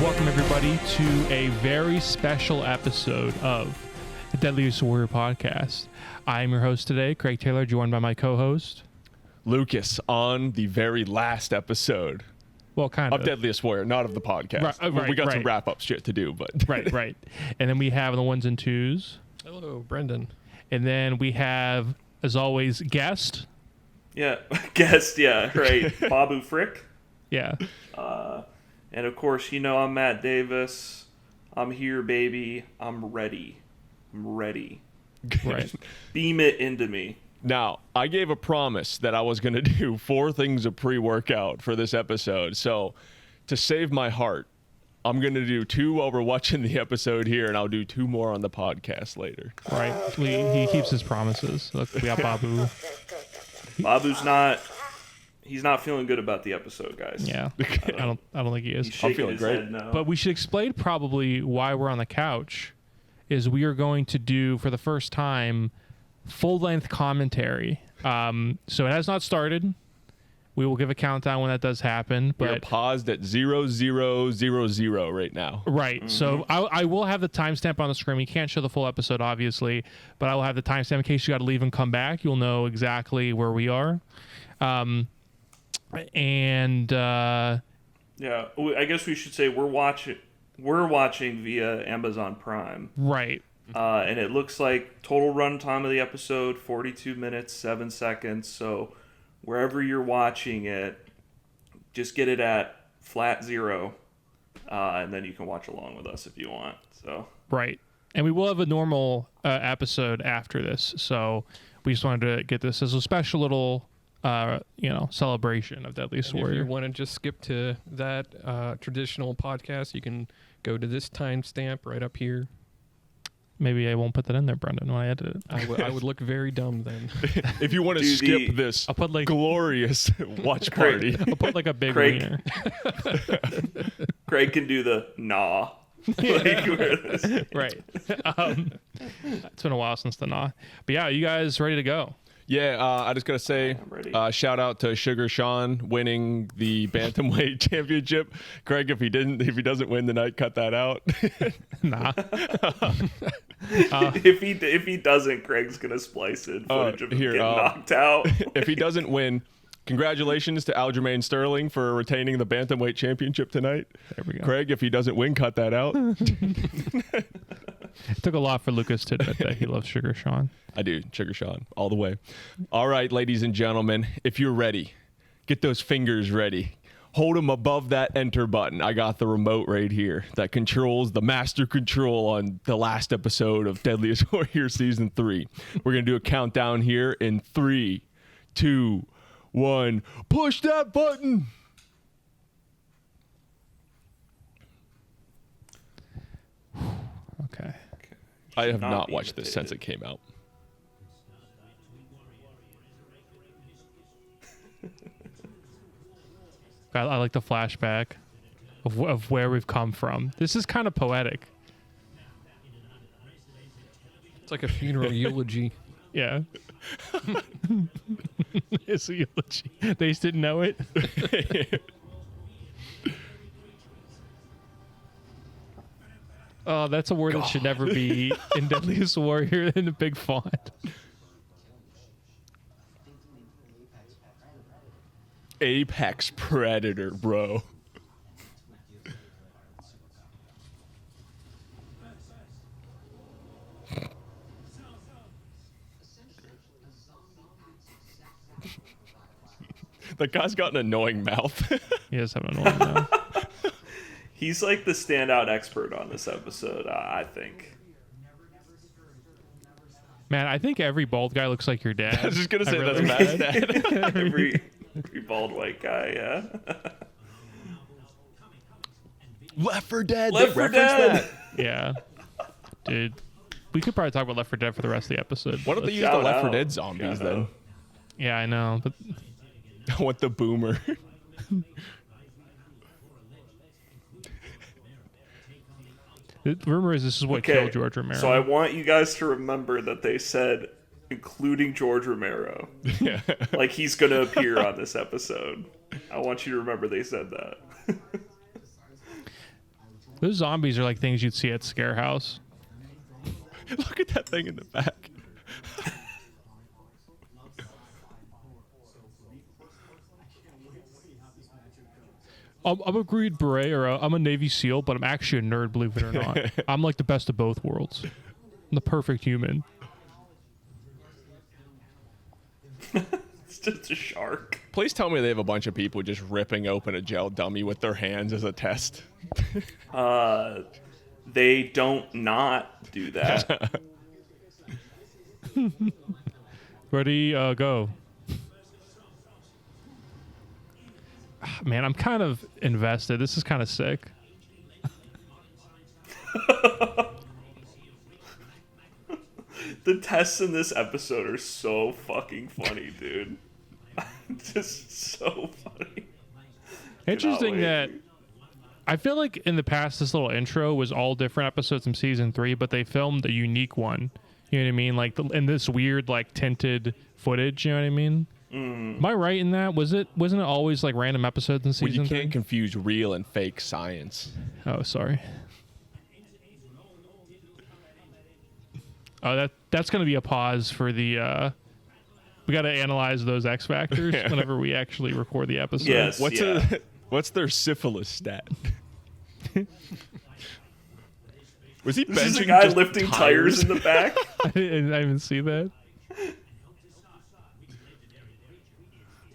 Welcome, everybody, to a very special episode of the Deadliest Warrior podcast. I am your host today, Craig Taylor, joined by my co-host, Lucas, on the very last episode of Deadliest Warrior, not of the podcast. We got some wrap-up shit to do, but... Right. And then we have the ones and twos. Hello, Brendan. And then we have, as always, guest. Yeah, right. Babu Frick. Yeah. And of course, you know, I'm Matt Davis. I'm here, baby. I'm ready. Right. Beam it into me. Now, I gave a promise that I was going to do 4 things of pre-workout for this episode. So, to save my heart, I'm going to do 2 while we're watching the episode here, and I'll do 2 more on the podcast later. Right. He keeps his promises. Look, we got Babu. Babu's he's not feeling good about the episode, guys. Yeah. I don't think he is. He's shaking feeling his great. head no. But we should explain probably why we're on the couch. Is we are going to do, for the first time, full-length commentary. So it has not started. We will give a countdown when that does happen. But We're paused at 0000 right now. Right. Mm-hmm. So I will have the timestamp on the screen. We can't show the full episode, obviously, but I will have the timestamp in case you got to leave and come back. You'll know exactly where we are. Yeah, I guess we should say we're watching via Amazon Prime. Right. And it looks like total runtime of the episode 42 minutes 7 seconds. So wherever you're watching it, just get it at flat 0, and then you can watch along with us if you want. So right. And we will have a normal episode after this. So we just wanted to get this as a special little celebration of Deadliest Warrior. If you want to just skip to that traditional podcast, you can go to this timestamp right up here. Maybe I won't put that in there, Brendan, when I edit it. I would look very dumb then. If you want to skip this I'll put glorious watch party. I'll put like a big Craig. wiener. Craig can do the nah. Right. It's been a while since the nah. But yeah, you guys ready to go? Yeah, I just got to say, I'm ready. shout out to Sugar Sean winning the Bantamweight Championship. Craig, if he doesn't win tonight, cut that out. Nah. If he doesn't, Craig's gonna splice in footage of him getting knocked out. If he doesn't win, congratulations to Aljamain Sterling for retaining the Bantamweight Championship tonight. There we go. Craig, if he doesn't win, cut that out. It took a lot for Lucas to admit that he loves Sugar Sean. I do. Sugar Sean, all the way. All right, ladies and gentlemen, if you're ready, get those fingers ready. Hold them above that enter button. I got the remote right here that controls the master control on the last episode of Deadliest Warrior Season 3. We're going to do a countdown here in 3, 2, 1. Push that button. Okay. I have not watched this since it came out. I like the flashback of where we've come from. This is kind of poetic. It's like a funeral eulogy. Yeah. It's a eulogy. They just didn't know it. Oh, that's a word that should never be in Deadliest Warrior in a big font. Apex Predator, bro. The guy's got an annoying mouth. He does have an annoying mouth. He's like the standout expert on this episode, I think. Man, I think every bald guy looks like your dad. I was just going to say really that's Matt's dad. Every bald white guy, yeah. Left 4 Dead. Left 4 Dead. That. Yeah. Dude, we could probably talk about Left 4 Dead for the rest of the episode. Why don't they use the Shout Left 4 out. Dead zombies Shout then? out. Yeah, I know, but I want the boomer. the rumor is this is what killed George Romero. So I want you guys to remember that they said, including George Romero, Yeah. like he's going to appear on this episode. I want you to remember they said that. Those zombies are like things you'd see at Scare House. Look at that thing in the back. I'm a Green Beret, or I'm a Navy SEAL, but I'm actually a nerd, believe it or not. I'm like the best of both worlds. I'm the perfect human. It's just a shark. Please tell me they have a bunch of people just ripping open a gel dummy with their hands as a test. They don't not do that. Ready, go. Man, I'm kind of invested. This is kind of sick. The tests in this episode are so fucking funny, dude. Just so funny. Interesting wait. that I feel like in the past this little intro was all different episodes from season 3, but they filmed a unique one. You know what I mean? Like in this weird like tinted footage. You know what I mean? Am I right in that? Wasn't it always like random episodes in Well, season you 3? can't confuse real and fake science. Oh, sorry. Oh, that's going to be a pause for the. We got to analyze those X factors whenever we actually record the episode. Yes. What's their syphilis stat? Was he This benching is a guy just lifting tires in the back. I didn't even see that.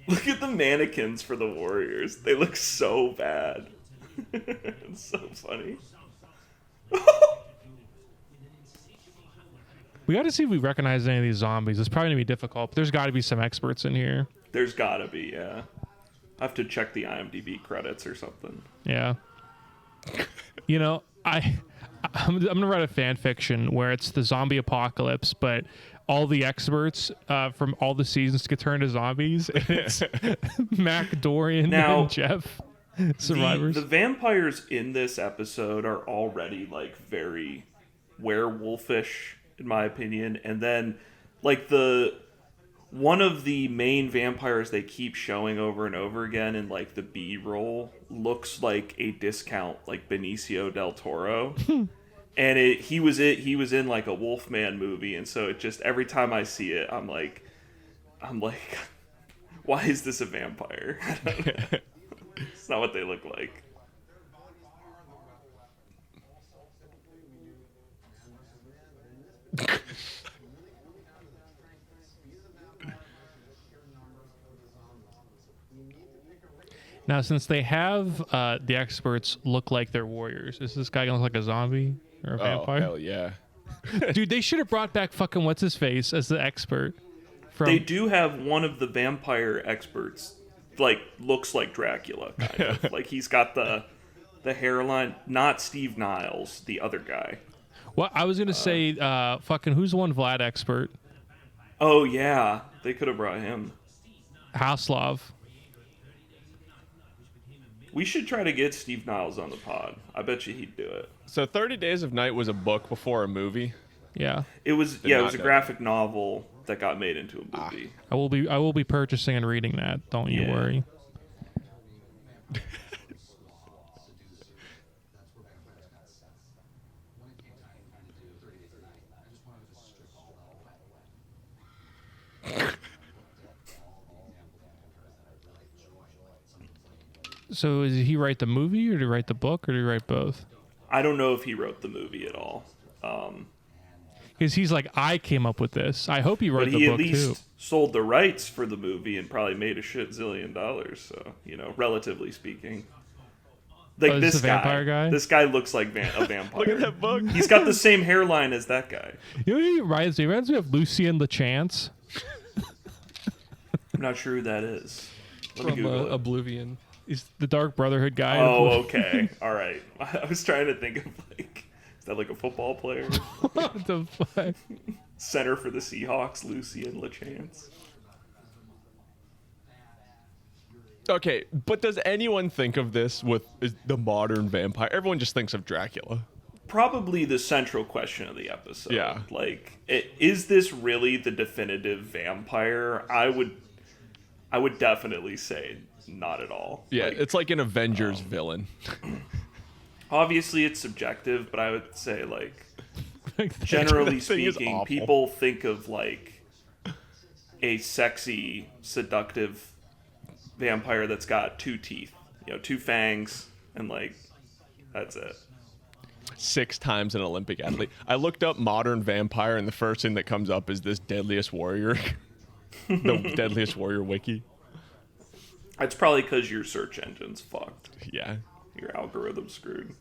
Look at the mannequins for the Warriors. They look so bad. It's so funny. We got to see if we recognize any of these zombies. It's probably going to be difficult, but there's got to be some experts in here. There's gotta be, yeah. I have to check the IMDb credits or something. Yeah. You know, I'm gonna write a fan fiction where it's the zombie apocalypse, but all the experts from all the seasons get turned to zombies. And it's Mac, Dorian, Now, and Jeff, survivors. The vampires in this episode are already like very werewolfish, in my opinion. And then, like one of the main vampires they keep showing over and over again in like the B-roll looks like a discount like Benicio del Toro. And he was in like a Wolfman movie, and so it just every time I see it I'm like why is this a vampire? I don't know. It's not what they look like. Now, since they have the experts look like they're warriors, is this guy gonna look like a zombie or a vampire? Oh, hell yeah. Dude, they should have brought back fucking what's his face as the expert. They do have one of the vampire experts, like, looks like Dracula, kind of. Like, he's got the hairline. Not Steve Niles, the other guy. Well, I was gonna say, fucking who's the one Vlad expert? Oh, yeah. They could have brought him. Haslov. We should try to get Steve Niles on the pod. I bet you he'd do it. So 30 Days of Night was a book before a movie? Yeah. It was Did not it was a know. graphic novel that got made into a movie. I will be purchasing and reading that. Don't you Yeah. worry. So did he write the movie, or did he write the book, or did he write both? I don't know if he wrote the movie at all. Because he's like, I came up with this. I hope he wrote But the he book at least too. sold the rights for the movie and probably made a shit zillion dollars. So, relatively speaking. Like Oh, this the vampire guy? This guy looks like a vampire. Look at that book. He's got the same hairline as that guy. You know who he reminds me? He reminds me of Lucien LeChance. I'm not sure who that is. Let me From Google it. Oblivion. He's the Dark Brotherhood guy. Oh, okay. All right. I was trying to think of is that like a football player? What the fuck? Center for the Seahawks, Lucien LeChance. Okay, but does anyone think of this with the modern vampire? Everyone just thinks of Dracula. Probably the central question of the episode. Yeah. Like, is this really the definitive vampire? I would definitely say not at all. Yeah, Like, it's like an Avengers villain. obviously it's subjective, but I would say like generally That thing is speaking, awful. people think of like a sexy, seductive vampire that's got 2 teeth, 2 fangs, and like that's it. 6 times an Olympic athlete. I looked up modern vampire, and the first thing that comes up is this Deadliest Warrior, the Deadliest Warrior wiki. That's probably because your search engine's fucked. Yeah. Your algorithm's screwed.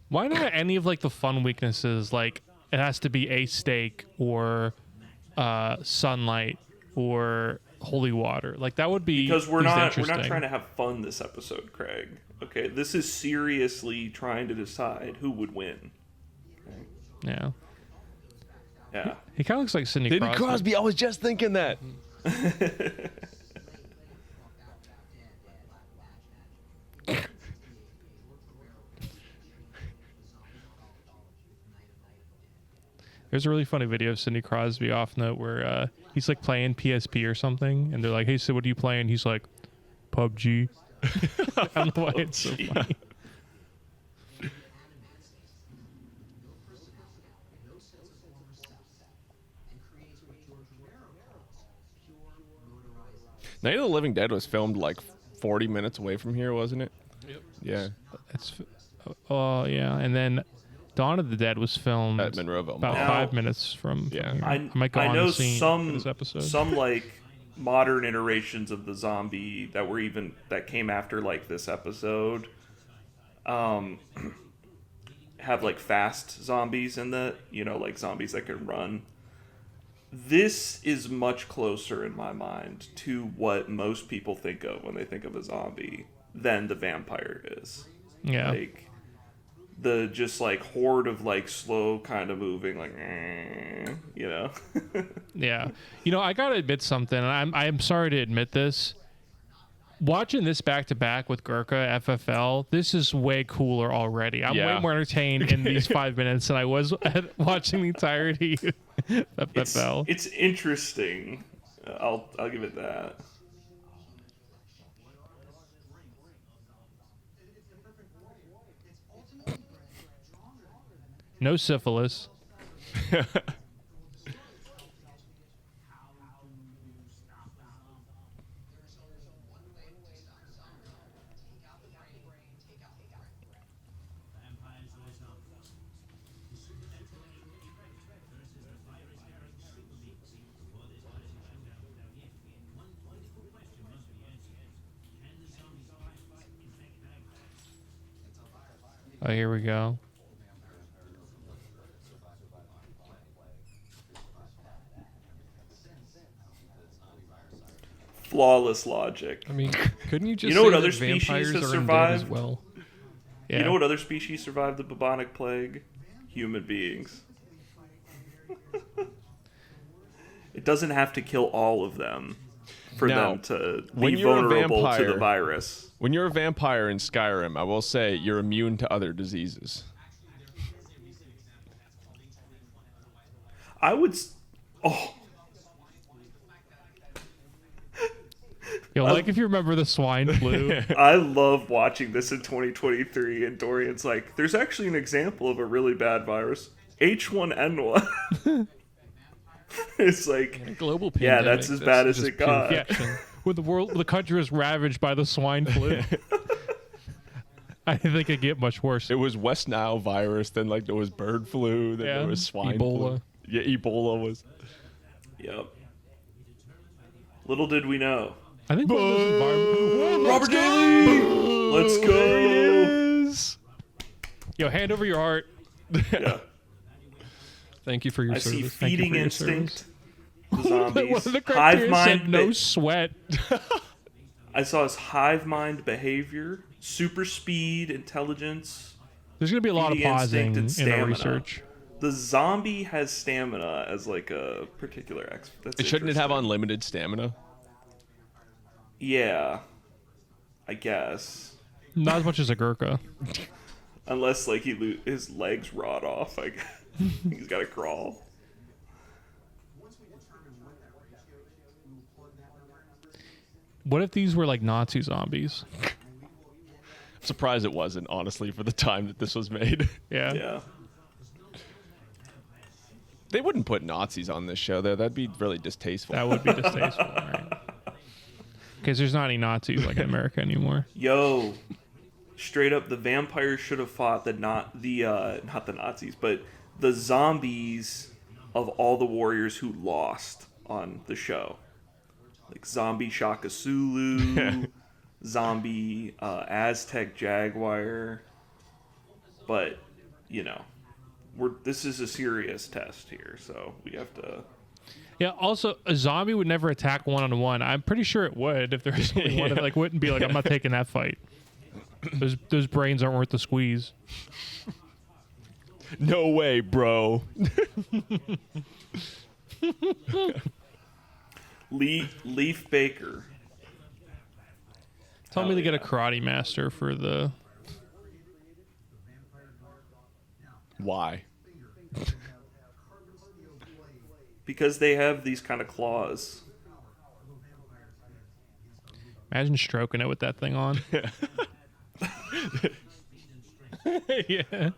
Why not any of like the fun weaknesses? Like it has to be a steak or sunlight or holy water. Like that would be Because we're at least not interesting. trying to have fun this episode, Craig. Okay, this is seriously trying to decide who would win. Yeah, Yeah. he kind of looks like Sidney Sidney Crosby. Crosby, I was just thinking that. There's a really funny video of Sidney Crosby off note where he's like playing PSP or something, and they're like, "Hey, Sid, what are you playing?" He's like, "PUBG." I don't know why it's so PUBG. funny. Night of the Living Dead was filmed like 40 minutes away from here, wasn't it? Yep. Yeah. It's, oh yeah, and then Dawn of the Dead was filmed At Monroeville. about Now- 5 minutes from Yeah. here. I might go I on know the scene some for this episode. some like modern iterations of the zombie that came after like this episode have like fast zombies in the like zombies that can run. This is much closer in my mind to what most people think of when they think of a zombie than the vampire is. yeah, Like the just like horde of like slow kind of moving like yeah. I gotta admit something, and I'm sorry to admit this. Watching this back to back with Gurkha FFL, this is way cooler already. I'm Yeah. way more entertained in these 5 minutes than I was watching the entirety of FFL. It's interesting. I'll give it that. No syphilis. Oh, here we go. Flawless logic. I mean, couldn't you just You know what say other that species vampires has are undead as survived? well? Yeah. You know what other species survived the bubonic plague? Human beings. It doesn't have to kill all of them for Now, them to when be you're a vulnerable to vampire- the virus. When you're a vampire in Skyrim, I will say you're immune to other diseases. I would. Like if you remember the swine flu. I love watching this in 2023, and Dorian's like, "There's actually an example of a really bad virus, H1N1." It's like, Global yeah, pandemic. that's as bad as just it pure got. Yeah. fiction. When the country was ravaged by the swine flu. I didn't think it'd get much worse. It was West Nile virus, then like there was bird flu, then Yeah. there was swine Ebola. flu. Yeah, Ebola was. Yep. Little did we know. I think one of those environment- Robert Daly, let's go. Yo, hand over your heart. Yeah. Thank you for your I service. see Thank you feeding for your instinct. The One zombies. of the Hive criteria mind. said no sweat. I saw his hive mind behavior, super speed, intelligence. There's gonna be a lot of Feeding pausing instinct in and our stamina. research. The zombie has stamina as like a particular that's Shouldn't it have interesting. unlimited stamina? Yeah, I guess. Not as much as a Gurkha. Unless like his legs rot off, like he's got to crawl. What if these were like Nazi zombies? I'm surprised it wasn't, honestly, for the time that this was made. Yeah. Yeah. They wouldn't put Nazis on this show, though. That'd be really distasteful. That would be distasteful, right? Because there's not any Nazis like in America anymore. Yo, straight up, the vampires should have fought not the Nazis, but the zombies of all the warriors who lost on the show, like zombie Shaka Zulu, zombie Aztec Jaguar. But you know, this is a serious test here, so we have to. Yeah. Also, a zombie would never attack one-on-one. I'm pretty sure it would if there was only one that like wouldn't be like, I'm not taking that fight. Those brains aren't worth the squeeze. No way, bro. Leaf Baker. Tell me Hell to get a yeah. karate master for the. Why? Because they have these kind of claws. Imagine stroking it with that thing on. Yeah.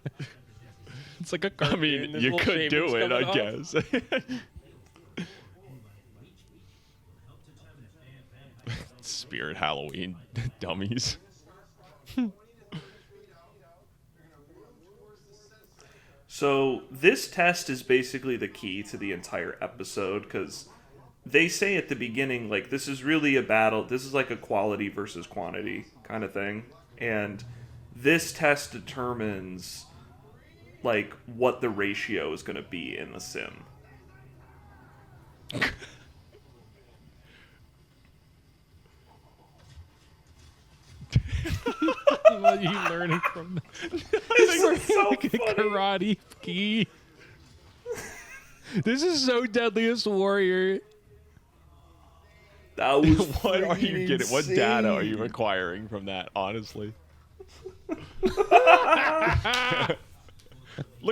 It's like a I cartoon. mean, There's you little could do shavings it, I coming off. guess. Spirit Halloween dummies. So this test is basically the key to the entire episode because they say at the beginning, like, this is really a battle. This is like a quality versus quantity kind of thing. And this test determines, like, what the ratio is going to be in the sim. What are you learning from This is so funny. karate ski? This is so Deadliest Warrior. That was What are you freaking getting? What data are you insane. acquiring from that, honestly? Look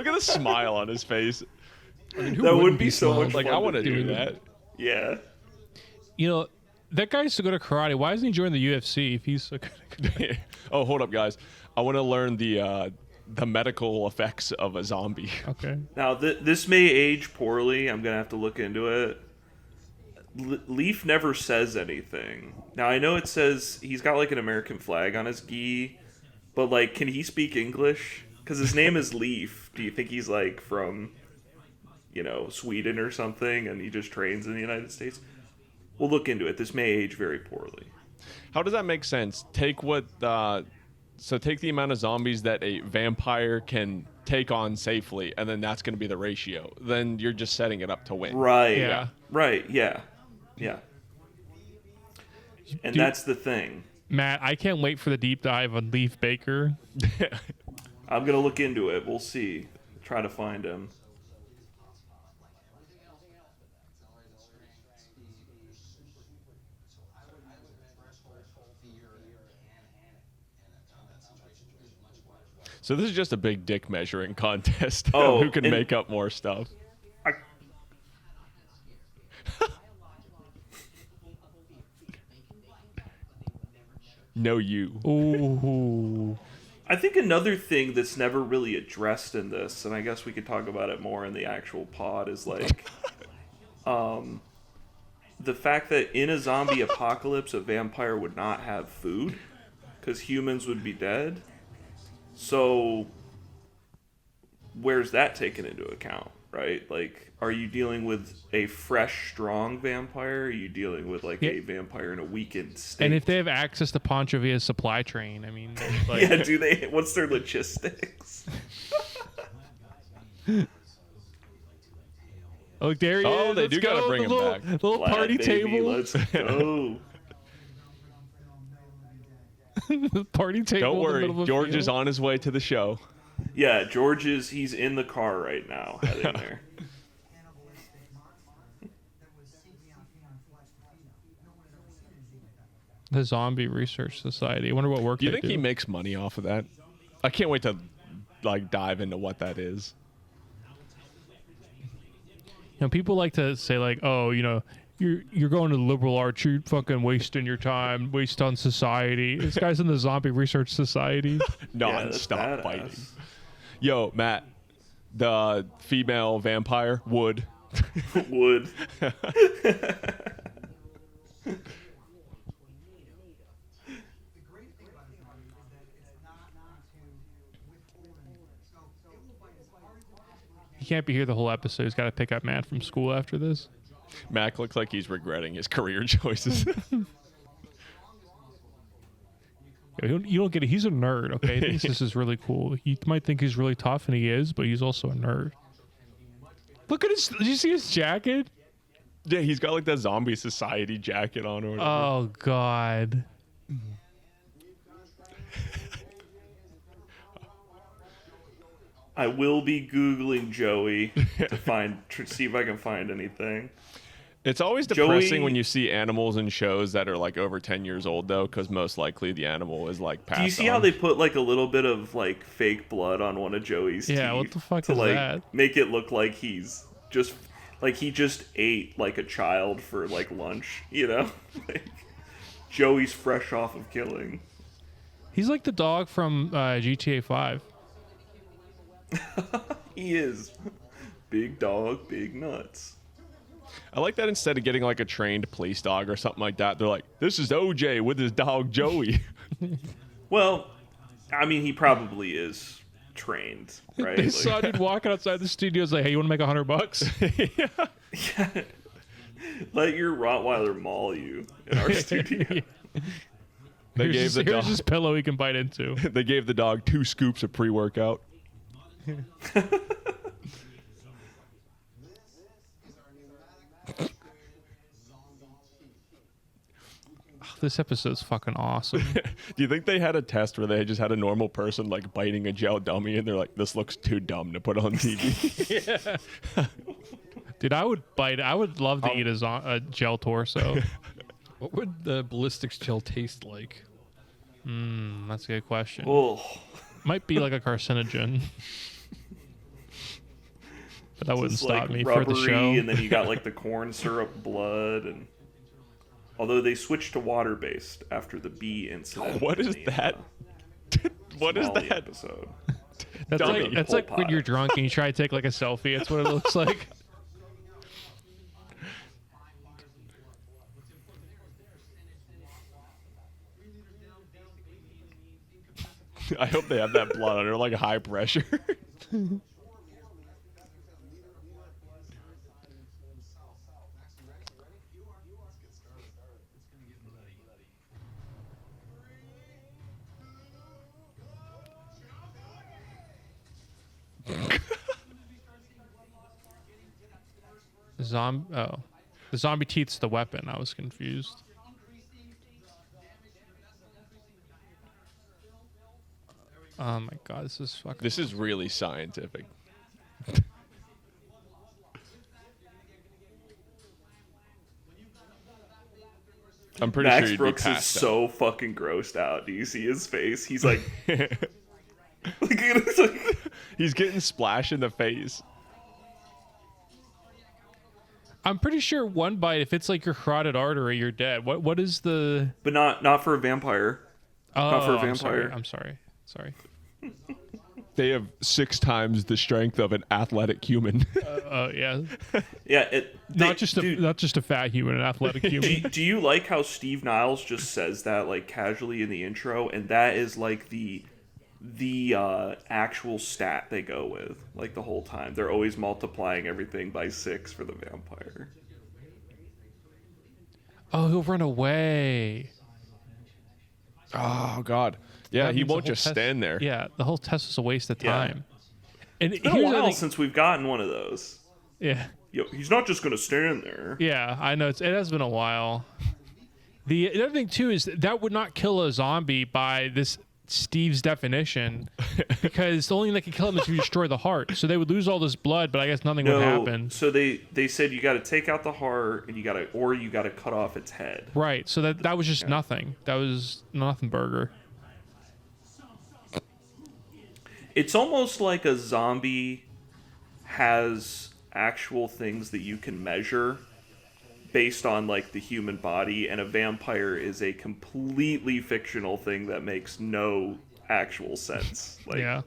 at the smile on his face. I mean, who That would wouldn't be so smart? much Like, fun I want to do do that. Yeah. You know, that guy used to go to karate. Why isn't he joining the UFC if he's so good at karate? Oh, hold up, guys. I want to learn the medical effects of a zombie. Okay. Now, this may age poorly. I'm going to have to look into it. Leaf never says anything. Now, I know it says he's got, like, an American flag on his gi, but, like, can he speak English? Because his name is Leaf. Do you think he's, like, from, you know, Sweden or something, and he just trains in the United States? We'll look into it. This may age very poorly. How does that make sense? Take take the amount of zombies that a vampire can take on safely, and then that's going to be the ratio. Then you're just setting it up to win. Right. Yeah. Right, yeah. Yeah. And Dude. that's the thing. Matt, I can't wait for the deep dive on Leaf Baker. I'm going to look into it. We'll see. Try to find him. So this is just a big dick measuring contest. Oh, Who can and- make up more stuff? I, No, you. Ooh. I think another thing that's never really addressed in this, and I guess we could talk about it more in the actual pod, is like the fact that in a zombie apocalypse, a vampire would not have food because humans would be dead. So where's that taken into account, right? Like, are you dealing with a fresh, strong vampire? Are you dealing with like a vampire in a weakened state? And if they have access to Pancho Villa's supply train, I mean, like, yeah, do they? What's their logistics? oh, there he Oh, is. they Let's do gotta go. bring The him little, back. the little Flat party baby, table. let's go. Party table. Don't in the worry. middle of a George is field. on his way to the show. Yeah, he's in the car right now, heading there. The Zombie Research Society. I wonder what work Do you they think do. he makes money off of that? I can't wait to like dive into what that is. People like to say like, oh, you're going to the liberal arts, you're fucking wasting your time, waste on society. This guy's in the Zombie Research Society. Non-stop biting. Yo, Matt, the female vampire would. Would. He can't be here the whole episode. He's got to pick up Matt from school after this. Mac looks like he's regretting his career choices. You don't get it. He's a nerd, okay? He thinks this is really cool. You might think he's really tough, and he is, but he's also a nerd. Look at his... Did you see his jacket? Yeah, he's got like that zombie society jacket on or whatever. Oh, God. I will be Googling Joey to see if I can find anything. It's always depressing Joey- when you see animals in shows that are like over 10 years old, though, because most likely the animal is like passed Do you see on. how they put like a little bit of like fake blood on one of Joey's teeth? Yeah, what the fuck to is like that? make it look like he's just like he just ate like a child for like lunch, Like, Joey's fresh off of killing. He's like the dog from GTA 5. He is. Big dog, big nuts. I like that instead of getting like a trained police dog or something like that, they're like, this is OJ with his dog Joey. Well, I mean, he probably is trained, right? They saw a dude walking outside the studio. Like, hey, you want to make $100? Yeah. Let your Rottweiler maul you in our studio. They gave Here's the dog his pillow he can bite into. they gave the dog 2 scoops of pre-workout. This episode's fucking awesome. Do you think they had a test where they just had a normal person like biting a gel dummy and they're like, this looks too dumb to put on TV? Dude, I would love to eat a gel torso. What would the ballistics gel taste like? That's a good question. Oh, Might be like a carcinogen. But that wouldn't it's stop like me for rubbery, the show. and then you got like the corn syrup blood, and although they switched to water based after the bee incident. What is in the, that? What is Somali that? episode? That's dummy. like Pol when Pot. you're drunk and you try to take like a selfie. That's what it looks like. I hope they have that blood under like high pressure. The zombie teeth's the weapon. I was confused. Oh my god, this is fucking. This is really scientific. I'm pretty Max sure you'd Brooks be is passed so fucking grossed out. Do you see his face? He's like, look at it, it's like He's getting splashed in the face. I'm pretty sure one bite, if it's like your carotid artery, you're dead. What is the? but not for a vampire. Oh, Not for a I'm sorry. vampire. I'm sorry. Sorry. They have 6 times the strength of an athletic human. Oh yeah. Yeah, Not just a fat human, an athletic human. Do you like how Steve Niles just says that like casually in the intro, and that is like the actual stat they go with like the whole time. They're always multiplying everything by 6 for the vampire. Oh, he'll run away. Oh God. Yeah, That he means the won't whole just test- stand there. Yeah, the whole test was a waste of Yeah. time. And It's been a here's the while thing- since we've gotten one of those. yeah, Yo, he's not just gonna stand there. yeah, I know it has been a while. The other thing too is that would not kill a zombie by this Steve's definition, because the only thing that could kill him is if you destroy the heart. So they would lose all this blood, but I guess nothing would happen. So they said you got to take out the heart and you got to cut off its head. Right. So that was just nothing. That was nothing burger. It's almost like a zombie has actual things that you can measure based on like the human body, and a vampire is a completely fictional thing that makes no actual sense. Like, Yeah.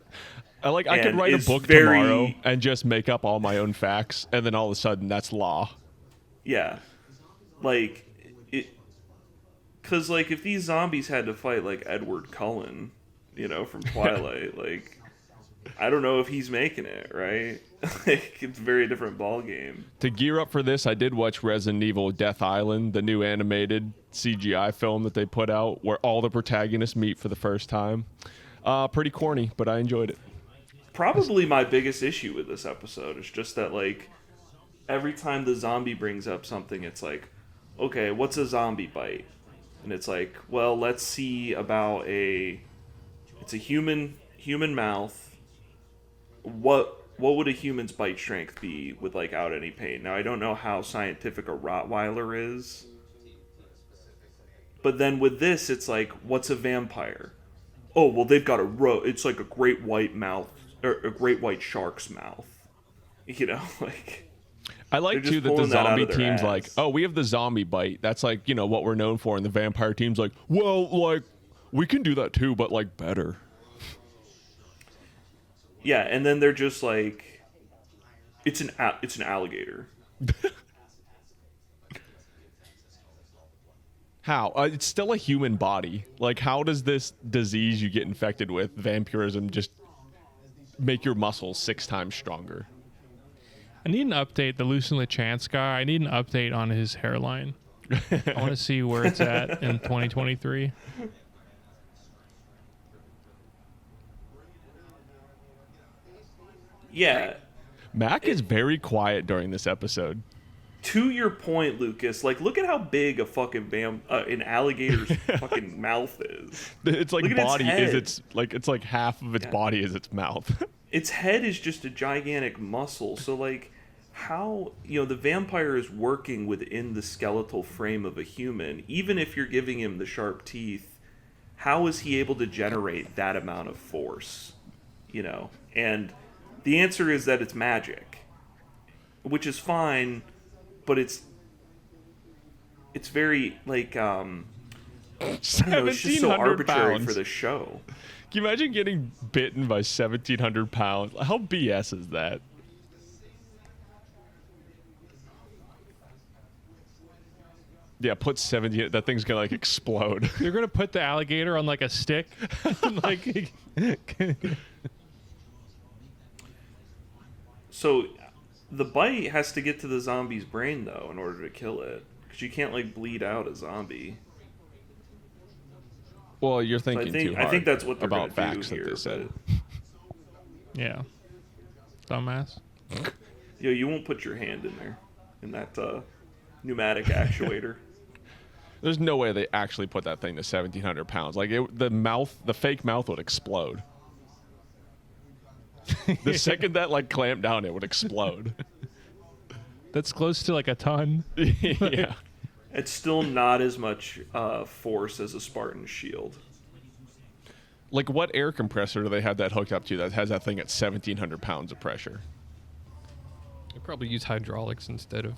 I could and write a it's book very- tomorrow and just make up all my own facts, and then all of a sudden that's law. yeah, like it, because like if these zombies had to fight like Edward Cullen, from Twilight, like I don't know if he's making it right. Like it's a very different ball game. To gear up for this, I did watch Resident Evil Death Island, the new animated CGI film that they put out, where all the protagonists meet for the first time. Pretty corny, but I enjoyed it. Probably my biggest issue with this episode is just that like every time the zombie brings up something, it's like, okay, what's a zombie bite? And it's like, well, let's see about it's a human mouth. What would a human's bite strength be without any pain? Now I don't know how scientific a Rottweiler is, but then with this, it's like, what's a vampire? Oh, well, they've got it's like a great white mouth, or a great white shark's mouth. Like I like they're too just that the pulling that out zombie of their team's ass. like, oh, we have the zombie bite. That's like, what we're known for. And the vampire team's like, well, like, we can do that too, but like better. Yeah, and then they're just like, it's an alligator. How? It's still a human body. Like, how does this disease you get infected with, vampirism, just make your muscles 6 times stronger? I need an update. The Lucian LeChance guy, I need an update on his hairline. I want to see where it's at in 2023. Yeah. Mac is very quiet during this episode. To your point, Lucas, like look at how big a fucking an alligator's fucking mouth is. It's like Look at its body head. is it's like half of its Yeah. body is its mouth. Its head is just a gigantic muscle. So like how the vampire is working within the skeletal frame of a human, even if you're giving him the sharp teeth, how is he able to generate that amount of force? And the answer is that it's magic, which is fine, but it's very like I don't know, it's just so 1,700 arbitrary pounds. for the show. Can you imagine getting bitten by 1,700 pounds? How BS is that? Yeah, put 17. That thing's gonna like explode. You're going to put the alligator on like a stick? Like, So the bite has to get to the zombie's brain though in order to kill it, because you can't like bleed out a zombie. Well, you're So thinking too hard I think that's what they're about gonna facts do that here. they said. yeah. Dumbass. But, you won't put your hand in there, in that pneumatic actuator. There's no way they actually put that thing to 1,700 pounds. Like the fake mouth would explode. The second that like clamped down, it would explode. That's close to like a ton. Yeah. It's still not as much force as a Spartan shield. Like, what air compressor do they have that hooked up to that has that thing at 1,700 pounds of pressure? They probably use hydraulics instead of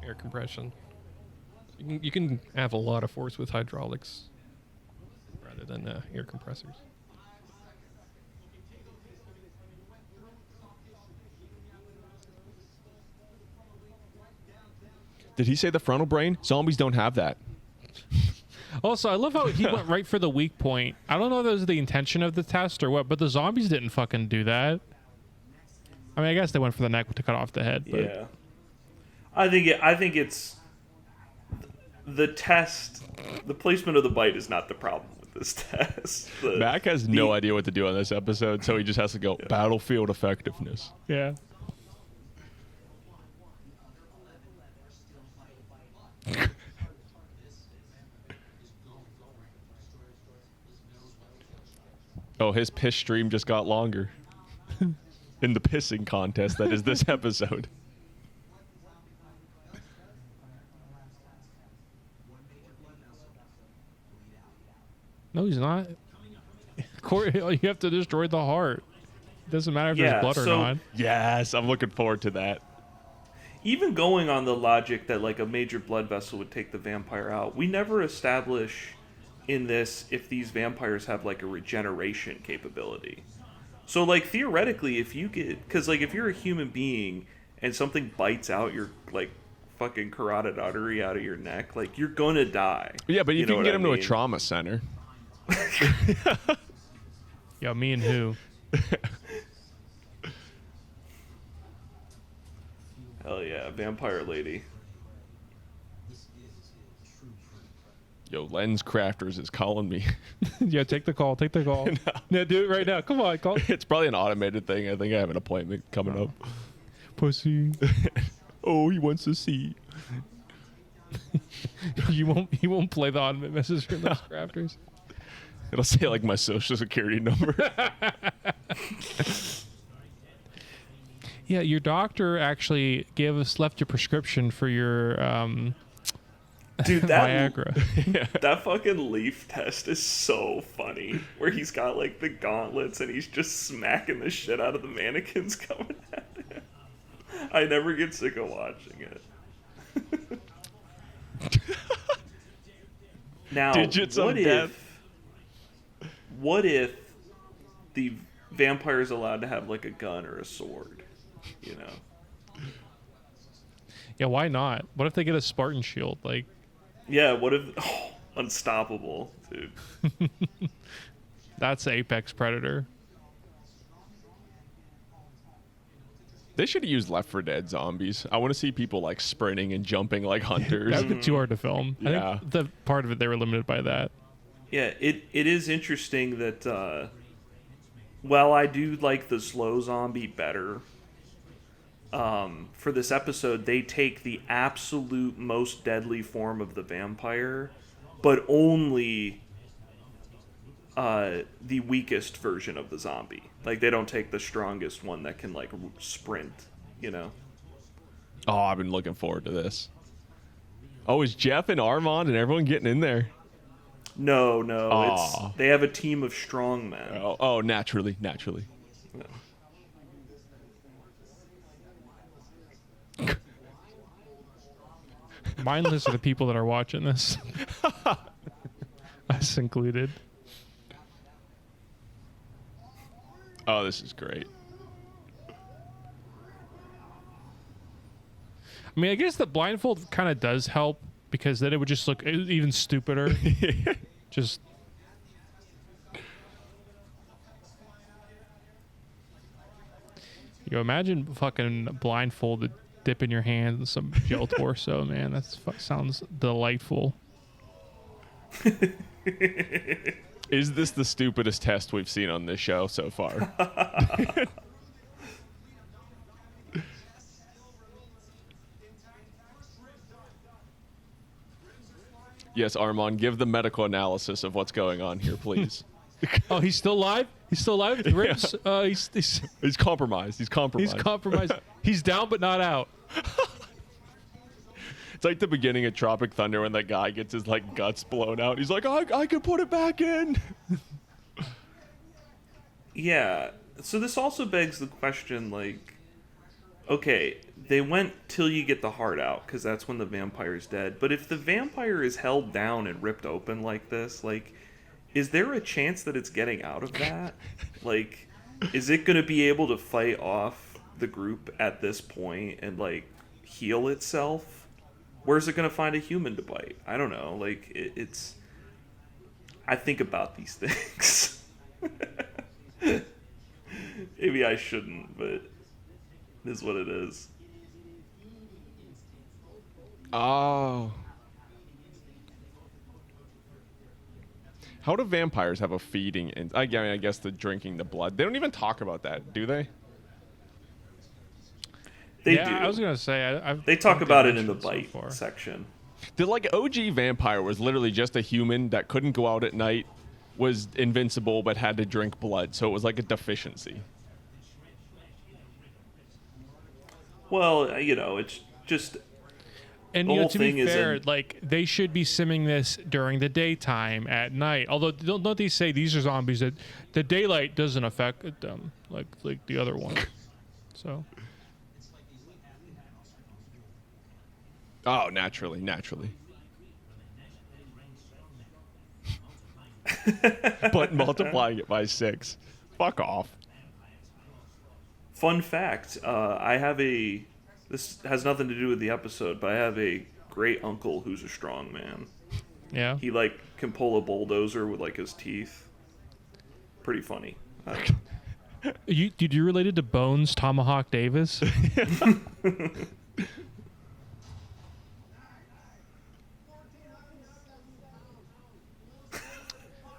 air compression. You can have a lot of force with hydraulics rather than air compressors. Did he say the frontal brain? Zombies don't have that. Also, I love how he went right for the weak point. I don't know if that was the intention of the test or what, but the zombies didn't fucking do that. I mean, I guess they went for the neck to cut off the head, but Yeah, I think it's the test. The placement of the bite is not the problem with this test. Mac has no idea what to do on this episode, so he just has to go battlefield effectiveness. yeah. Oh, his piss stream just got longer. In the pissing contest that is this episode. No, he's not. Corey, you have to destroy the heart. Doesn't matter if Yeah, there's blood or so- not. Yes, I'm looking forward to that. Even going on the logic that like a major blood vessel would take the vampire out, we never establish in this if these vampires have like a regeneration capability. So like theoretically, if you get, because like if you're a human being and something bites out your like fucking carotid artery out of your neck, like you're gonna die. Yeah, but if you know can what get I him to a mean? trauma center. Yo, me and who? Hell yeah, vampire lady. Yo, Lens Crafters is calling me. Yeah, take the call. Take the call. Yeah, do it right now. Come on, call. It's probably an automated thing. I think I have an appointment coming up. Pussy. Oh, he wants to see. You won't play the automated message from those crafters. It'll say like my social security number. Yeah, your doctor actually left your prescription for your Dude, that Viagra. that fucking leaf test is so funny. Where he's got like the gauntlets and he's just smacking the shit out of the mannequins coming at him. I never get sick of watching it. Now, Digits of death. What if the vampire is allowed to have like a gun or a sword? You know? Yeah, why not? What if they get a Spartan shield? Like, Yeah. What if? Oh, unstoppable, dude. that's Apex Predator. They should have used Left 4 Dead zombies. I want to see people like sprinting and jumping like hunters. That would be too hard to film. I Yeah. think the part of it they were limited by that. Yeah, it is interesting that while I do like the slow zombie better, for this episode they take the absolute most deadly form of the vampire, but only the weakest version of the zombie. Like they don't take the strongest one that can like sprint, you know? Oh, I've been looking forward to this. Oh, is Jeff and Armand and everyone getting in there? No, Aw. they have a team of strong men. Oh, naturally. Mindless are the people that are watching this. Us included. Oh, this is great. I mean, I guess the blindfold kind of does help because then it would just look even stupider. Just. You imagine fucking blindfolded dipping your hand in some gel torso, man. That sounds delightful. Is this the stupidest test we've seen on this show so far? Yes, Armand, give the medical analysis of what's going on here, please. Oh, he's still alive? He's still alive? Ribs? He's He's compromised. He's compromised. compromised. He's down but not out. It's like the beginning of Tropic Thunder when that guy gets his like guts blown out. He's like, I can put it back in. Yeah. So this also begs the question, like, okay, they went till you get the heart out, because that's when the vampire's dead. But if the vampire is held down and ripped open like this, like, is there a chance that it's getting out of that? Like, is it going to be able to fight off the group at this point and, like, heal itself? Where's it going to find a human to bite? I don't know. Like, it's... I think about these things. Maybe I shouldn't, but it is what it is. Oh. How do vampires have a feeding? I mean, I guess the drinking the blood. They don't even talk about that, do they? They yeah, do. I was gonna say They talk think about they it in the mentioned so bite far. section. The like OG vampire was literally just a human that couldn't go out at night, was invincible but had to drink blood, so it was like a deficiency. Well, you know, it's just And The you know, whole to be thing is fair, in- like they should be simming this during the daytime at night. Although don't they say these are zombies that the daylight doesn't affect them like the other one. So Oh, naturally. But multiplying it by 6. Fuck off. Fun fact: I have a. This has nothing to do with the episode, but I have a great uncle who's a strong man. yeah. He like can pull a bulldozer with like his teeth. Pretty funny. Did you related to Bones Tomahawk Davis?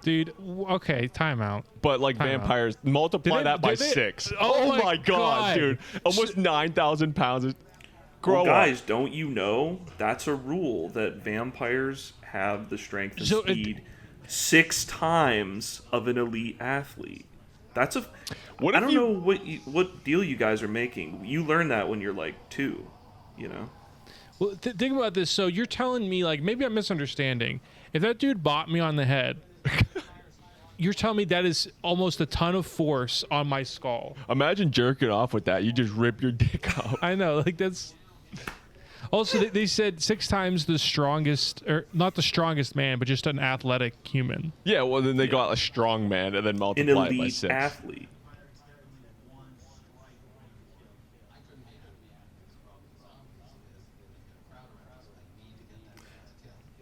Dude, okay, timeout. But like Time out. vampires, multiply Did it- that by did it- 6. Oh Oh, my my god, God. dude. Almost 9,000 pounds. Grow Well, guys, up. don't you know that's a rule that vampires have the strength and So it- speed 6 times of an elite athlete? That's a. What I if don't you- know what deal you guys are making. You learn that when you're like 2, you know. Well, think about this. So you're telling me, like, maybe I'm misunderstanding. If that dude bought me on the head, you're telling me that is almost a ton of force on my skull. Imagine jerking off with that. You just rip your dick out. I know, like that's. Also, they said 6 times the strongest, or not the strongest man, but just an athletic human. Yeah, well, then they got a strong man and then An multiply it by elite 6. athlete.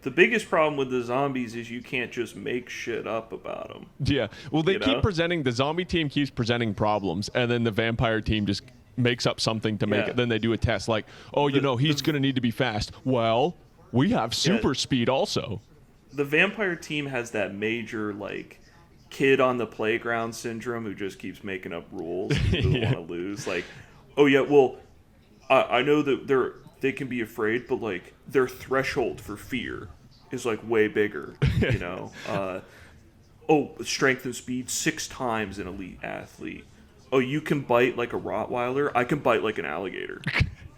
The biggest problem with the zombies is you can't just make shit up about them. Yeah. Well, they You keep know? presenting, the zombie team keeps presenting problems, and then the vampire team just makes up something to make Yeah. it. Then they do a test like, oh, you know, he's going to need to be fast. Well, we have super speed also. The vampire team has that major, like, kid on the playground syndrome who just keeps making up rules and doesn't Yeah. want to lose. Like, oh, yeah, well, I know that they can be afraid, but, like, their threshold for fear is, like, way bigger, you know? Strength and speed 6 times an elite athlete. Oh, you can bite like a Rottweiler? I can bite like an alligator.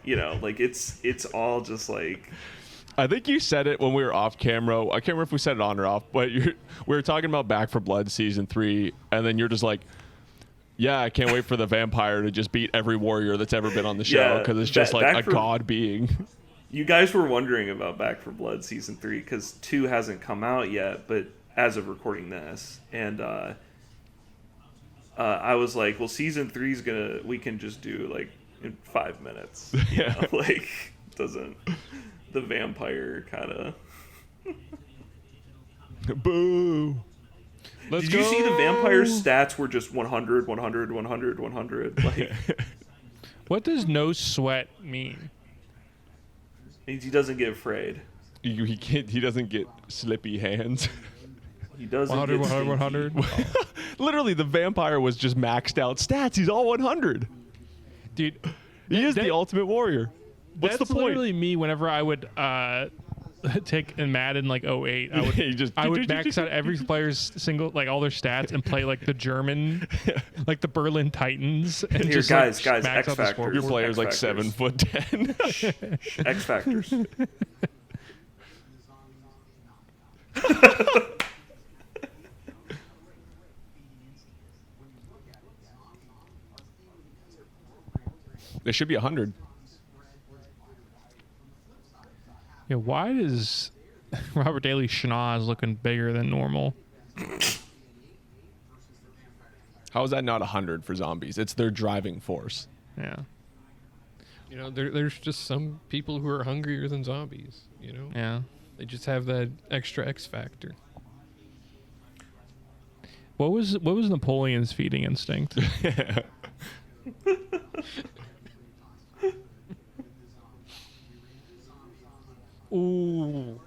You know, like, it's all just, like... I think you said it when we were off camera. I can't remember if we said it on or off, but we were talking about Back for Blood season 3, and then you're just like, yeah, I can't wait for the vampire to just beat every warrior that's ever been on the show Yeah, because it's just like Back a for- god being. You guys were wondering about Back for Blood season 3 because 2 hasn't come out yet, but as of recording this, and I was like, well, season 3 we can just do like in 5 minutes. You Yeah. know? Like, doesn't the vampire kind of? Boo. Let's Did you see the go. vampire's stats were just 100, 100, 100, 100? Like, What does no sweat mean? means he doesn't get afraid. He doesn't get slippy hands. He doesn't 100, get 100, stinky. 100. Literally, the vampire was just maxed out stats. He's all 100. Dude, He is that- the ultimate warrior. What's that's the point? literally me whenever I would take in Madden like 08. I would You just- I would max out every player's single, like all their stats, and play like the German, like the Berlin Titans. And Here, just, guys, like, guys, max out the X scoreboard. Your Factors. player's like X-Factors. 7'10". X Factors. There should be 100. Yeah, why does Robert Daly schnoz looking bigger than normal? How is that not 100 for zombies? It's their driving force. Yeah, You know, there's just some people who are hungrier than zombies. You know, yeah. they just have that extra X factor. What was Napoleon's feeding instinct? Ooh,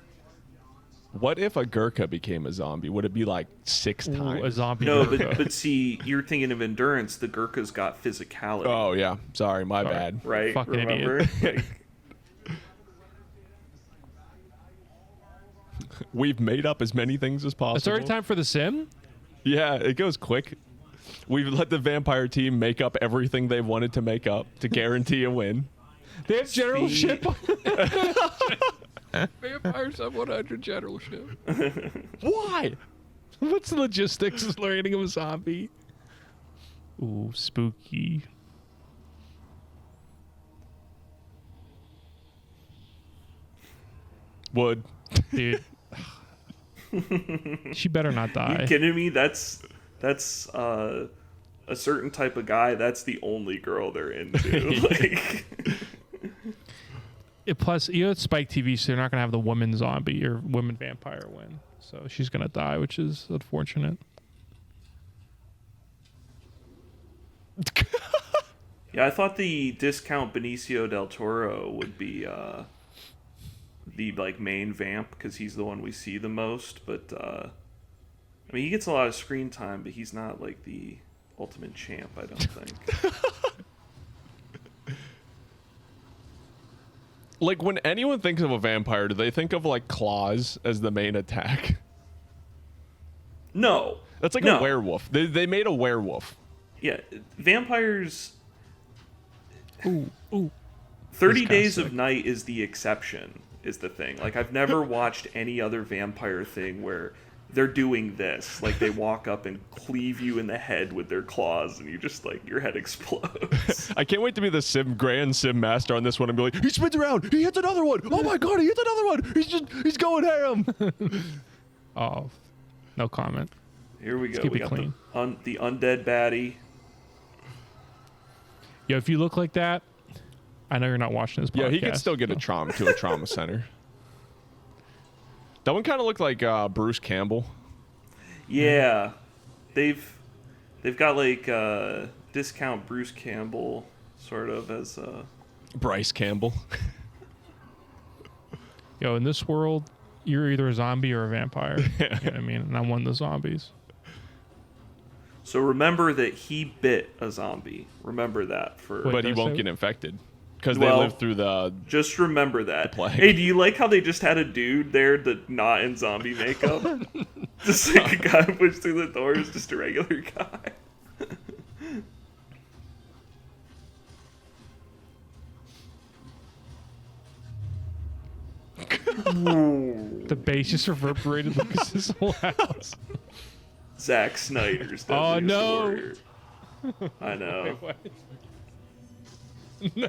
What if a Gurkha became a zombie? Would it be like 6 ooh, times? a zombie. No, Gurkha. but see, you're thinking of endurance. The Gurkha's got physicality, Oh, yeah. Sorry, my Sorry. bad. right? Fucking Remember? idiot. Like, We've made up as many things as possible. It's already time for the sim. Yeah, it goes quick. We've let the vampire team make up everything they wanted to make up to guarantee a win. They have generalship. Vampires have 100 generalship. Why? What's the logistics of learning of a zombie? Ooh, spooky. Would. Dude. She better not die. You kidding me? That's a certain type of guy. That's the only girl they're into. Like, Plus, it's Spike TV, so they're not going to have the woman zombie or woman vampire win. So she's going to die, which is unfortunate. yeah, I thought the discount Benicio del Toro would be the like main vamp because he's the one we see the most. But I mean, he gets a lot of screen time, but he's not like the ultimate champ. I don't think. Like, when anyone thinks of a vampire, do they think of, like, claws as the main attack? No. That's like No. a werewolf. They made a werewolf. Yeah, vampires. Ooh. 30 That's kinda Days sick. of Night is the exception, is the thing. Like, I've never watched any other vampire thing where they're doing this. Like, they walk up and cleave you in the head with their claws, and you just, like, your head explodes. I can't wait to be the grand sim master on this one and be like, he spins around, he hits another one. Oh my god, he hits another one. He's going ham. Oh, no comment. Here we go. keep We it got clean. the undead baddie. Yo, if you look like that, I know you're not watching this podcast. Yeah, he could still get a trauma center. That one kind of looked like Bruce Campbell. Yeah, they've got like discount Bruce Campbell sort of as Bryce Campbell. Yo, in this world, you're either a zombie or a vampire. You know what I mean? And I'm one of the zombies. So remember that he bit a zombie. Remember that for. Wait, But he that's won't so- get infected. Because Well- they live through the... Just remember that. plague. Hey, do you like how they just had a dude there that not in zombie makeup? Just like a guy pushed through the doors, just a regular guy. The bass just reverberated Lucas's whole house. Zack Snyder's Oh, Deadliest no. Warrior. I know. No,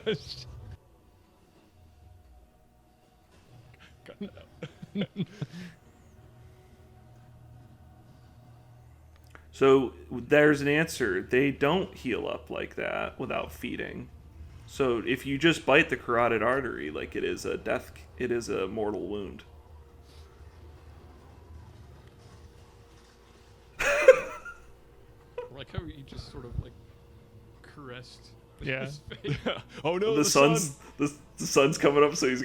So there's an answer. They don't heal up like that without feeding. So if you just bite the carotid artery, like it is a mortal wound. Like how he just sort of like caressed. Yeah. his face. Oh no, the sun's the sun's coming up, so he's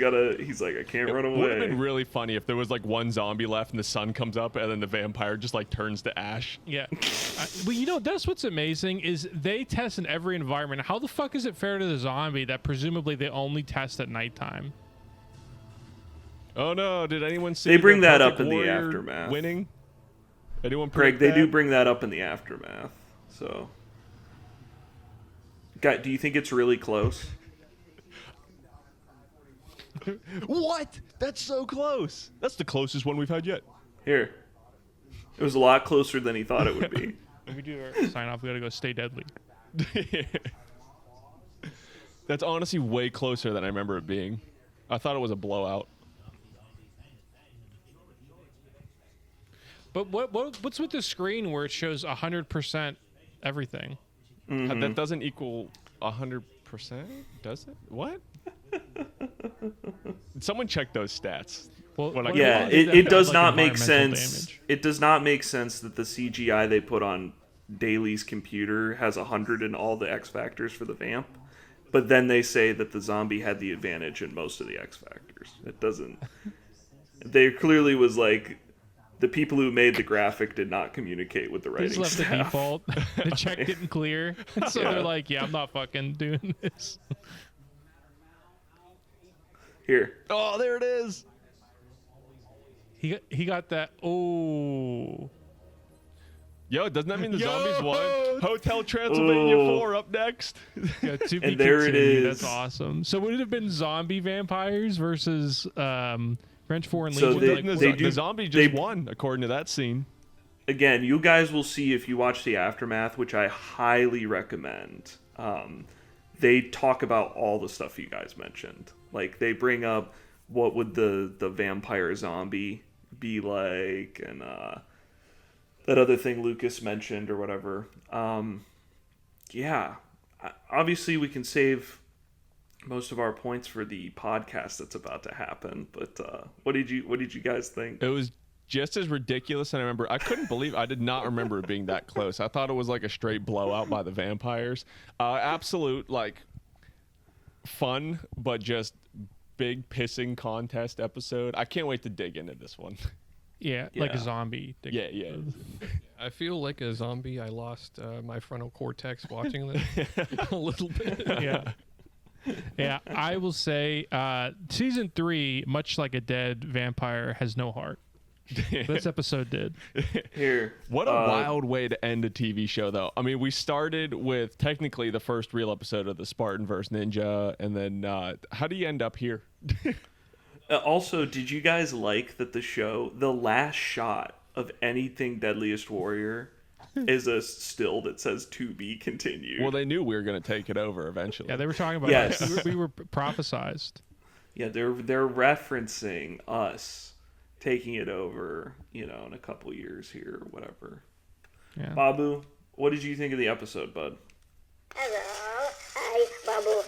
like, I can't run It would have been away. really funny if there was like one zombie left and the sun comes up and then the vampire just like turns to ash. Yeah. Well, that's what's amazing is they test in every environment. How the fuck is it fair to the zombie that presumably they only test at nighttime? Oh no, did anyone see They bring the that Perfect up in the Warrior aftermath. winning? Anyone Greg, predict they do that? bring that up in the aftermath. So, guy, do you think it's really close? What? That's so close. That's the closest one we've had yet. Here, it was a lot closer than he thought it would be. When we do our sign off, we gotta go stay deadly. That's honestly way closer than I remember it being. I thought it was a blowout. But what's with the screen where it shows 100% everything? That doesn't equal 100%, does it? What? Someone check those stats. Well, When I what go Yeah, on. it does like not make environmental sense. damage. It does not make sense that the CGI they put on Daly's computer has 100 in all the X factors for the vamp, but then they say that the zombie had the advantage in most of the X factors. It doesn't. There clearly was like the people who made the graphic did not communicate with the They writing just left the staff. default. The check didn't clear. So Yeah. they're like, yeah, I'm not fucking doing this. Here, Oh, there it is. He got that. Oh. Yo, doesn't that mean the Yo! zombies won? Hotel Transylvania Oh. 4 up next. Yeah, to be And there it continued. is. That's awesome. So would it have been zombie vampires versus French Foreign So Legion? The zombie just won, according to that scene. Again, you guys will see if you watch the Aftermath, which I highly recommend. They talk about all the stuff you guys mentioned. Like, they bring up what would the vampire zombie be like, and that other thing Lucas mentioned or whatever. Yeah, obviously we can save most of our points for the podcast that's about to happen. But what did you guys think? It was just as ridiculous, and I couldn't believe, I did not remember it being that close. I thought it was like a straight blowout by the vampires. Absolute, like, fun, but just big pissing contest episode. I can't wait to dig into this one. Yeah, like a zombie. Yeah. I feel like a zombie. I lost my frontal cortex watching this a little bit. Yeah. Yeah, I will say season 3, much like a dead vampire, has no heart. This episode did. Here, What a wild way to end a TV show, though. I mean, we started with technically the first real episode of the Spartan vs. Ninja, and then how do you end up here? Also, did you guys like that the last shot of anything Deadliest Warrior is a still that says "to be continued"? Well, they knew we were going to take it over eventually. Yeah, they were talking about Yes. us. We were prophesized. Yeah, they're referencing us taking it over, in a couple years here or whatever. Yeah. Babu, what did you think of the episode, bud? Hello, hi, Babu.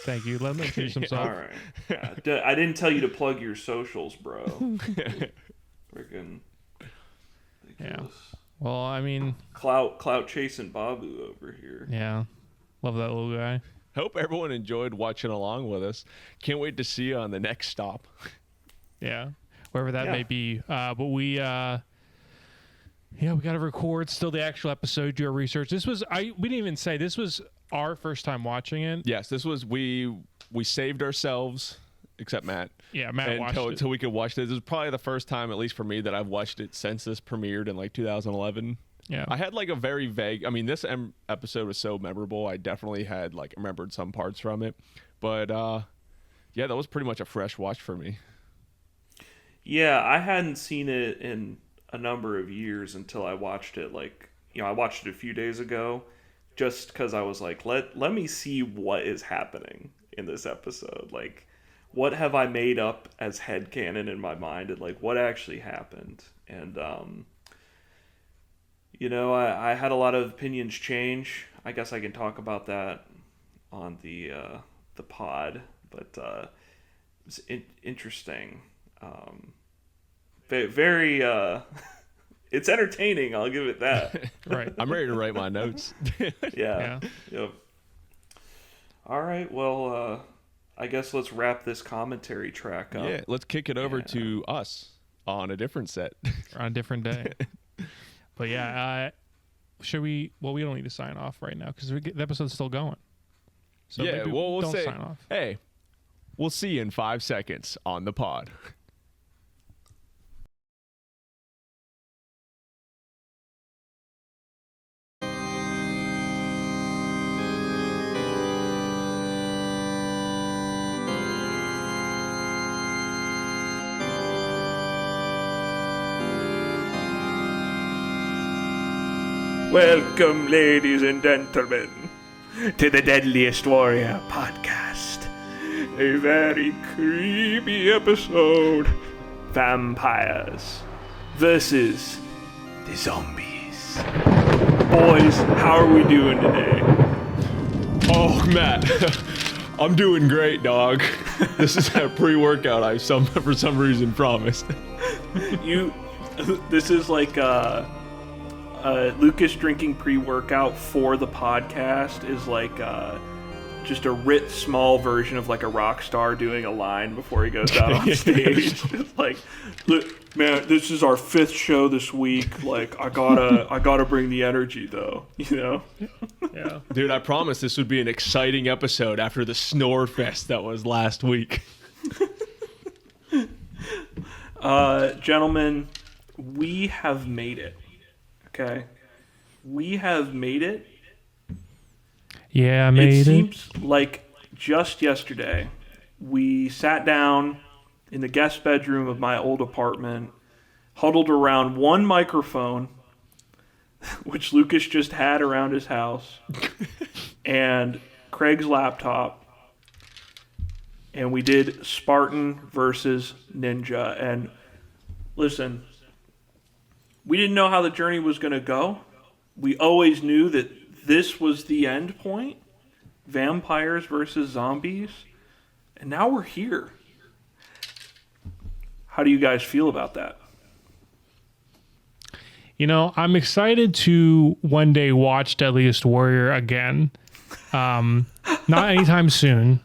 Thank you. Let him introduce himself. All right. Yeah, I didn't tell you to plug your socials, bro. Freaking ridiculous. Well, I mean, Clout chasing Babu over here. yeah. Love that little guy. Hope everyone enjoyed watching along with us. Can't wait to see you on the next stop. Yeah. Wherever that Yeah. may be. But we we got to record still the actual episode, do our research. We didn't even say this was our first time watching it. Yes, this was we saved ourselves, except Matt. Yeah, Matt watched it. until we could watch this. This was probably the first time, at least for me, that I've watched it since this premiered in like 2011. Yeah. I had like a very vague. I mean, this episode was so memorable. I definitely had like remembered some parts from it, but yeah, that was pretty much a fresh watch for me. Yeah, I hadn't seen it in a number of years until I watched it. I watched it a few days ago, just because I was like, let me see what is happening in this episode. Like, what have I made up as headcanon in my mind, and like what actually happened? And I had a lot of opinions change. I guess I can talk about that on the pod, but it was interesting. Very it's entertaining, I'll give it that. Right. I'm ready to write my notes. Yeah. Yep. All right, well, I guess let's wrap this commentary track up. Yeah, let's kick it over to us on a different set. On a different day. But yeah, should we? Well, we don't need to sign off right now because the episode's still going. So Yeah, maybe well, we'll don't say, sign off. hey, we'll see you in 5 seconds on the pod. Welcome, ladies and gentlemen, to the Deadliest Warrior podcast. A very creepy episode. Vampires versus the zombies. Boys, how are we doing today? Oh, Matt, I'm doing great, dog. This is that pre-workout I for some reason promised. This is like Lucas drinking pre-workout for the podcast is like just a small version of like a rock star doing a line before he goes out on stage. Just like, look, man, this is our 5th show this week. Like, I gotta bring the energy though, Yeah. Dude, I promised this would be an exciting episode after the snore fest that was last week. Gentlemen, we have made it. Okay, we have made it. Yeah, I made It it. seems like just yesterday we sat down in the guest bedroom of my old apartment, huddled around one microphone, which Lucas just had around his house, and Craig's laptop, and we did Spartan versus Ninja. And listen, we didn't know how the journey was going to go. We always knew that this was the end point, vampires versus zombies, and now we're here. How do you guys feel about that? You know, I'm excited to one day watch Deadliest Warrior again. Not anytime soon,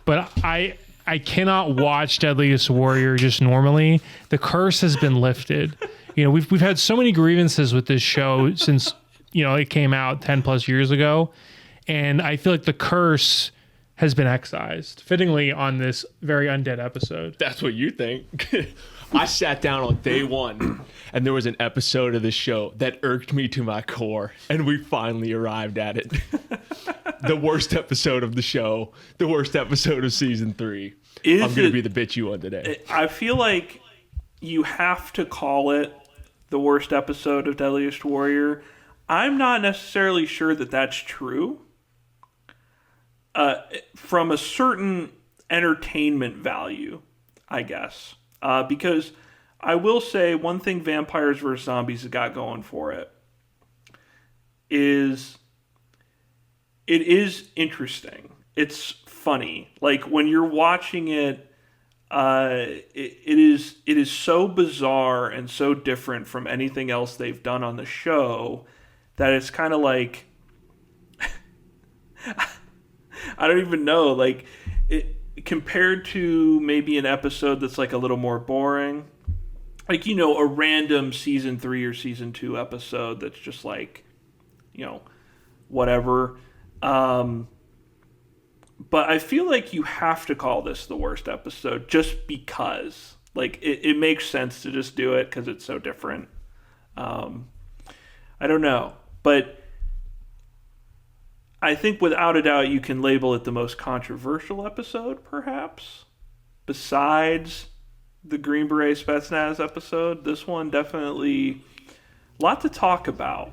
but I cannot watch Deadliest Warrior just normally. The curse has been lifted. You know, we've had so many grievances with this show since, you know, it came out 10 plus years ago, and I feel like the curse has been excised fittingly on this very undead episode. That's what you think. I sat down on day one, and there was an episode of this show that irked me to my core, and we finally arrived at it. The worst episode of the show, the worst episode of season 3. I'm going to be the bitch you on today. I feel like you have to call it the worst episode of Deadliest Warrior. I'm not necessarily sure that that's true. From a certain entertainment value, I guess. Because I will say one thing Vampires vs. Zombies has got going for it is it is interesting. It's funny. Like when you're watching it, it is so bizarre and so different from anything else they've done on the show that it's kind of like I don't even know, like compared to maybe an episode that's like a little more boring, like, you know, a random season 3 or season 2 episode that's just like, you know, whatever. But I feel like you have to call this the worst episode just because, like, it makes sense to just do it because it's so different. I don't know, but I think without a doubt you can label it the most controversial episode, perhaps. Besides the Green Beret Spetsnaz episode, this one definitely a lot to talk about,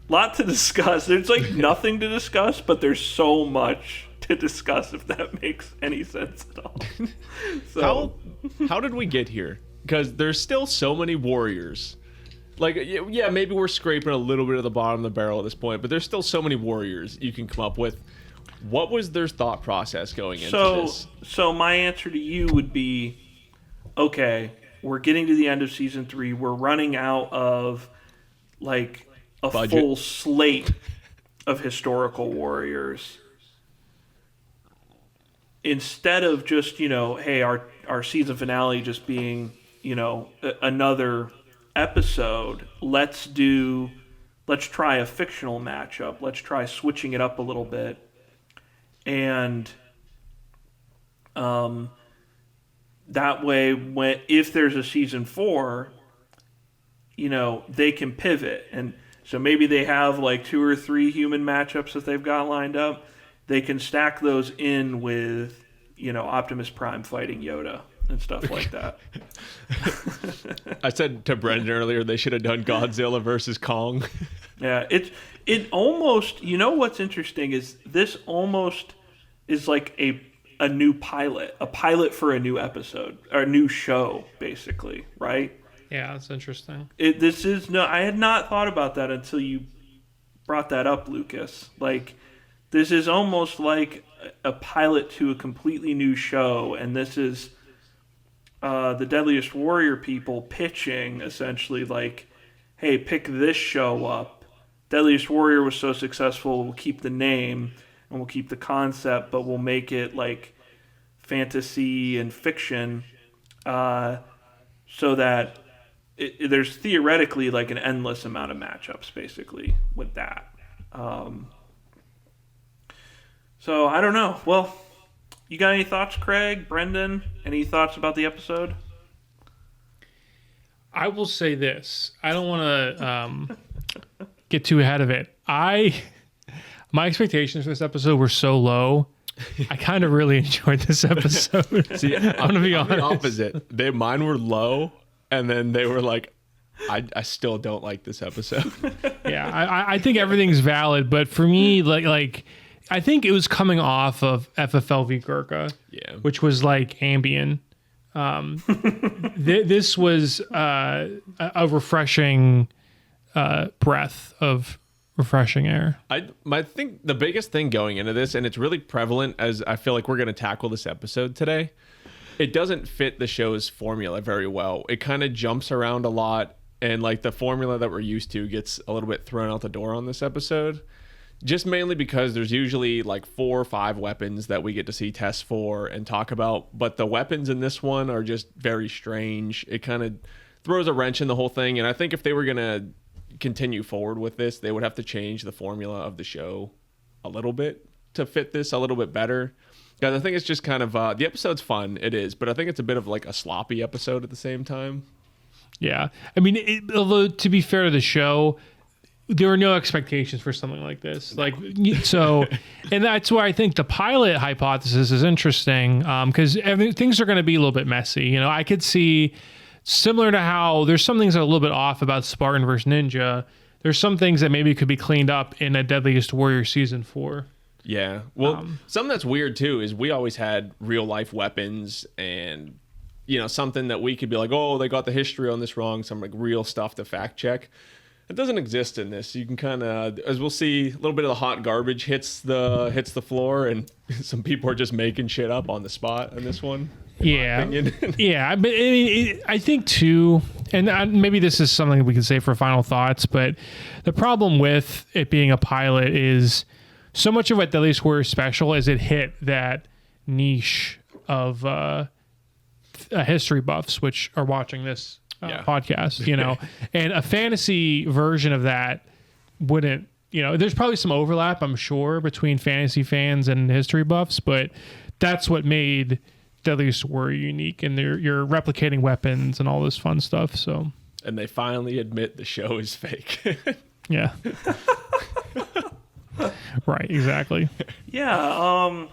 a lot to discuss. There's like nothing to discuss, but there's so much to discuss, if that makes any sense at all. So How did we get here? Because there's still so many warriors. Like, yeah, maybe we're scraping a little bit of the bottom of the barrel at this point, but there's still so many warriors you can come up with. What was their thought process going into this? So my answer to you would be, okay, we're getting to the end of season 3. We're running out of like a Budget. full slate of historical warriors. Instead of just, you know, hey, our season finale just being, you know, another episode, let's try a fictional matchup. Let's try switching it up a little bit. And that way, if there's a season 4, you know, they can pivot. And so maybe they have like 2 or 3 human matchups that they've got lined up. They can stack those in with, you know, Optimus Prime fighting Yoda and stuff like that. I said to Brendan earlier they should have done Godzilla versus Kong. Yeah, it almost, you know what's interesting is this almost is like a new pilot, a pilot for a new episode, or a new show, basically, right? Yeah, that's interesting. I had not thought about that until you brought that up, Lucas. Like, this is almost like a pilot to a completely new show, and this is the Deadliest Warrior people pitching, essentially, like, hey, pick this show up. Deadliest Warrior was so successful, we'll keep the name, and we'll keep the concept, but we'll make it, like, fantasy and fiction, so that there's theoretically, like, an endless amount of matchups, basically, with that. So, I don't know. Well, you got any thoughts, Craig? Brendan? Any thoughts about the episode? I will say this. I don't want to get too ahead of it. My expectations for this episode were so low. I kind of really enjoyed this episode. See, I'm gonna be honest. the opposite. Mine were low, and then they were like, I still don't like this episode. Yeah, I think everything's valid, but for me, like I think it was coming off of FFL v Gurkha, Yeah. which was like Ambien. This was a refreshing breath of refreshing air. I think the biggest thing going into this, and it's really prevalent as I feel like we're going to tackle this episode today, it doesn't fit the show's formula very well. It kind of jumps around a lot, and like the formula that we're used to gets a little bit thrown out the door on this episode. Just mainly because there's usually like 4 or 5 weapons that we get to see tests for and talk about, but the weapons in this one are just very strange. It kind of throws a wrench in the whole thing, and I think if they were going to continue forward with this, they would have to change the formula of the show a little bit to fit this a little bit better. Guys, I think it's just kind of the episode's fun, it is, but I think it's a bit of like a sloppy episode at the same time. Yeah, I mean, although to be fair to the show, there were no expectations for something like this. Like, so, and that's why I think the pilot hypothesis is interesting, because things are going to be a little bit messy. You know, I could see, similar to how there's some things that are a little bit off about Spartan versus Ninja, there's some things that maybe could be cleaned up in a Deadliest Warrior season 4. Yeah. Well, something that's weird too is we always had real life weapons, and you know, something that we could be like, oh, they got the history on this wrong, some like real stuff to fact check. It doesn't exist in this. You can kind of, as we'll see, a little bit of the hot garbage hits the floor, and some people are just making shit up on the spot in this one. Yeah, yeah. But I think too, and maybe this is something we can say for final thoughts, but the problem with it being a pilot is so much of what Deadliest Warrior special is it hit that niche of history buffs, which are watching this podcast, you know, and a fantasy version of that wouldn't, you know, there's probably some overlap, I'm sure, between fantasy fans and history buffs, but that's what made Deadliest Warrior unique, and you're replicating weapons and all this fun stuff. So, and they finally admit the show is fake. Yeah. Right, exactly. Yeah,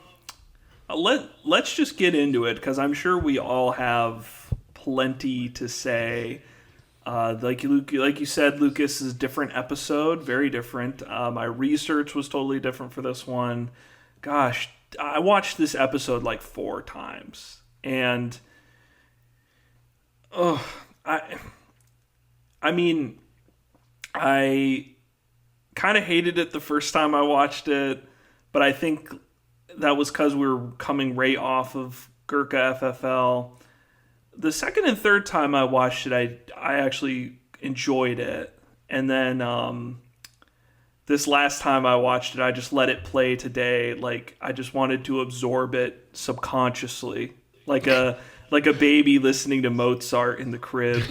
let's just get into it, because I'm sure we all have plenty to say. Like you said, Lucas, is a different episode, very different. My research was totally different for this one. Gosh, I watched this episode like 4 times, and I mean, I kind of hated it the first time I watched it, but I think that was because we were coming right off of Gurkha FFL. The second and third time I watched it, I actually enjoyed it, and then this last time I watched it, I just let it play today. Like, I just wanted to absorb it subconsciously, like a baby listening to Mozart in the crib.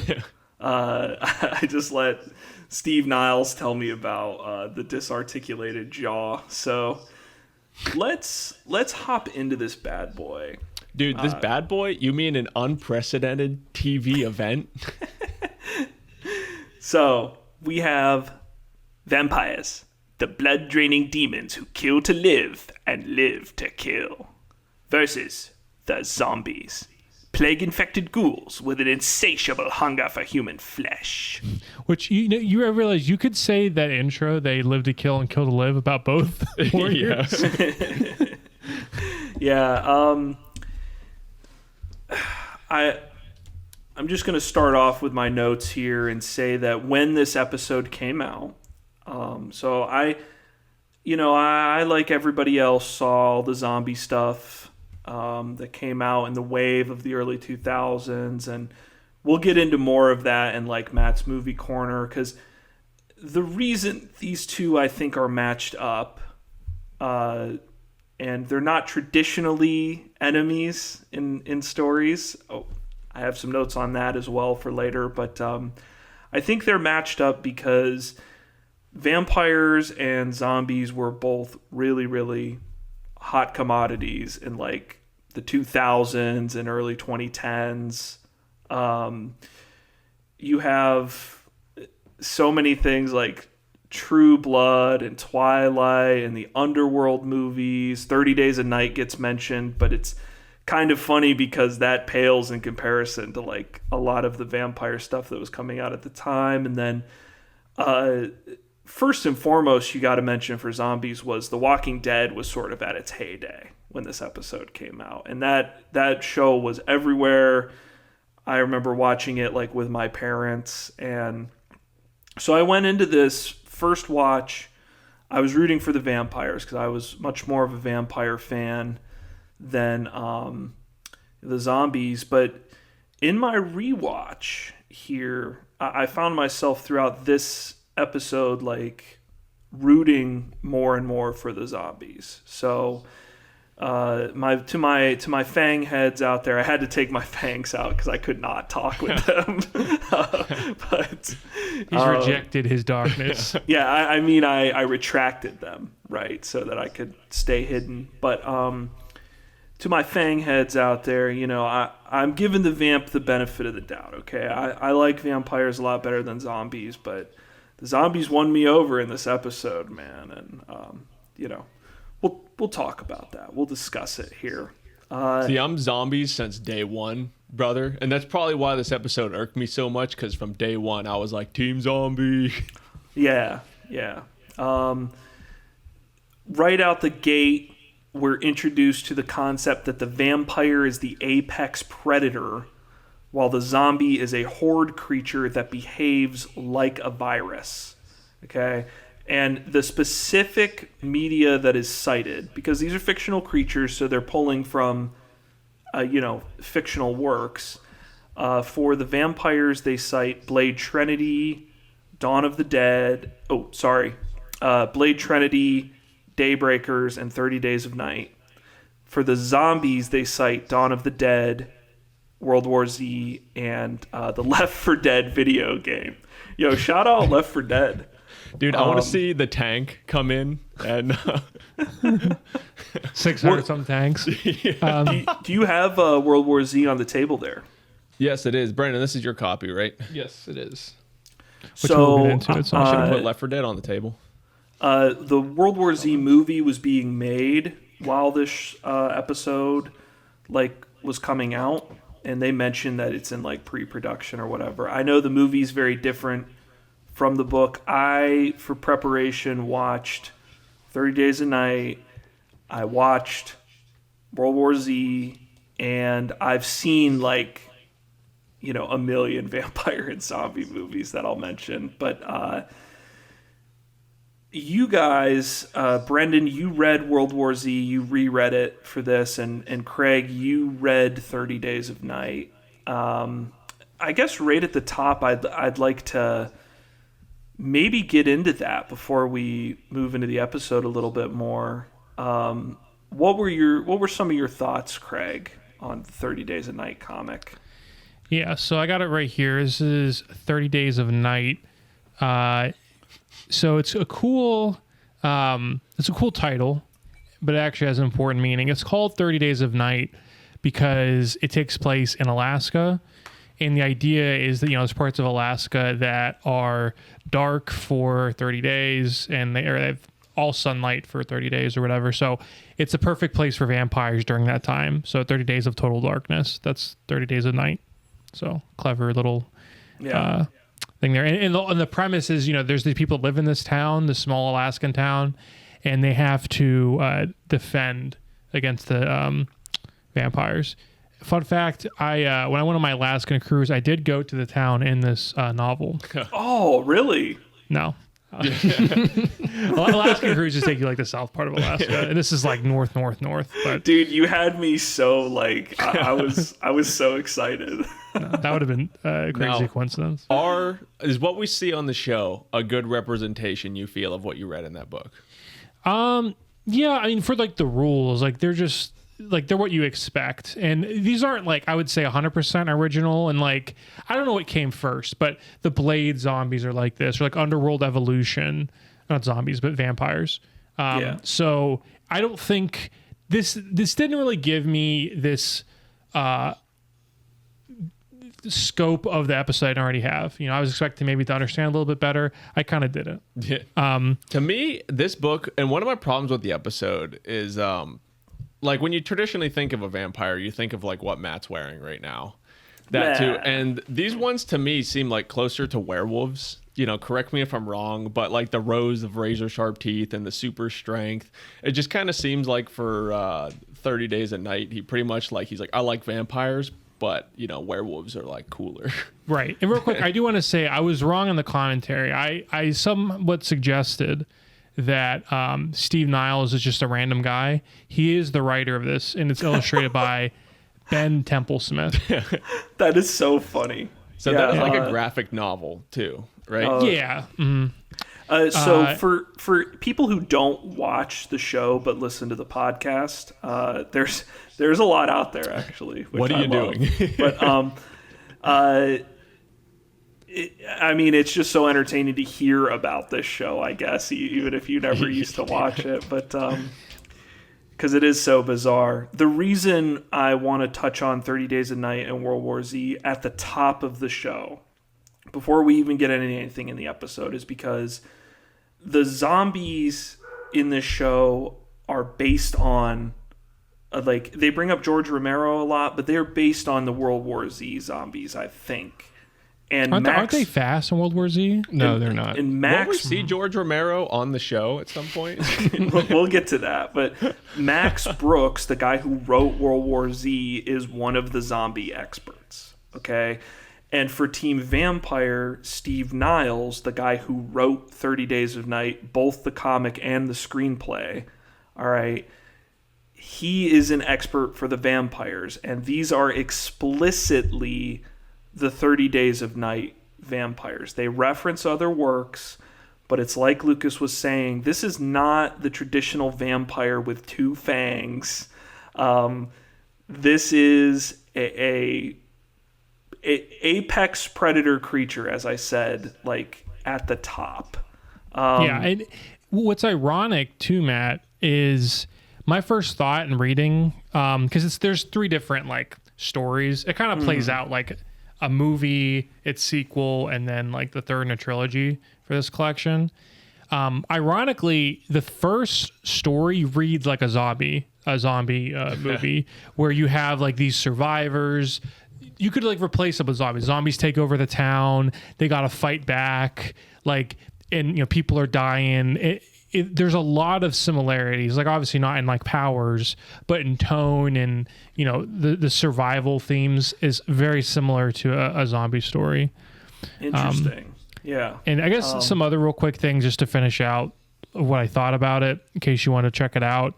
I just let Steve Niles tell me about the disarticulated jaw. So let's hop into this bad boy. Dude, this bad boy? You mean an unprecedented TV event? So we have vampires, the blood-draining demons who kill to live and live to kill, versus the zombies, plague-infected ghouls with an insatiable hunger for human flesh. Which, you realize you could say that intro, they live to kill and kill to live, about both warriors. Yeah. I'm just going to start off with my notes here and say that when this episode came out, so I like everybody else, saw all the zombie stuff that came out in the wave of the early 2000s, and we'll get into more of that in like Matt's movie corner, because the reason these two I think are matched up, and they're not traditionally enemies in stories. Oh, I have some notes on that as well for later, but I think they're matched up because vampires and zombies were both really, really hot commodities in like the 2000s and early 2010s. You have so many things like True Blood and Twilight and the Underworld movies. 30 Days a Night gets mentioned, but it's kind of funny because that pales in comparison to like a lot of the vampire stuff that was coming out at the time. And then first and foremost, you got to mention for zombies was The Walking Dead was sort of at its heyday when this episode came out. And that show was everywhere. I remember watching it like with my parents. And so I went into this first watch. I was rooting for the vampires because I was much more of a vampire fan than the zombies. But in my rewatch here, I found myself throughout this episode like rooting more and more for the zombies. So to my fang heads out there, I had to take my fangs out because I could not talk with them. But He's rejected his darkness. yeah, I mean, I retracted them, right, so that I could stay hidden. But to my fang heads out there, you know, I'm giving the vamp the benefit of the doubt, okay? I like vampires a lot better than zombies, but the zombies won me over in this episode, man. And, you know, we'll talk about that. We'll discuss it here. See, I'm zombies since day one, brother. And that's probably why this episode irked me so much, because from day one, I was like, Team Zombie. Yeah. Right out the gate, we're introduced to the concept that the vampire is the apex predator, while the zombie is a horde creature that behaves like a virus. Okay? And the specific media that is cited, because these are fictional creatures, so they're pulling from, fictional works. For the vampires, they cite Blade Trinity, Dawn of the Dead. Blade Trinity, Daybreakers, and 30 Days of Night. For the zombies, they cite Dawn of the Dead, World War Z, and the Left 4 Dead video game. Yo, shout out Left 4 Dead. Dude, I want to see the tank come in and 600 some tanks. Do you have World War Z on the table there? Yes, it is. Brandon, this is your copy, right? Yes, it is. Which we'll get into at some I should have point. put Left 4 Dead on the table. The World War Z movie was being made while this episode was coming out, and they mentioned that it's in pre-production or whatever. I know the movie's very different from the book. I, for preparation, watched 30 Days a Night. I watched World War Z, and I've seen a million vampire and zombie movies that I'll mention. But you guys, Brendan, you read World War Z, you reread it for this, and Craig, you read 30 Days of Night. I guess right at the top, I'd like to maybe get into that before we move into the episode a little bit more. What were some of your thoughts, Craig, on 30 Days of Night comic? Yeah, so I got it right here. This is 30 Days of Night. So it's a cool title, but it actually has an important meaning. It's called 30 Days of Night because it takes place in Alaska. And the idea is that, there's parts of Alaska that are dark for 30 days and they have all sunlight for 30 days or whatever. So it's a perfect place for vampires during that time. So 30 days of total darkness. That's 30 Days of Night. So clever little thing there. And the premise is, there's these people that live in this town, this small Alaskan town, and they have to defend against the vampires. Fun fact, when I went on my Alaskan cruise, I did go to the town in this novel. Oh, really? No. Alaskan cruises take you the south part of Alaska, and this is north. But dude, you had me so I was so excited. no, that would have been a crazy coincidence. Is what we see on the show a good representation, you feel, of what you read in that book? Yeah, I mean, for the rules, they're just they're what you expect, and these aren't I would say 100% original, and I don't know what came first, but the Blade zombies are like this, or Underworld Evolution, not zombies but vampires. So I don't think this didn't really give me this scope of the episode I didn't already have. You know, I was expecting maybe to understand a little bit better. I kind of didn't. Yeah. To me, this book, and one of my problems with the episode is, like when you traditionally think of a vampire, you think of like what Matt's wearing right now. That too. And these ones to me seem like closer to werewolves. You know, correct me if I'm wrong, but like the rows of razor sharp teeth and the super strength, it just kind of seems like for 30 Days a Night, he pretty much like, he's like, I like vampires, but you know, werewolves are like cooler. Right. And real quick, I do want to say I was wrong in the commentary. I somewhat suggested that Steve Niles is just a random guy. He is the writer of this, and it's illustrated by Ben Templesmith. That is so funny. So that is like a graphic novel too, right? Yeah. Mm-hmm. So for people who don't watch the show but listen to the podcast, there's a lot out there actually. What are you doing? But I mean, it's just so entertaining to hear about this show, I guess, even if you never used to watch it. But because it is so bizarre. The reason I want to touch on 30 Days a Night and World War Z at the top of the show, before we even get into anything in the episode, is because the zombies in this show are based on, like, they bring up George Romero a lot, but they're based on the World War Z zombies, I think. And aren't they fast in World War Z? No, they're not. And Won't we see George Romero on the show at some point? We'll get to that. But Max Brooks, the guy who wrote World War Z, is one of the zombie experts. Okay? And for Team Vampire, Steve Niles, the guy who wrote 30 Days of Night, both the comic and the screenplay, all right, he is an expert for the vampires. And these are explicitly the 30 Days of Night vampires. They reference other works, but it's like Lucas was saying, this is not the traditional vampire with two fangs. This is a apex predator creature, as I said, like at the top. Yeah, and what's ironic too, Matt, is my first thought in reading, because there's three different like stories. It kind of plays out like a movie, its sequel, and then like the third in a trilogy for this collection. Ironically, the first story reads like a zombie movie where you have like these survivors. You could like replace them with zombies. Zombies take over the town. They got to fight back. Like, and you know, people are dying. There's a lot of similarities, like obviously not in like powers, but in tone and, you know, the survival themes is very similar to a zombie story. Interesting. Yeah. And I guess some other real quick things just to finish out what I thought about it in case you want to check it out.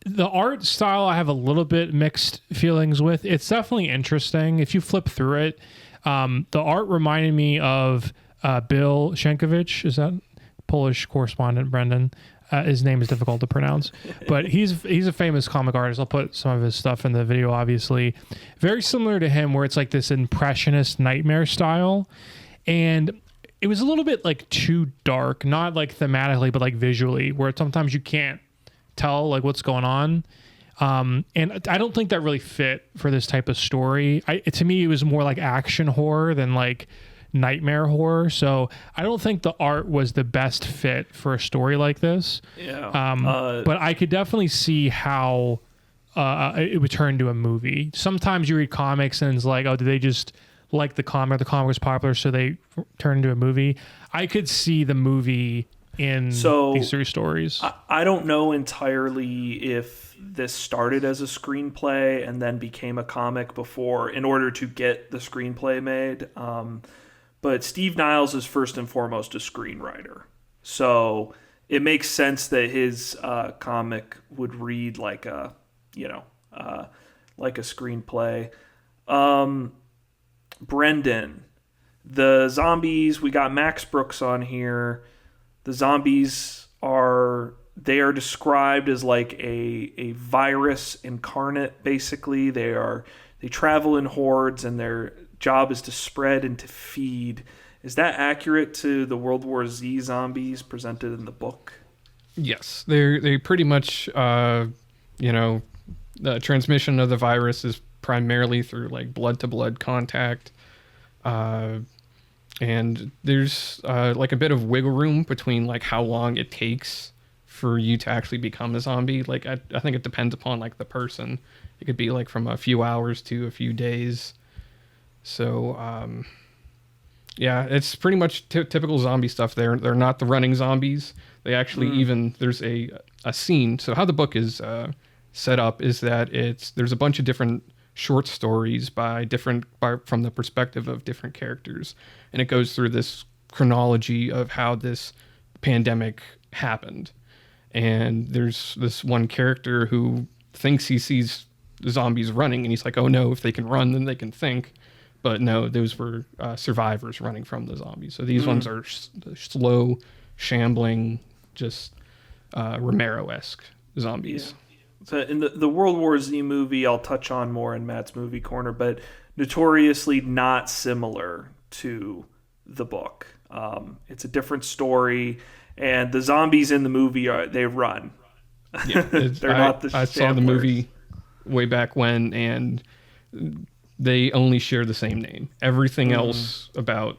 The art style I have a little bit mixed feelings with. It's definitely interesting. If you flip through it, the art reminded me of Bill Sienkiewicz. Is that Polish correspondent, Brendan? His name is difficult to pronounce, but he's a famous comic artist. I'll put some of his stuff in the video, obviously. Very similar to him, where it's like this impressionist nightmare style. And it was a little bit like too dark, not like thematically, but like visually, where sometimes you can't tell like what's going on. And I don't think that really fit for this type of story. To me, it was more like action horror than like nightmare horror. So I don't think the art was the best fit for a story like this. Yeah. But I could definitely see how it would turn into a movie. Sometimes you read comics and it's like, oh, did they just like the comic? The comic was popular, so they turned into a movie. I could see the movie in these three stories. I don't know entirely if this started as a screenplay and then became a comic in order to get the screenplay made. But Steve Niles is first and foremost a screenwriter. So it makes sense that his comic would read like a screenplay. Brendan, the zombies, we got Max Brooks on here. The zombies are described as like a virus incarnate, basically. They travel in hordes and their job is to spread and to feed. Is that accurate to the World War Z zombies presented in the book? Yes, they pretty much, the transmission of the virus is primarily through like blood to blood contact. And there's like a bit of wiggle room between like how long it takes for you to actually become a zombie. Like I think it depends upon like the person. It could be like from a few hours to a few days. So yeah, it's pretty much typical zombie stuff. They're not the running zombies. They actually even there's a scene. So how the book is set up is that there's a bunch of different short stories from the perspective of different characters, and it goes through this chronology of how this pandemic happened. And there's this one character who thinks he sees zombies running, and he's like, oh no, if they can run then they can think. But no, those were survivors running from the zombies. So these ones are slow, shambling, just Romero-esque zombies. Yeah. So in the World War Z movie, I'll touch on more in Matt's movie corner, but notoriously not similar to the book. It's a different story, and the zombies in the movie they run. Yeah, They're not the I saw the movie way back when, and they only share the same name. Everything else about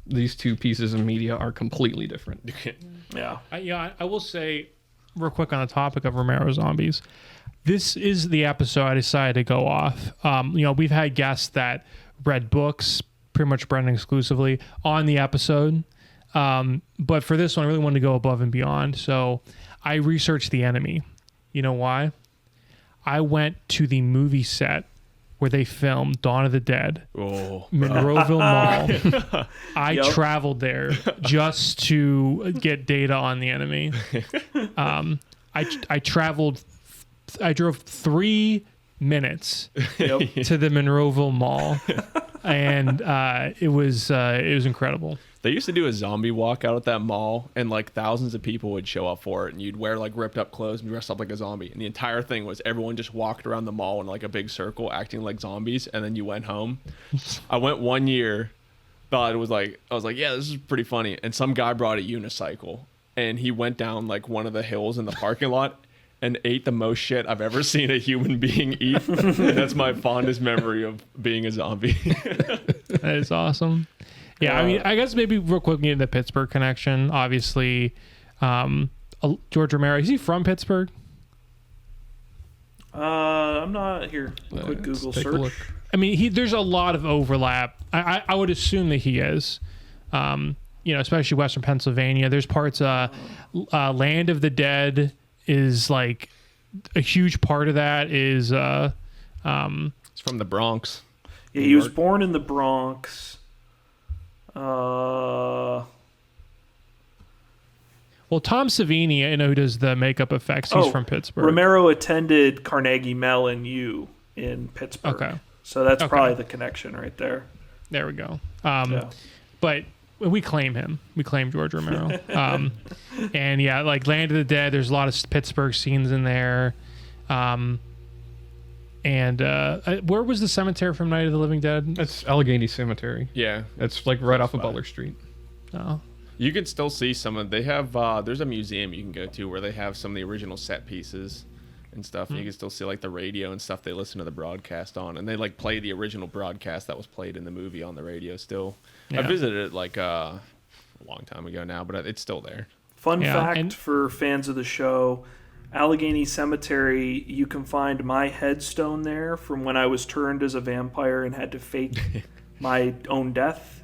these two pieces of media are completely different. Yeah. I will say, real quick on the topic of Romero zombies, this is the episode I decided to go off. We've had guests that read books, pretty much Brendan exclusively, on the episode. But for this one, I really wanted to go above and beyond. So I researched the enemy. You know why? I went to the movie set where they filmed Dawn of the Dead, Monroeville Mall. I traveled there just to get data on the enemy. I drove 3 minutes to the Monroeville Mall, and it was incredible. They used to do a zombie walk out at that mall, and like thousands of people would show up for it, and you'd wear like ripped up clothes and dress up like a zombie. And the entire thing was everyone just walked around the mall in like a big circle acting like zombies, and then you went home. I went one year, I was like, yeah, this is pretty funny. And some guy brought a unicycle, and he went down like one of the hills in the parking lot and ate the most shit I've ever seen a human being eat. And that's my fondest memory of being a zombie. That is awesome. Yeah, I mean, I guess maybe real quick, the Pittsburgh connection. Obviously, George Romero, is he from Pittsburgh? I'm not here. Quick Google search. I mean, there's a lot of overlap. I would assume that he is. Especially Western Pennsylvania. There's parts. Land of the Dead is like a huge part of that. Is it's from the Bronx. Yeah, he was born in the Bronx. Well, Tom Savini, I know who does the makeup effects. He's from Pittsburgh. Romero attended Carnegie Mellon U in Pittsburgh. Okay. So that's probably the connection right there. There we go. But we claim him. We claim George Romero. And yeah, like Land of the Dead, there's a lot of Pittsburgh scenes in there. And where was the cemetery from Night of the Living Dead? That's Allegheny Cemetery. Yeah. It's like right off of Butler Street. Oh. You can still see some of, they have, there's a museum you can go to where they have some of the original set pieces and stuff. And you can still see like the radio and stuff they listen to the broadcast on. And they like play the original broadcast that was played in the movie on the radio still. Yeah. I visited it like a long time ago now, but it's still there. Fun fact for fans of the show, Allegheny Cemetery, you can find my headstone there from when I was turned as a vampire and had to fake my own death.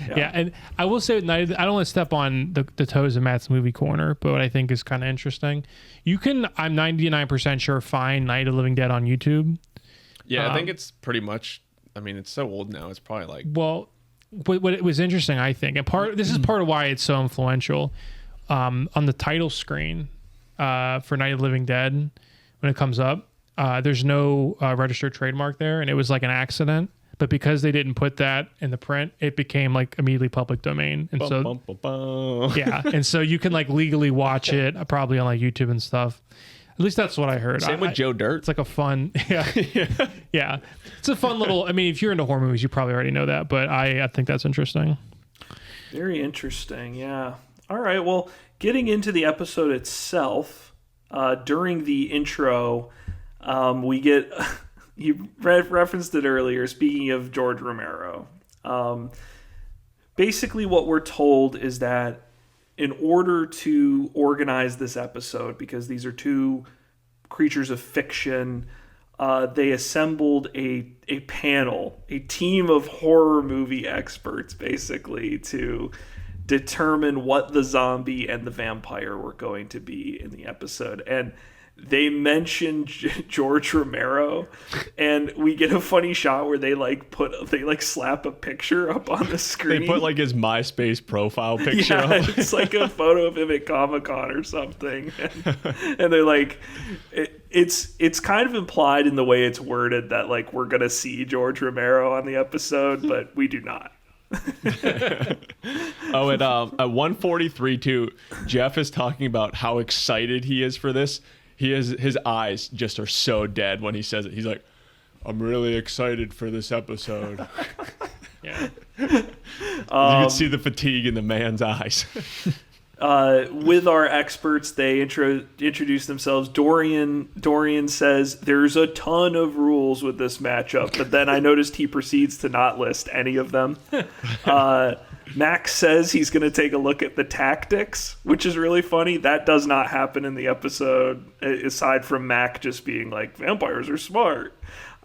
Yeah, and I will say, I don't want to step on the toes of Matt's movie corner, but what I think is kind of interesting, you can, I'm 99% sure, find Night of the Living Dead on YouTube. Yeah, I think it's pretty much, I mean, it's so old now, it's probably like... Well, what it was interesting, I think, and this is part of why it's so influential, on the title screen for Night of the Living Dead, when it comes up, there's no registered trademark there, and it was like an accident. But because they didn't put that in the print, it became like immediately public domain. And yeah, and so you can like legally watch it probably on like YouTube and stuff. At least that's what I heard. Same with Joe Dirt. It's like a fun, yeah. It's a fun little. I mean, if you're into horror movies, you probably already know that. But I think that's interesting. Very interesting. Yeah. All right. Well, getting into the episode itself, during the intro, We get you referenced it earlier. Speaking of George Romero, basically what we're told is that in order to organize this episode, because these are two creatures of fiction, they assembled a panel, a team of horror movie experts, basically, to determine what the zombie and the vampire were going to be in the episode. And they mentioned George Romero, and we get a funny shot where they slap a picture up on the screen. They put like his MySpace profile picture up. It's like a photo of him at Comic-Con or something. And they're like, it's kind of implied in the way it's worded that like we're gonna see George Romero on the episode, but we do not. Oh, and at 1:43 too, Jeff is talking about how excited he is for this. His eyes just are so dead when he says it. He's like, I'm really excited for this episode. Yeah. You can see the fatigue in the man's eyes. With our experts, they introduce themselves. Dorian says there's a ton of rules with this matchup, but then I noticed he proceeds to not list any of them. Max says he's going to take a look at the tactics, which is really funny. That does not happen in the episode, aside from Mac just being like, vampires are smart.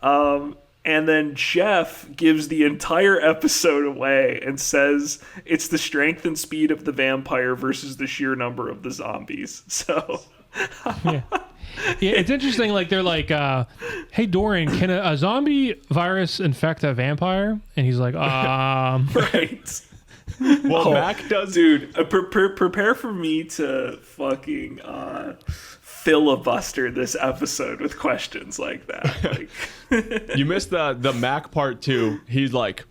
And then Jeff gives the entire episode away and says it's the strength and speed of the vampire versus the sheer number of the zombies. So... Yeah, it's interesting. Like they're like, "Hey Dorian, can a zombie virus infect a vampire?" And he's like, Right. Well, Mac does. Dude, prepare for me to fucking filibuster this episode with questions like that. Like, You missed the Mac part too. He's like,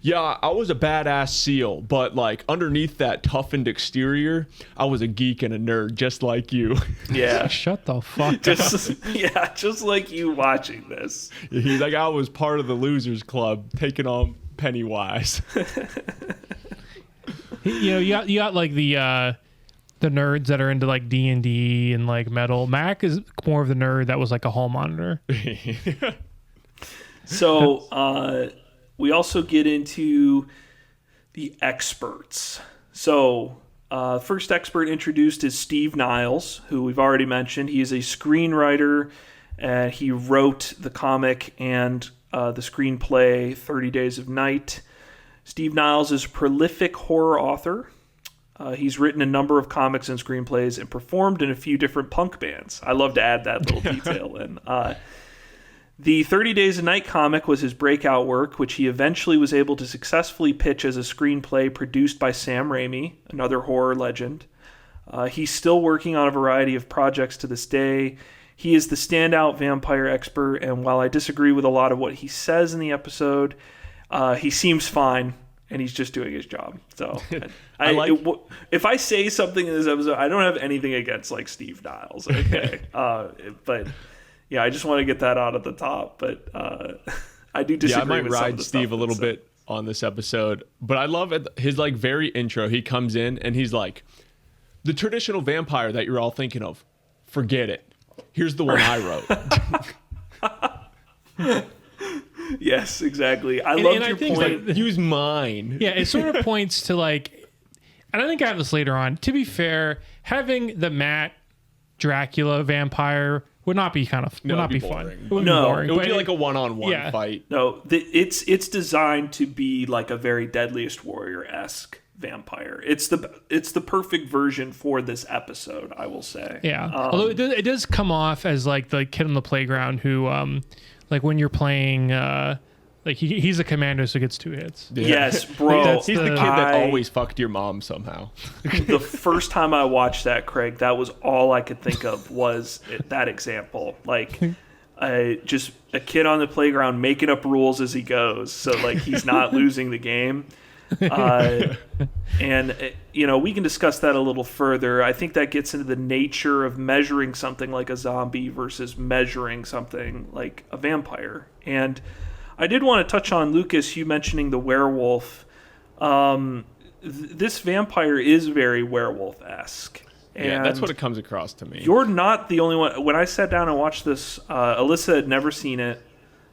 yeah, I was a badass SEAL, but like underneath that toughened exterior, I was a geek and a nerd just like you. yeah. "Shut the fuck up." Just like you watching this. He's like, I was part of the losers club taking on Pennywise. You got like the nerds that are into like D&D and like metal. Mac is more of the nerd that was like a hall monitor. So we also get into the experts. So first expert introduced is Steve Niles, who we've already mentioned. He is a screenwriter. He wrote the comic and the screenplay 30 Days of Night. Steve Niles is a prolific horror author. He's written a number of comics and screenplays and performed in a few different punk bands. I love to add that little detail in. The 30 Days of Night comic was his breakout work, which he eventually was able to successfully pitch as a screenplay produced by Sam Raimi, another horror legend. He's still working on a variety of projects to this day. He is the standout vampire expert, and while I disagree with a lot of what he says in the episode, he seems fine, and he's just doing his job. So, if I say something in this episode, I don't have anything against like Steve Niles, okay? But yeah, I just want to get that out at the top. But I do disagree. Yeah, I might with some of ride the Steve stuff a little that's bit on this episode, but I love his like very intro. He comes in and he's like, the traditional vampire that you're all thinking of, forget it. Here's the one I wrote. Yes, exactly. I love your think, point. like, Use mine. Yeah, it sort of points to like, and I think I have this later on. To be fair, having the Matt Dracula vampire would not be fun. boring. It would be No, boring. It would but be like a one-on-one yeah. fight. No, it's designed to be like a very Deadliest Warrior-esque vampire. It's the perfect version for this episode, I will say. Yeah. Although it does come off as like the kid on the playground who, like when you're playing, like he's a commando, so gets 2 hits. Yeah. Yes, bro. He's the kid that always fucked your mom somehow. The first time I watched that, Craig, that was all I could think of was that example. Like, just a kid on the playground making up rules as he goes, so like he's not losing the game. And we can discuss that a little further. I think that gets into the nature of measuring something like a zombie versus measuring something like a vampire. And I did want to touch on, Lucas, you mentioning the werewolf. This vampire is very werewolf-esque. Yeah, that's And what it comes across to me. You're not the only one. When I sat down and watched this, Alyssa had never seen it,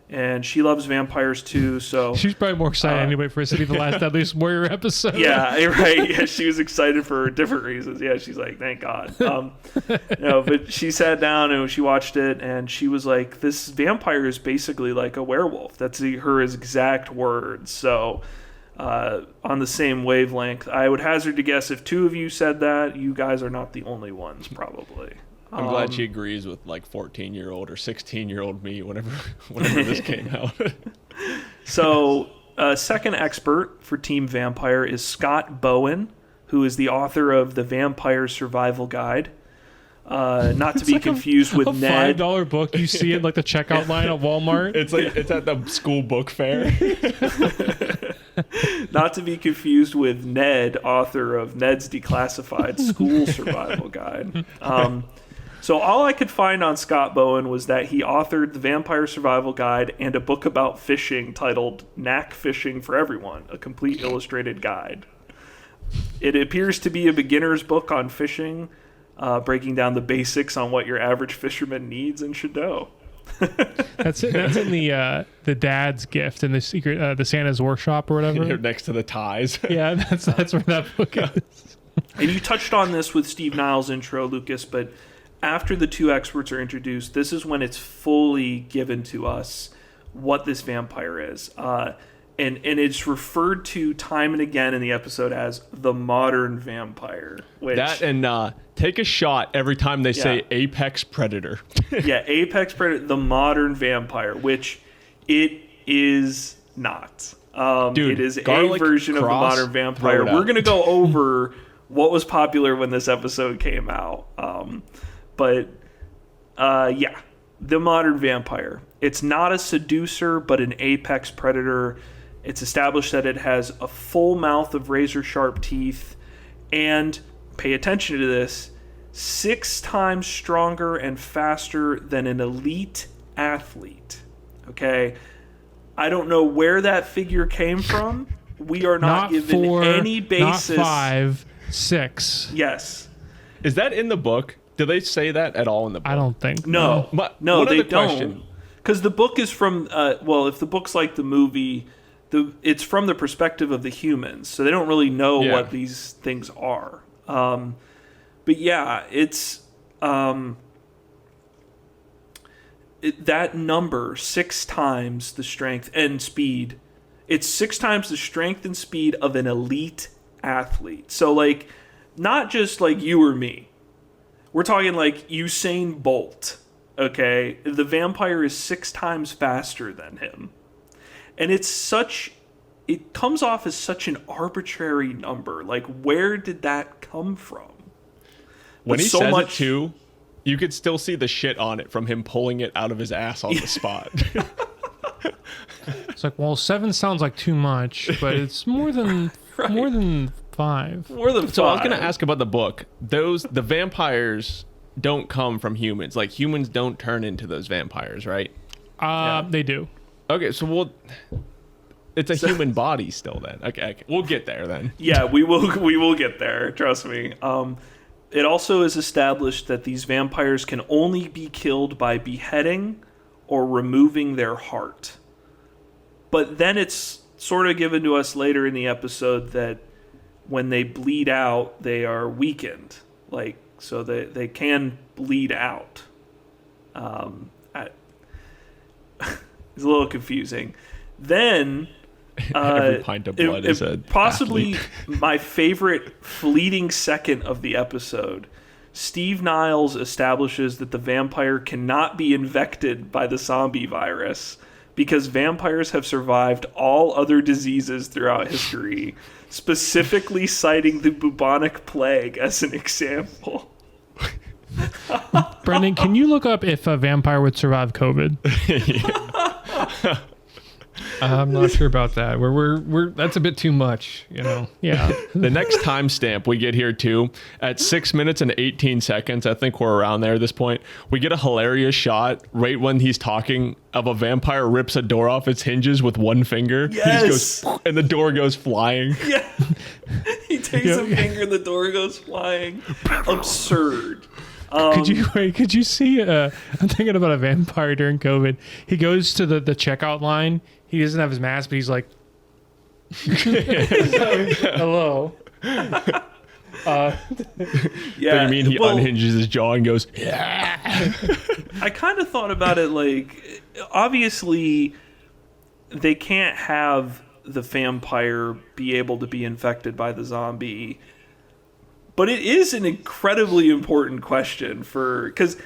and she loves vampires too. So She's probably more excited anyway for us to be the last Deadliest Warrior episode. yeah, right. Yeah, she was excited for different reasons. Yeah, she's like, thank God. But she sat down and she watched it, and she was like, "This vampire is basically like a werewolf." That's her exact words. So, on the same wavelength, I would hazard to guess if two of you said that, you guys are not the only ones, probably. I'm glad she agrees with like 14-year-old or 16-year-old me whenever this came out. So, second expert for Team Vampire is Scott Bowen, who is the author of the Vampire Survival Guide. Not to be like confused with a Ned. $5 book you see at like the checkout line at Walmart. It's like it's at the school book fair. Not to be confused with Ned, author of Ned's Declassified School Survival Guide. So all I could find on Scott Bowen was that he authored the Vampire Survival Guide and a book about fishing titled Knack Fishing for Everyone, a complete illustrated guide. It appears to be a beginner's book on fishing, breaking down the basics on what your average fisherman needs and should know. That's it. That's in the dad's gift in the secret, the Santa's workshop or whatever. You're next to the ties. Yeah, that's where that book is. And you touched on this with Steve Niles' intro, Lucas, but after the two experts are introduced, this is when it's fully given to us what this vampire is. And it's referred to time and again in the episode as the modern vampire. Which, That and take a shot every time they say apex predator. yeah, apex predator, the modern vampire, which it is not. Dude, it is a garlic version of the cross, modern throw vampire. it out. We're going to go over what was popular when this episode came out. But the modern vampire. It's not a seducer, but an apex predator. It's established that it has a full mouth of razor-sharp teeth, and, pay attention to this, 6 times stronger and faster than an elite athlete. Okay? I don't know where that figure came from. We are not given any basis. Not 5, 6. Yes. Is that in the book? Do they say that at all in the book? I don't think. No. But No, one they other don't. question. Because the book is from, if the book's like the movie, it's from the perspective of the humans, so they don't really know Yeah. what these things are. But yeah, it's that number 6 times the strength and speed. It's 6 times the strength and speed of an elite athlete. So like, not just like you or me. We're talking like Usain Bolt. Okay, the vampire is 6 times faster than him. And it comes off as such an arbitrary number. Like, where did that come from? When But he so says much- it too, you could still see the shit on it from him pulling it out of his ass on the spot. It's like, well, 7 sounds like too much, but it's more than more than 5. More than So I was 5. going to ask about the book. The vampires don't come from humans. Like, humans don't turn into those vampires, right? They do. Okay, so it's a human body still then. Okay, we'll get there then. Yeah, we will get there. Trust me. It also is established that these vampires can only be killed by beheading or removing their heart. But then it's sort of given to us later in the episode that when they bleed out, they are weakened. Like, so they can bleed out. It's a little confusing. Then Every pint of blood is a possibly athlete. my favorite fleeting second of the episode. Steve Niles establishes that the vampire cannot be infected by the zombie virus because vampires have survived all other diseases throughout history, specifically citing the bubonic plague as an example. Brendan, can you look up if a vampire would survive COVID? I'm not sure about that. We're that's a bit too much, you know. Yeah. The next timestamp we get here too, at 6 minutes and 18 seconds, I think we're around there at this point, we get a hilarious shot right when he's talking of a vampire rips a door off its hinges with one finger. Yes. He just goes, and the door goes flying. Yeah. He takes a finger, the door goes flying. Absurd. Could you see? I'm thinking about a vampire during COVID. He goes to the checkout line. He doesn't have his mask, but he's like, "Hello." Yeah. You mean he unhinges his jaw and goes, "Yeah." I kind of thought about it like, obviously, they can't have the vampire be able to be infected by the zombie. But it is an incredibly important question because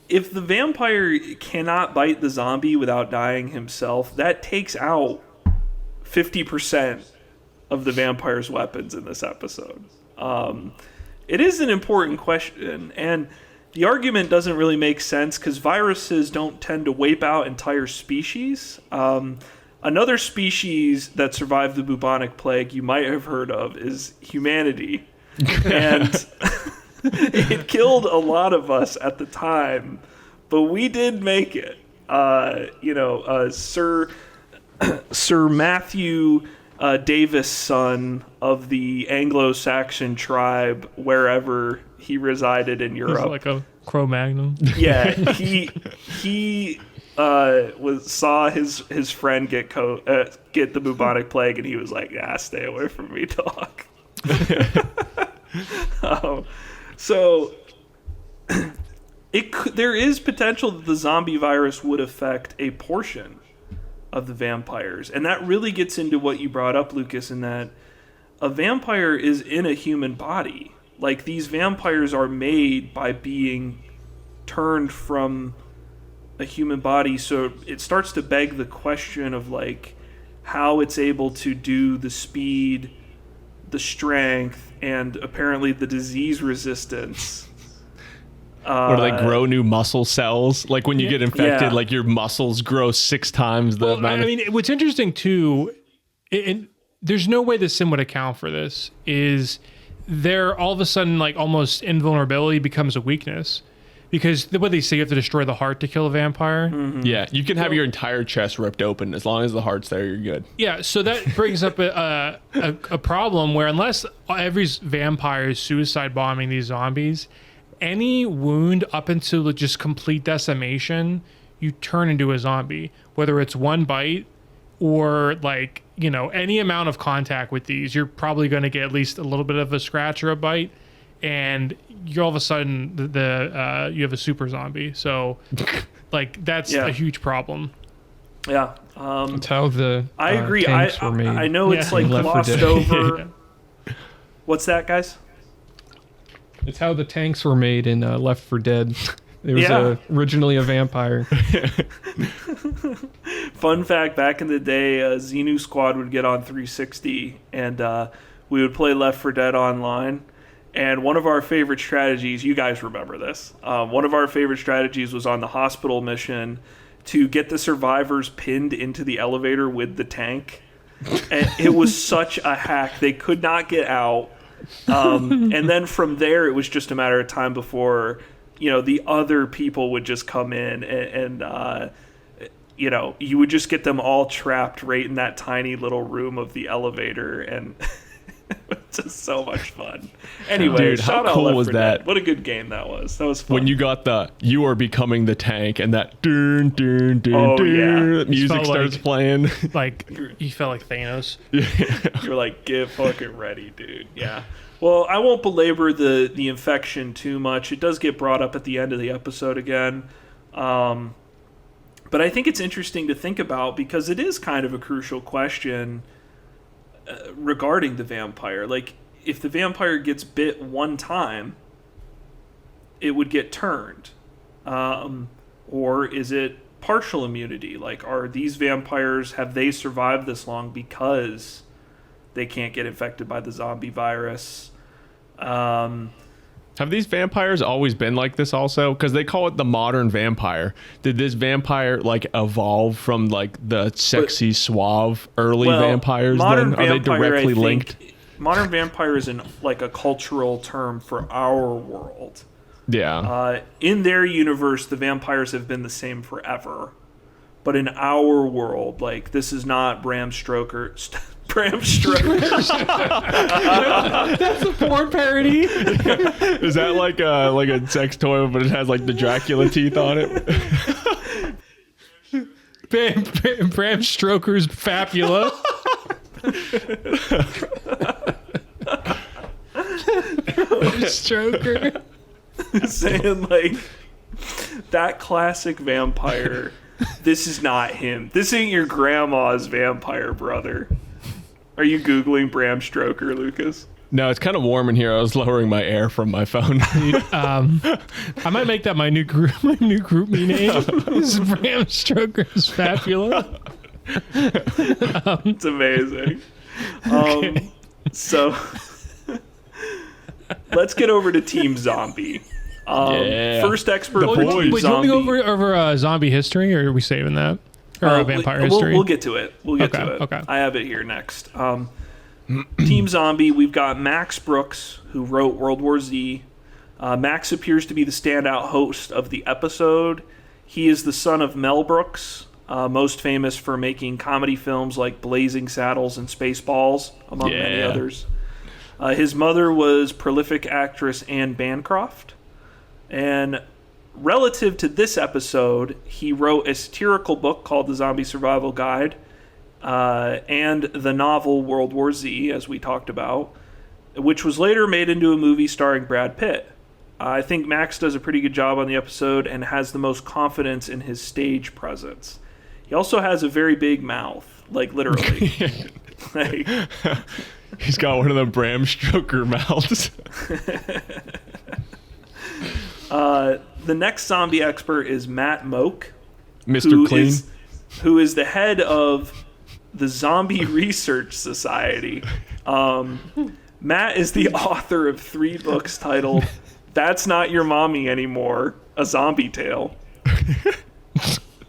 if the vampire cannot bite the zombie without dying himself, that takes out 50% of the vampire's weapons in this episode. It is an important question, and the argument doesn't really make sense because viruses don't tend to wipe out entire species. Another species that survived the bubonic plague you might have heard of is humanity. And it killed a lot of us at the time, but we did make it. Sir Matthew Davis, son of the Anglo-Saxon tribe, wherever he resided in Europe, He's like a Cro-Magnon. yeah, he saw his friend get the bubonic plague, and he was like, stay away from me, dog. So there is potential that the zombie virus would affect a portion of the vampires, and that really gets into what you brought up, Lucas, in that a vampire is in a human body. Like, these vampires are made by being turned from a human body, so it starts to beg the question of like how it's able to do the speed, the strength, and apparently the disease resistance. Or do they grow new muscle cells? Like when you get infected, like your muscles grow 6 times the amount. I mean, what's interesting too, and there's no way the sim would account for this, is there all of a sudden like almost invulnerability becomes a weakness. Because what they say, you have to destroy the heart to kill a vampire. Mm-hmm. Yeah, you can have your entire chest ripped open. As long as the heart's there, you're good. Yeah, so that brings up a problem where unless every vampire is suicide bombing these zombies, any wound up until just complete decimation, you turn into a zombie. Whether it's one bite or like, any amount of contact with these, you're probably going to get at least a little bit of a scratch or a bite. And you're all of a sudden you have a super zombie. So like that's a huge problem. Yeah. That's how the I agree. tanks were made. I know it's like glossed over. What's that, guys? It's how the tanks were made in Left 4 Dead. It was originally a vampire. Fun fact, back in the day, Xenu Squad would get on 360 and we would play Left 4 Dead online. And one of our favorite strategies, you guys remember this, one of our favorite strategies was on the hospital mission to get the survivors pinned into the elevator with the tank. And it was such a hack. They could not get out. And then from there, it was just a matter of time before, the other people would just come in and you would just get them all trapped right in that tiny little room of the elevator. And it's just so much fun. Anyway, dude, how cool was that? What a good game that was. That was fun. When you got you are becoming the tank and that dun, dun, dun, dun, music starts playing. Like, you felt like Thanos. You're like, get fucking ready, dude. Yeah. Well, I won't belabor the infection too much. It does get brought up at the end of the episode again. But I think it's interesting to think about because it is kind of a crucial question regarding the vampire. Like, if the vampire gets bit one time, it would get turned. Or is it partial immunity? Like, are these vampires, have they survived this long because they can't get infected by the zombie virus? Have these vampires always been like this also? Because they call it the modern vampire. Did this vampire like evolve from like the sexy, suave early vampires then? Are they directly linked? Modern vampire is like a cultural term for our world. Yeah. In their universe, the vampires have been the same forever. But in our world, like, this is not Bram Stoker's Bram Stoker. That's a porn parody. Is that like a sex toy, but it has like the Dracula teeth on it? Bram Stoker's Fapula. Stroker. Saying like that classic vampire. This is not him. This ain't your grandma's vampire brother. Are you Googling Bram Stoker, Lucas? No, it's kind of warm in here. I was lowering my air from my phone. I might make that my new group me name. Is Bram Stoker's Fapula. It's amazing. So let's get over to Team Zombie. First expert The for boys. Team Wait, do you want me Zombie. to go over zombie history, or are we saving that? Or vampire history? We'll get to it. We'll get to it. Okay. I have it here next. Team Zombie, we've got Max Brooks, who wrote World War Z. Max appears to be the standout host of the episode. He is the son of Mel Brooks, most famous for making comedy films like Blazing Saddles and Spaceballs, among many others. His mother was prolific actress Anne Bancroft. And relative to this episode, he wrote a satirical book called The Zombie Survival Guide and the novel World War Z, as we talked about, which was later made into a movie starring Brad Pitt. I think Max does a pretty good job on the episode and has the most confidence in his stage presence. He also has a very big mouth, like literally. Like, He's got one of them Bram Stoker mouths. the next zombie expert is Matt Moak, Mr. Clean. who is the head of the Zombie Research Society. Matt is the author of 3 books titled That's Not Your Mommy Anymore, A Zombie Tale.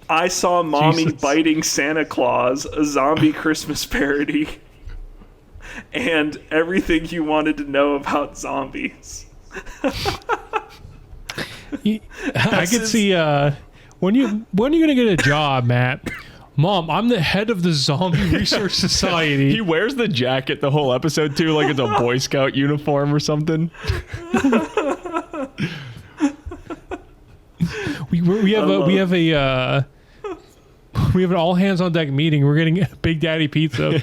I Saw Mommy Jesus. Biting Santa Claus, a zombie Christmas parody. And Everything You Wanted to Know About Zombies. I could see when are you gonna get a job, Matt? Mom, I'm the head of the Zombie Research Society. He wears the jacket the whole episode too, like it's a Boy Scout uniform or something. We have an all hands on deck meeting. We're getting Big Daddy pizza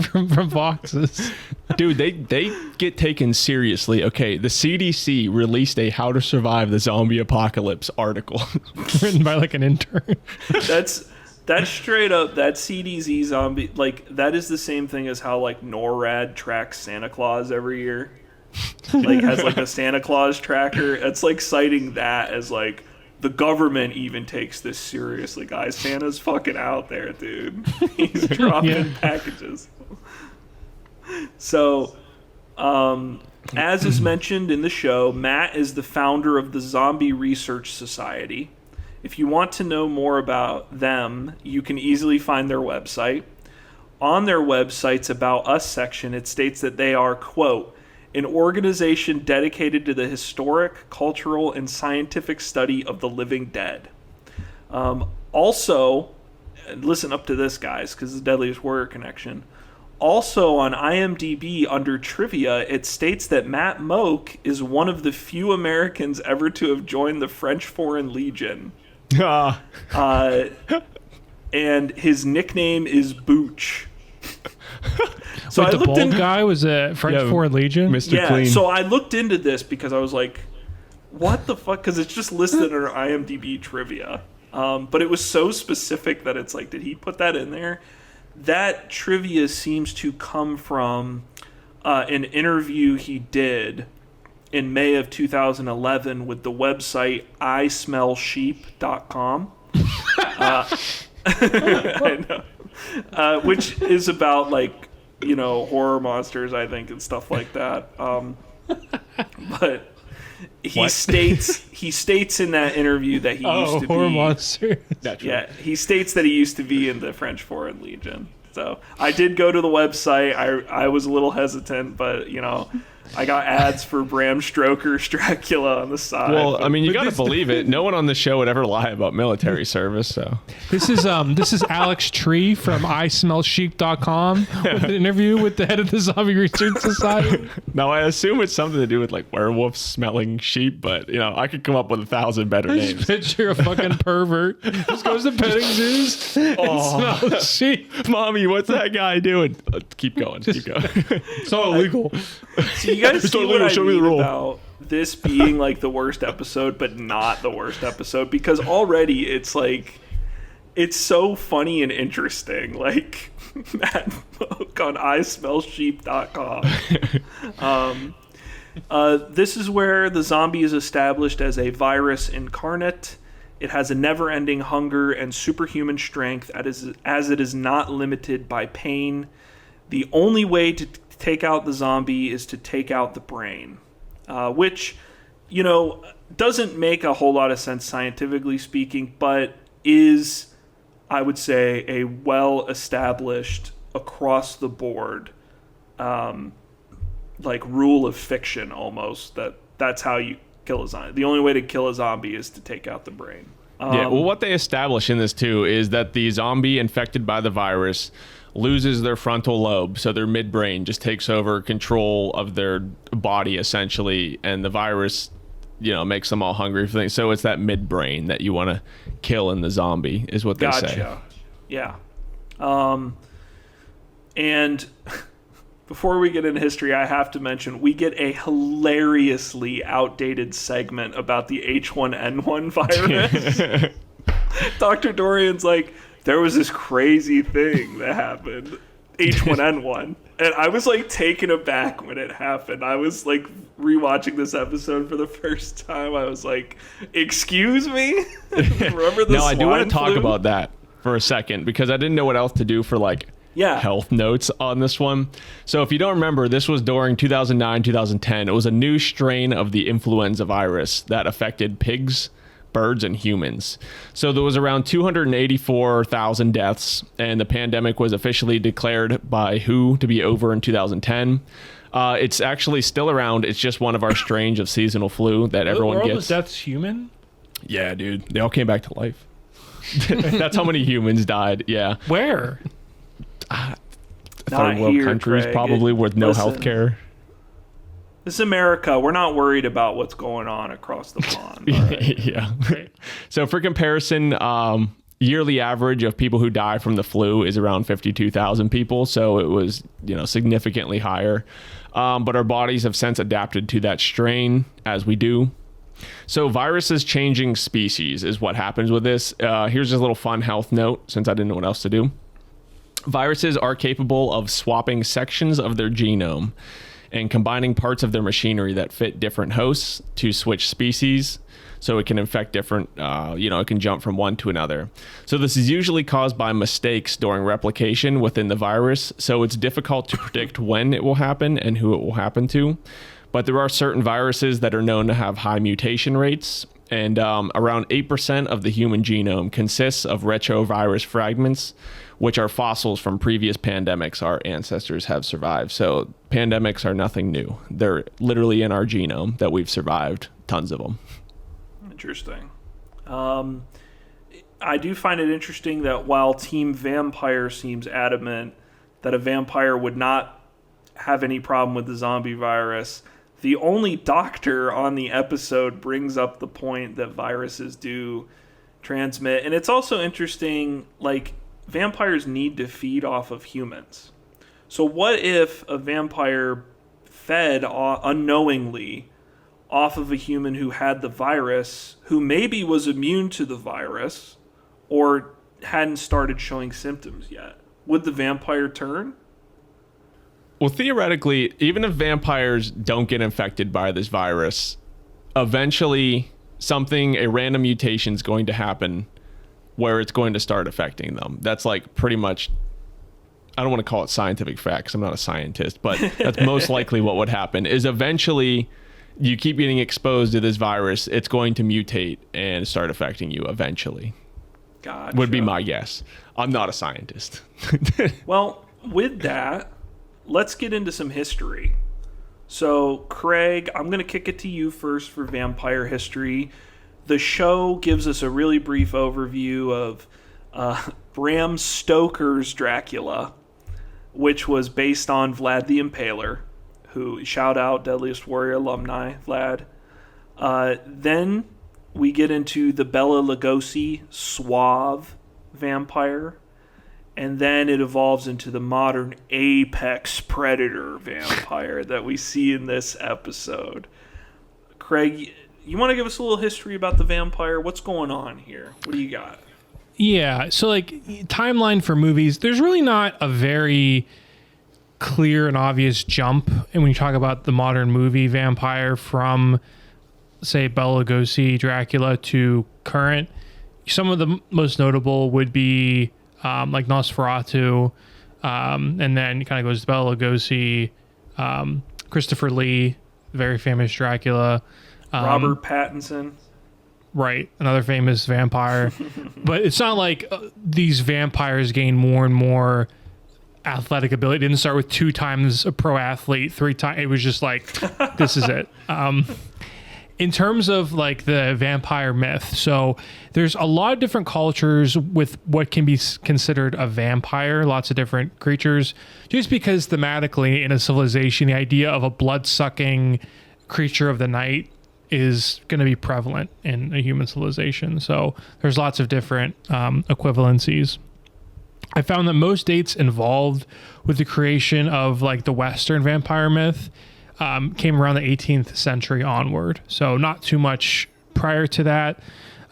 from Fox's. Dude, they get taken seriously. Okay, the CDC released a How to Survive the Zombie Apocalypse article. Written by like an intern. That's straight up, that CDZ zombie, like, that is the same thing as how, like, NORAD tracks Santa Claus every year. Like, has, like, a Santa Claus tracker. It's, like, citing that as, like, the government even takes this seriously, guys. Santa's fucking out there, dude. He's dropping packages. So, as is mentioned in the show, Matt is the founder of the Zombie Research Society. If you want to know more about them, you can easily find their website. On their website's About Us section, it states that they are, quote, an organization dedicated to the historic, cultural, and scientific study of the living dead. Also, listen up to this, guys, because it's the Deadliest Warrior connection. Also, on IMDb, under trivia, it states that Matt Moak is one of the few Americans ever to have joined the French Foreign Legion. And his nickname is Booch. So Wait, I the looked bald into guy was a French Foreign Legion? Mr. Clean. so I looked into this because I was like, what the fuck? Because it's just listed under IMDb trivia. But it was so specific that it's like, did he put that in there? That trivia seems to come from an interview he did in May of 2011 with the website ismellsheep.com. I know. Which is about, like, you know, horror monsters, I think, and stuff like that. But he states in that interview that he used to horror be monster. yeah, he states that he used to be in the French Foreign Legion. So I did go to the website. I was a little hesitant, but, you know, I got ads for Bram Stoker's Dracula on the side. Well, I mean, you got to believe it. No one on the show would ever lie about military service. So This is Alex Tree from ISmellSheep.com with an interview with the head of the Zombie Research Society. now I assume it's something to do with like werewolves smelling sheep, but I could come up with 1,000 better I just names. picture a fucking pervert. Just goes to petting zoos and smells sheep. Mommy, what's that guy doing? Keep going. Keep going. It's all illegal. So you guys see totally what I show me the mean rule. about this being like the worst episode, but not the worst episode, because already it's like it's so funny and interesting. Like Matt Boak on ISmellSheep.com. This is where the zombie is established as a virus incarnate. It has a never-ending hunger and superhuman strength, as it is not limited by pain. The only way to take out the zombie is to take out the brain, which, doesn't make a whole lot of sense scientifically speaking, but is, I would say, a well-established, across-the-board, like rule of fiction almost, that's how you kill a zombie. The only way to kill a zombie is to take out the brain. Yeah, well, what they establish in this too is that the zombie infected by the virus loses their frontal lobe, so their midbrain just takes over control of their body essentially, and the virus, makes them all hungry for things. So it's that midbrain that you want to kill in the zombie, is what they say. Gotcha. Yeah. And before we get into history, I have to mention we get a hilariously outdated segment about the H1N1 virus. Dr. Dorian's like, there was this crazy thing that happened, H1N1. And I was like taken aback when it happened. I was like rewatching this episode for the first time. I was like, excuse me? Remember the No, I do want swine to talk flu? about that for a second, because I didn't know what else to do for health notes on this one. So if you don't remember, this was during 2009, 2010. It was a new strain of the influenza virus that affected pigs, birds, and humans. So there was around 284,000 deaths, and the pandemic was officially declared by WHO to be over in 2010. It's actually still around. It's just one of our strains of seasonal flu that everyone Were all gets. those deaths human? Yeah, dude. They all came back to life. That's how many humans died. Yeah. Where? Not Third world here, countries, Craig. probably with no Listen. health care. This is America. We're not worried about what's going on across the pond. all right? Yeah. So for comparison, yearly average of people who die from the flu is around 52,000 people. So it was, significantly higher. But our bodies have since adapted to that strain, as we do. So viruses changing species is what happens with this. Here's just a little fun health note, since I didn't know what else to do. Viruses are capable of swapping sections of their genome and combining parts of their machinery that fit different hosts to switch species. So it can infect different, it can jump from one to another. So this is usually caused by mistakes during replication within the virus. So it's difficult to predict when it will happen and who it will happen to. But there are certain viruses that are known to have high mutation rates. And around 8% of the human genome consists of retrovirus fragments, which are fossils from previous pandemics our ancestors have survived. So pandemics are nothing new. They're literally in our genome that we've survived, tons of them. Interesting. I do find it interesting that while Team Vampire seems adamant that a vampire would not have any problem with the zombie virus, the only doctor on the episode brings up the point that viruses do transmit. And it's also interesting, vampires need to feed off of humans. So what if a vampire fed unknowingly off of a human who had the virus, who maybe was immune to the virus or hadn't started showing symptoms yet? Would the vampire turn? Well, theoretically, even if vampires don't get infected by this virus, eventually a random mutation is going to happen where it's going to start affecting them. That's pretty much, I don't want to call it scientific fact because I'm not a scientist, but that's most likely what would happen is eventually you keep getting exposed to this virus, it's going to mutate and start affecting you eventually. Gotcha. Would be my guess. I'm not a scientist. Well, with that, let's get into some history. So, Craig, I'm going to kick it to you first for vampire history. The show gives us a really brief overview of Bram Stoker's Dracula, which was based on Vlad the Impaler, who, shout out, Deadliest Warrior alumni, Vlad. Then we get into the Bela Lugosi suave vampire, and then it evolves into the modern apex predator vampire that we see in this episode. Craig, you want to give us a little history about the vampire? What's going on here? What do you got? Yeah, so like timeline for movies, there's really not a very clear and obvious jump. And when you talk about the modern movie vampire from, say, Bela Lugosi, Dracula to current, some of the most notable would be like Nosferatu, and then it kind of goes to Bela Lugosi, Christopher Lee, very famous Dracula. Robert Pattinson. Right, another famous vampire. But it's not like these vampires gain more and more athletic ability. It didn't start with 2 times a pro athlete, 3 times. It was just like, this is it. In terms of like the vampire myth, so there's a lot of different cultures with what can be considered a vampire, lots of different creatures, just because thematically in a civilization, the idea of a blood-sucking creature of the night is going to be prevalent in a human civilization. So there's lots of different equivalencies. I found that most dates involved with the creation of like the Western vampire myth came around the 18th century onward. So not too much prior to that.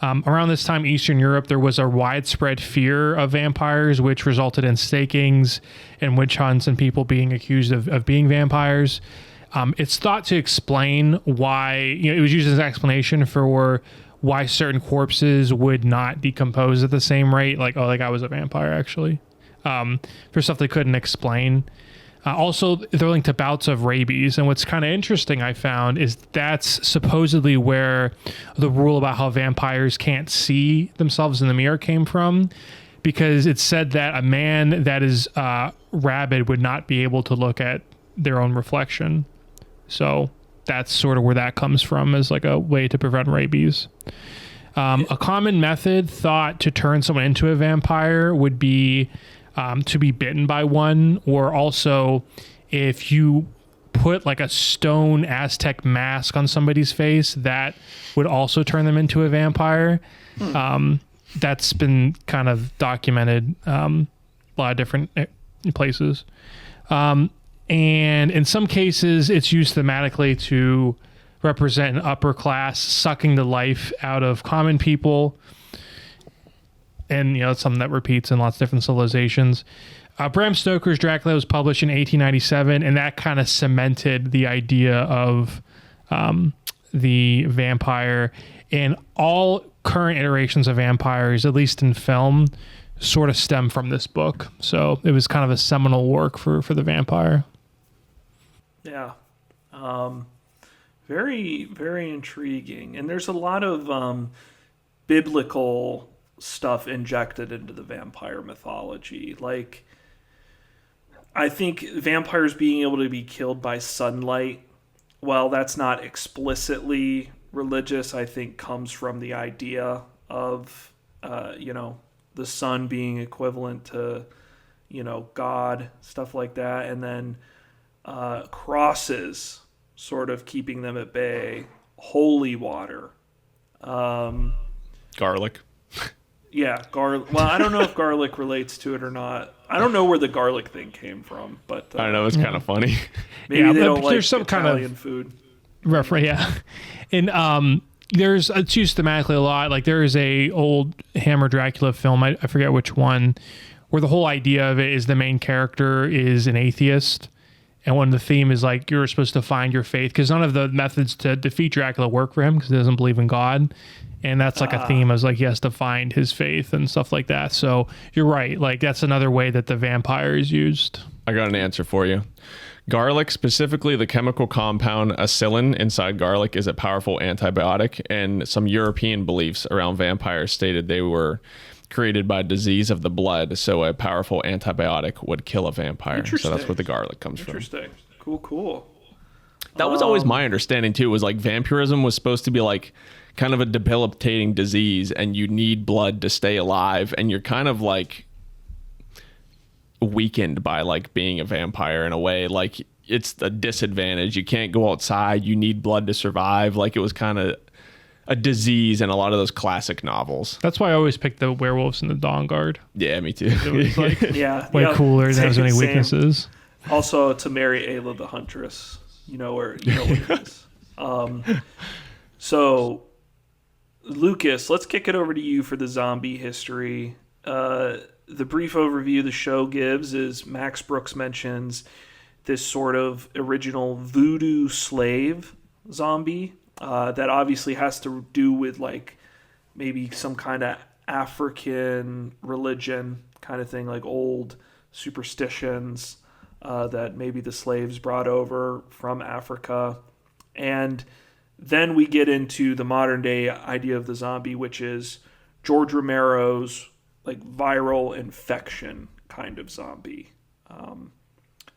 Around this time, Eastern Europe, there was a widespread fear of vampires, which resulted in stakings and witch hunts and people being accused of being vampires. It's thought to explain why, it was used as an explanation for why certain corpses would not decompose at the same rate. Like, oh, like I was a vampire, actually. For stuff they couldn't explain. Also, they're linked to bouts of rabies. And what's kind of interesting, I found, is that's supposedly where the rule about how vampires can't see themselves in the mirror came from. Because it's said that a man that is rabid would not be able to look at their own reflection. So that's sort of where that comes from, as like a way to prevent rabies. A common method thought to turn someone into a vampire would be to be bitten by one, or also if you put like a stone Aztec mask on somebody's face, that would also turn them into a vampire. That's been kind of documented a lot of different places. And in some cases, it's used thematically to represent an upper class sucking the life out of common people. And, it's something that repeats in lots of different civilizations. Bram Stoker's Dracula was published in 1897, and that kind of cemented the idea of the vampire. And all current iterations of vampires, at least in film, sort of stem from this book. So it was kind of a seminal work for the vampire. Yeah. Very, very intriguing. And there's a lot of biblical stuff injected into the vampire mythology. Like, I think vampires being able to be killed by sunlight, well, that's not explicitly religious, I think comes from the idea of, the sun being equivalent to, God, stuff like that. And then crosses sort of keeping them at bay, holy water. Garlic. Yeah, garlic. Well, I don't know if garlic relates to it or not. I don't know where the garlic thing came from, but I don't know. It's kind of funny. Maybe they don't like there's some Italian kind of food. Reference, yeah. And it's used thematically a lot. Like there is a old Hammer Dracula film, I forget which one, where the whole idea of it is the main character is an atheist. And one of the theme is like you're supposed to find your faith, because none of the methods to defeat Dracula work for him because he doesn't believe in God. And that's like a theme, as like he has to find his faith and stuff like that. So you're right. Like that's another way that the vampire is used. I got an answer for you. Garlic, specifically the chemical compound acillin inside garlic, is a powerful antibiotic. And some European beliefs around vampires stated they were created by disease of the blood. So a powerful antibiotic would kill a vampire. So that's where the garlic comes from. Interesting. Cool. That was always my understanding too, was like vampirism was supposed to be like kind of a debilitating disease and you need blood to stay alive, and you're kind of like weakened by like being a vampire in a way. Like it's a disadvantage. You can't go outside. You need blood to survive. Like it was kind of a disease in a lot of those classic novels. That's why I always pick the werewolves in the Dawn Guard. Yeah, me too. It was like Yeah. way cooler. It has any Same. weaknesses. Also, to marry Ayla the Huntress. You know what it is. So, Lucas, let's kick it over to you for the zombie history. The brief overview the show gives is Max Brooks mentions this sort of original voodoo slave zombie that obviously has to do with like maybe some kind of African religion kind of thing, like old superstitions that maybe the slaves brought over from Africa. And then we get into the modern day idea of the zombie, which is George Romero's like viral infection kind of zombie.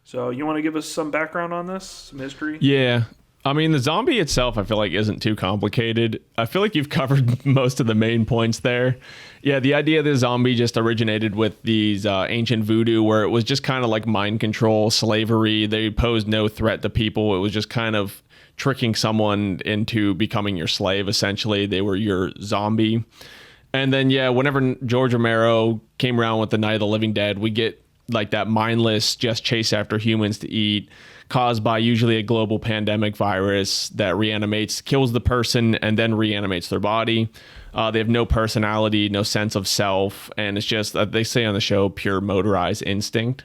So you want to give us some background on this, some history? Yeah. I mean, the zombie itself, I feel like isn't too complicated. I feel like you've covered most of the main points there. Yeah, the idea of the zombie just originated with these ancient voodoo, where it was just kind of like mind control, slavery. They posed no threat to people. It was just kind of tricking someone into becoming your slave, essentially. They were your zombie. And then, yeah, whenever George Romero came around with the Night of the Living Dead, we get like that mindless just chase after humans to eat, caused by usually a global pandemic virus that reanimates, kills the person, and then reanimates their body. They have no personality, no sense of self, and it's just, they say on the show, pure motorized instinct.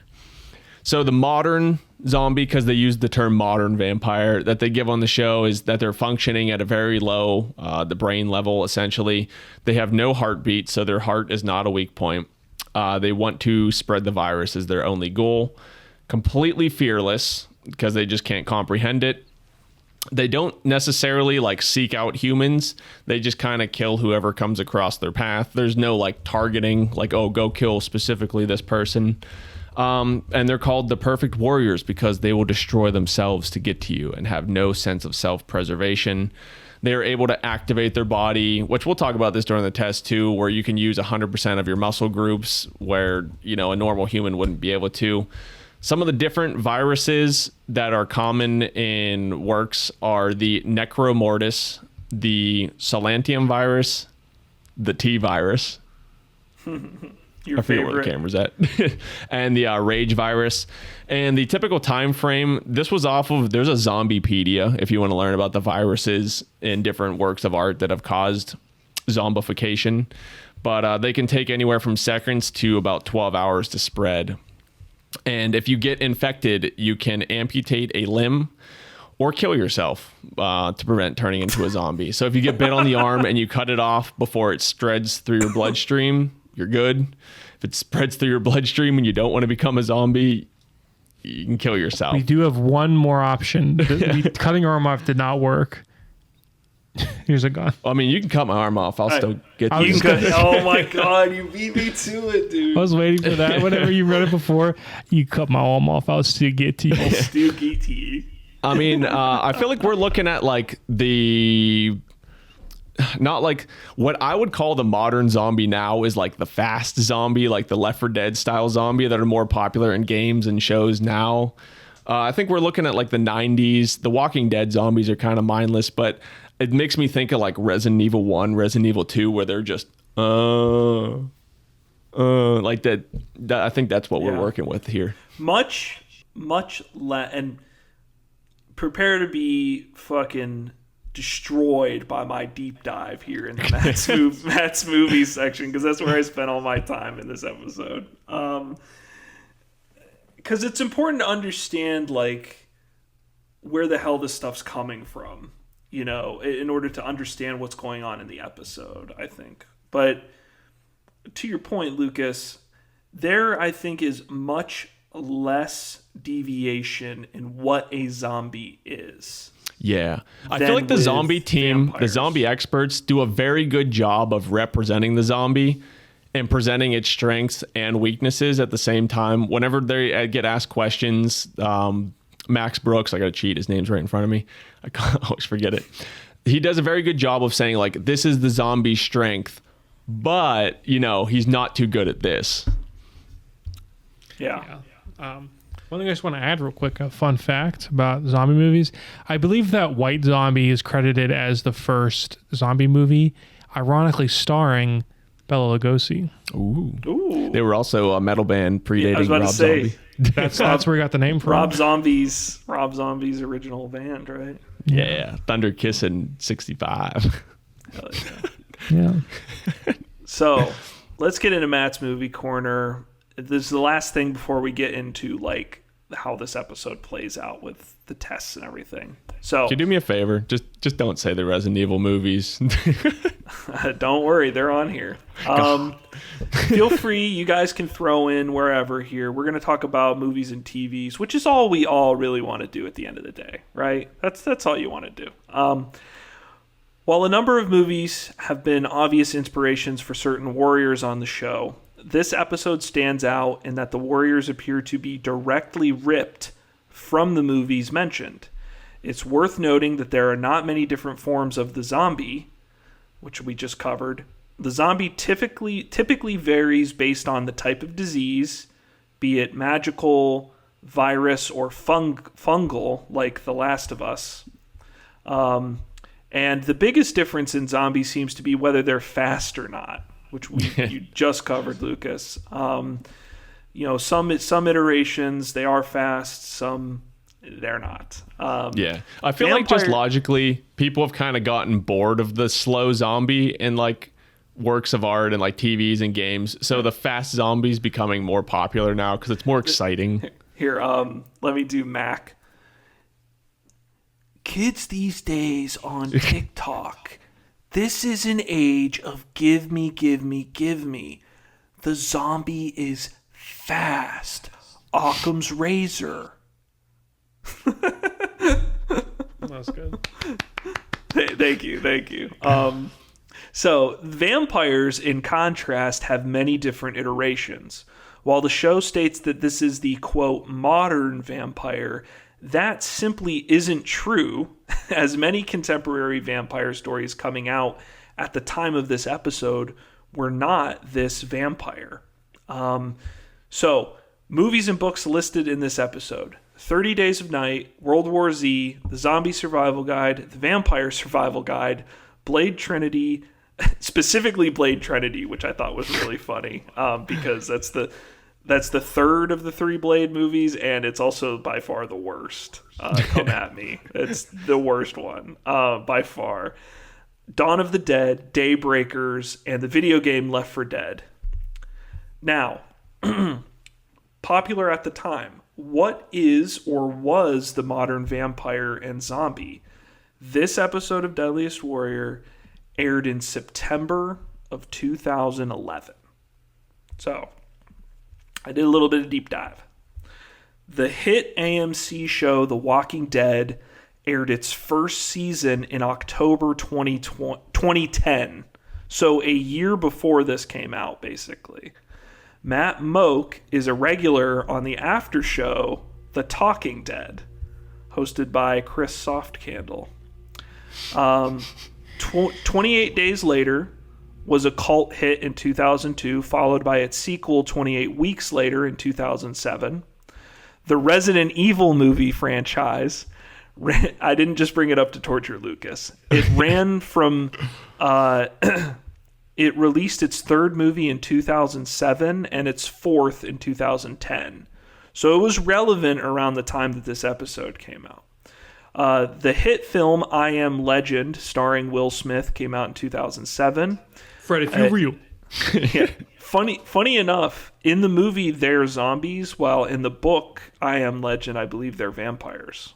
So the modern zombie, because they use the term modern vampire, that they give on the show is that they're functioning at a very low, the brain level, essentially. They have no heartbeat, so their heart is not a weak point. They want to spread the virus as their only goal. Completely fearless, because they just can't comprehend it. They don't necessarily like seek out humans. They just kind of kill whoever comes across their path. There's no like targeting, like, oh, go kill specifically this person. And they're called the perfect warriors because they will destroy themselves to get to you and have no sense of self-preservation. They are able to activate their body, which we'll talk about this during the test too, where you can use 100% of your muscle groups where, you know, a normal human wouldn't be able to. Some of the different viruses that are common in works are the Necromortis, the Solantium virus, the T virus. Your I forget where the camera's at. And the Rage virus. And the typical time frame, this was off of, there's a Zombiepedia if you want to learn about the viruses in different works of art that have caused zombification. But they can take anywhere from seconds to about 12 hours to spread. And if you get infected, you can amputate a limb or kill yourself to prevent turning into a zombie. So if you get bit on the arm and you cut it off before it spreads through your bloodstream, you're good. If it spreads through your bloodstream and you don't want to become a zombie, you can kill yourself. We do have one more option. Cutting your arm off did not work. Here's a gun. I mean, you can cut my arm off. I'll still get you. Oh my god, you beat me to it, dude. I was waiting for that. Whenever you read it before, you cut my arm off. I'll still get to you. I'll still get to you. I mean, I feel like we're looking at like not like what I would call the modern zombie now is like the fast zombie, like the Left 4 Dead style zombie that are more popular in games and shows now. I think we're looking at like the 90s. The Walking Dead zombies are kind of mindless, but it makes me think of like Resident Evil 1, Resident Evil 2, where they're just, like that. I think that's what we're working with here. Much less, and prepare to be fucking destroyed by my deep dive here in the Matt's movie section, because that's where I spent all my time in this episode. Because it's important to understand like where the hell this stuff's coming from, you know, in order to understand what's going on in the episode, I think. But to your point, Lucas, there I think is much less deviation in what a zombie is. Yeah. I feel like the zombie team, the zombie experts do a very good job of representing the zombie and presenting its strengths and weaknesses at the same time. Whenever they get asked questions, Max Brooks, I got to cheat. His name's right in front of me. I always forget it. He does a very good job of saying, like, this is the zombie strength, but, you know, he's not too good at this. Yeah. One thing I just want to add real quick, a fun fact about zombie movies. I believe that White Zombie is credited as the first zombie movie, ironically starring Bela Lugosi. Ooh. They were also a metal band predating I was about Rob to say, Zombie. That's where we got the name from. Rob Zombie's original band, right? Yeah. Thunder Kissin' 65. Hell yeah. Yeah. So let's get into Matt's movie corner. This is the last thing before we get into like how this episode plays out with the tests and everything. So Could you do me a favor? Just don't say the Resident Evil movies. don't worry, they're on here. Feel free, you guys can throw in wherever here. We're going to talk about movies and TVs, which is all we all really want to do at the end of the day, right? That's all you want to do. While a number of movies have been obvious inspirations for certain warriors on the show, this episode stands out in that the warriors appear to be directly ripped from the movies mentioned. It's worth noting that there are not many different forms of the zombie, which we just covered. The zombie typically varies based on the type of disease, be it magical, virus, or fungal, like The Last of Us. And the biggest difference in zombies seems to be whether they're fast or not, which you just covered, Lucas. Some iterations they are fast, some they're not. Yeah, I feel like just logically, people have kind of gotten bored of the slow zombie in like works of art and like TVs and games. So the fast zombies becoming more popular now because it's more exciting. Here, let me do Mac. Kids these days on TikTok. This is an age of give me, give me, give me. The zombie is fast. Occam's razor. That's good. Thank you. So vampires, in contrast, have many different iterations. While the show states that this is the, quote, modern vampire, that simply isn't true, as many contemporary vampire stories coming out at the time of this episode were not this vampire. So, movies and books listed in this episode: 30 Days of Night, World War Z, The Zombie Survival Guide, The Vampire Survival Guide, Blade Trinity, specifically Blade Trinity, which I thought was really funny, because that's the third of the 3 Blade movies, and it's also by far the worst. Come at me. It's the worst one, by far. Dawn of the Dead, Daybreakers, and the video game Left 4 Dead. Now, popular at the time, what is or was the modern vampire and zombie? This episode of Deadliest Warrior aired in September of 2011. So, I did a little bit of deep dive. The hit AMC show The Walking Dead aired its first season in October 2010. So a year before this came out, basically. Matt Moak is a regular on the after show The Talking Dead, hosted by Chris Softcandle. 28 Days Later was a cult hit in 2002, followed by its sequel 28 weeks later in 2007. The Resident Evil movie franchise, I didn't just bring it up to torture Lucas. It ran from, it released its third movie in 2007 and its fourth in 2010. So it was relevant around the time that this episode came out. The hit film I Am Legend, starring Will Smith, came out in 2007. Fred, if you're real. Yeah. Funny enough, in the movie they're zombies, while in the book I Am Legend, I believe they're vampires.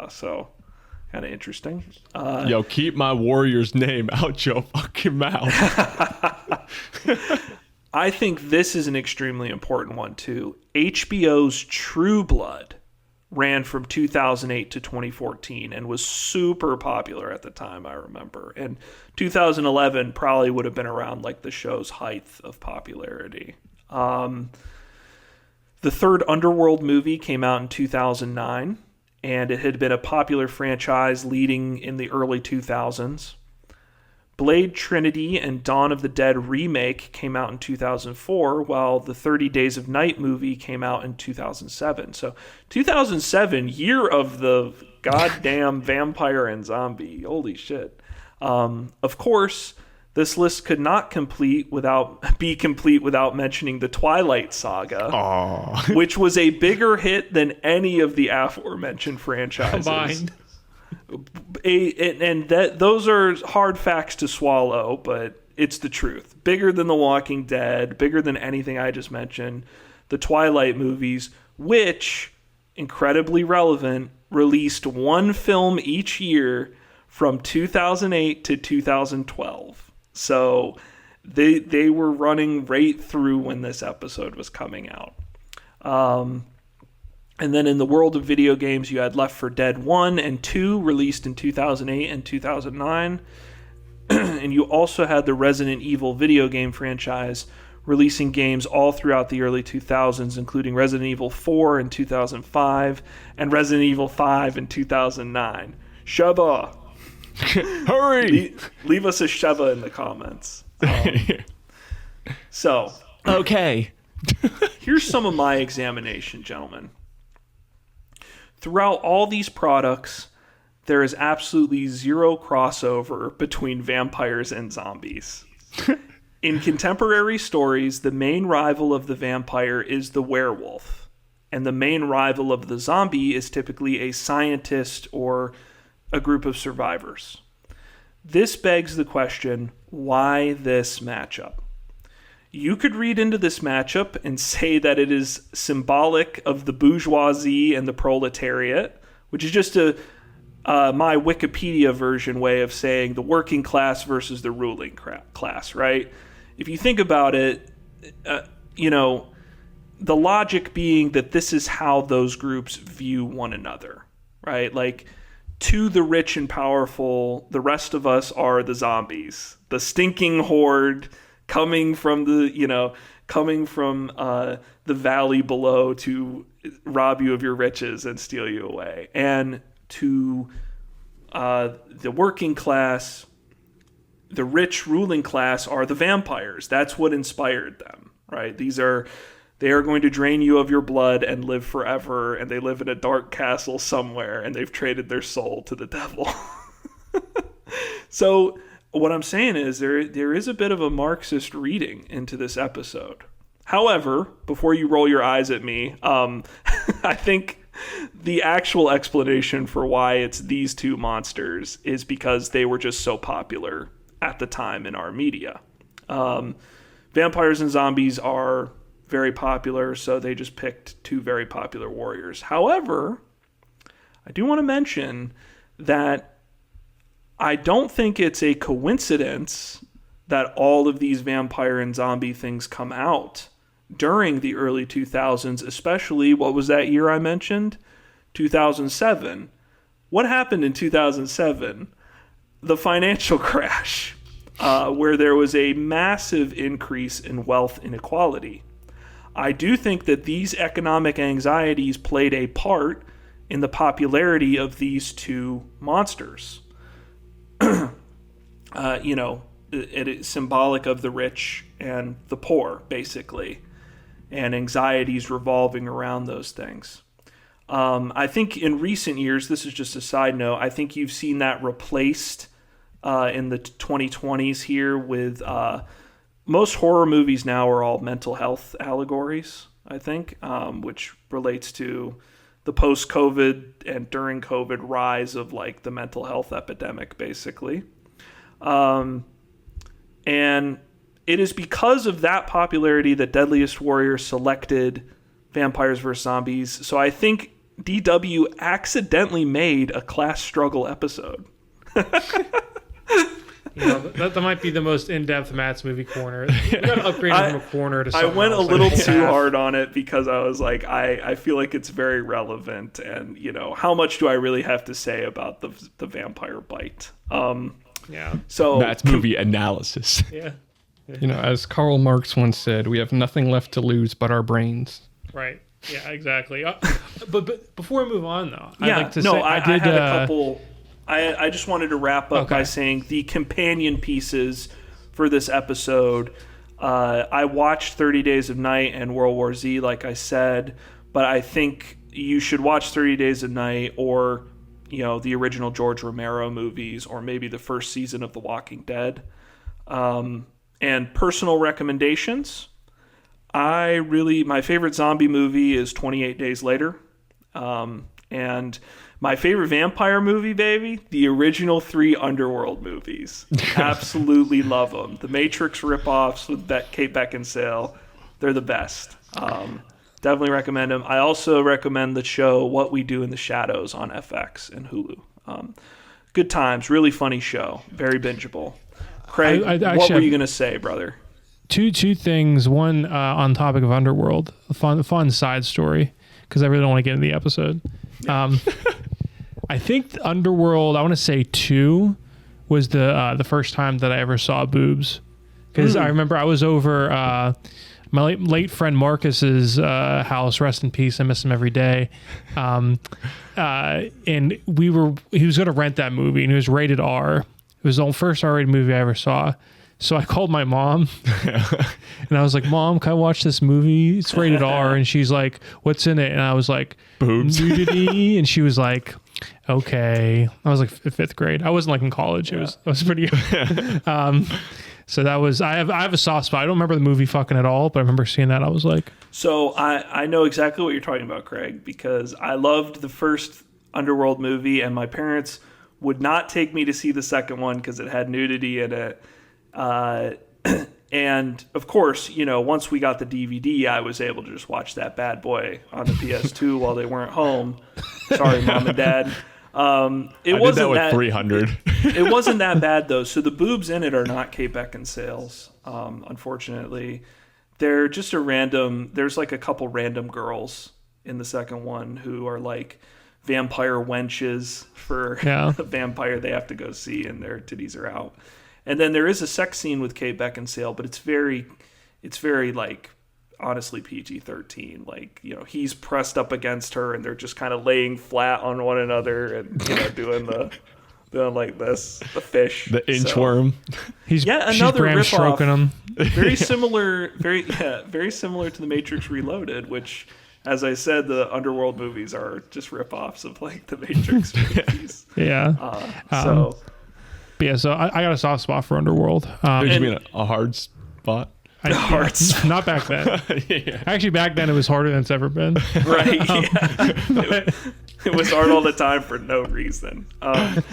So kind of interesting. Yo, keep my warrior's name out your fucking mouth. I think this is an extremely important one too. HBO's True Blood ran from 2008 to 2014 and was super popular at the time, I remember. And 2011 probably would have been around like the show's height of popularity. The third Underworld movie came out in 2009. and it had been a popular franchise leading in the early 2000s. Blade Trinity and Dawn of the Dead remake came out in 2004, while the 30 Days of Night movie came out in 2007. So 2007, year of the goddamn vampire and zombie. Holy shit. Of course, this list could not be complete without mentioning the Twilight Saga, which was a bigger hit than any of the aforementioned franchises. Combined. Those are hard facts to swallow, but it's the truth. Bigger than The Walking Dead, bigger than anything I just mentioned. The Twilight movies, which, incredibly relevant, released one film each year from 2008 to 2012. So they were running right through when this episode was coming out. And then in the world of video games, you had Left 4 Dead 1 and 2 released in 2008 and 2009. And you also had the Resident Evil video game franchise releasing games all throughout the early 2000s, including Resident Evil 4 in 2005 and Resident Evil 5 in 2009. Sheva! Hurry! Leave us a Sheva in the comments. So, Okay. here's some of my examination, gentlemen. Throughout all these products, there is absolutely zero crossover between vampires and zombies. In contemporary stories, the main rival of the vampire is the werewolf, and the main rival of the zombie is typically a scientist or a group of survivors. This begs the question, why this matchup? You could read into this matchup and say that it is symbolic of the bourgeoisie and the proletariat, which is just my Wikipedia version way of saying the working class versus the ruling class, right? If you think about it, the logic being that this is how those groups view one another, right? Like, to the rich and powerful, the rest of us are the zombies, the stinking horde coming from the valley below to rob you of your riches and steal you away. And to the working class, the rich ruling class are the vampires. That's what inspired them, right? They are going to drain you of your blood and live forever, and they live in a dark castle somewhere, and they've traded their soul to the devil. So what I'm saying is there is a bit of a Marxist reading into this episode. However, before you roll your eyes at me, I think the actual explanation for why it's these two monsters is because they were just so popular at the time in our media. Vampires and zombies are very popular, so they just picked two very popular warriors. However, I do want to mention that I don't think it's a coincidence that all of these vampire and zombie things come out during the early 2000s, especially, what was that year I mentioned? 2007. What happened in 2007? The financial crash, where there was a massive increase in wealth inequality. I do think that these economic anxieties played a part in the popularity of these two monsters. It is symbolic of the rich and the poor, basically, and anxieties revolving around those things. I think in recent years, this is just a side note, I think you've seen that replaced in the 2020s here with most horror movies now are all mental health allegories, I think, which relates to the post-COVID and during COVID rise of like the mental health epidemic, basically. And it is because of that popularity that Deadliest Warrior selected Vampires vs. Zombies. So I think DW accidentally made a class struggle episode. That might be the most in-depth Matt's movie corner. You got to upgrade it from a corner to I something went else, a little like too half. hard on it because I was like, I feel like it's very relevant, and how much do I really have to say about the vampire bite? Yeah. So Matt's movie analysis. Yeah. As Karl Marx once said, we have nothing left to lose but our brains. Right. Yeah, exactly. But before we move on, though, Yeah, I'd like to no, say I had a couple. I just wanted to wrap up by Okay. saying the companion pieces for this episode. I watched 30 Days of Night and World War Z, like I said, but I think you should watch 30 Days of Night or, the original George Romero movies, or maybe the first season of The Walking Dead. And personal recommendations. My favorite zombie movie is 28 Days Later. And my favorite vampire movie, baby, the original 3 Underworld movies. Absolutely love them. The Matrix ripoffs with Kate Beckinsale, they're the best. Definitely recommend them. I also recommend the show What We Do in the Shadows on FX and Hulu. Good times, really funny show, very bingeable. Craig, I what were you going to say, brother? two things. One, on topic of Underworld, a fun side story, because I really don't want to get into the episode. I think Underworld, I want to say 2 was the first time that I ever saw boobs, because I remember I was over my late friend Marcus's house. Rest in peace. I miss him every day. And he was going to rent that movie, and it was rated R. It was the first R-rated movie I ever saw. So I called my mom and I was like, Mom, can I watch this movie? It's rated R. And she's like, what's in it? And I was like, Boobs. nudity. And she was like, okay. I was like 5th grade. I wasn't like in college. It was pretty so that was, I have a soft spot. I don't remember the movie fucking at all, but I remember seeing that. I was like, so I know exactly what you're talking about, Craig, because I loved the first Underworld movie, and my parents would not take me to see the second one because it had nudity in it. And of course, once we got the DVD, I was able to just watch that bad boy on the PS2 while they weren't home. Sorry, Mom and Dad. I did that with 300. It wasn't that bad though. So the boobs in it are not Kate Beckinsale's. Unfortunately, they're just there's like a couple random girls in the second one who are like vampire wenches for a vampire they have to go see, and their titties are out. And then there is a sex scene with Kate Beckinsale, but it's very like honestly PG-13. Like, he's pressed up against her and they're just kind of laying flat on one another and doing like this, the fish, the inchworm. she's another Bram ripoff. stroking him. Very similar, very similar to the Matrix Reloaded, which, as I said, the Underworld movies are just ripoffs of like the Matrix movies. Yeah. So I got a soft spot for Underworld. You mean a hard spot? Not back then. Yeah. Actually, back then it was harder than it's ever been. Right. It was hard all the time for no reason. Would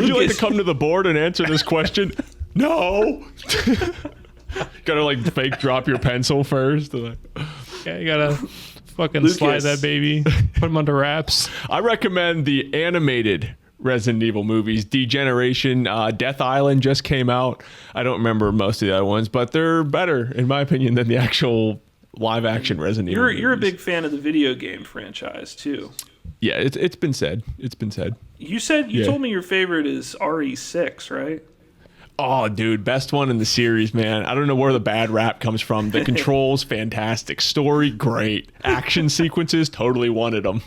you like to come to the board and answer this question? No. Gotta like fake drop your pencil first. Yeah, you gotta fucking slide that baby, put him under wraps. I recommend the animated Resident Evil movies. Degeneration, Death Island just came out. I don't remember most of the other ones, but they're better, in my opinion, than the actual live action Resident Evil movies. You're a big fan of the video game franchise too. Yeah, it's been said. It's been said. You told me your favorite is RE6, right? Oh, dude, best one in the series, man. I don't know where the bad rap comes from. The controls, fantastic. Story, great. Action sequences, totally wanted them.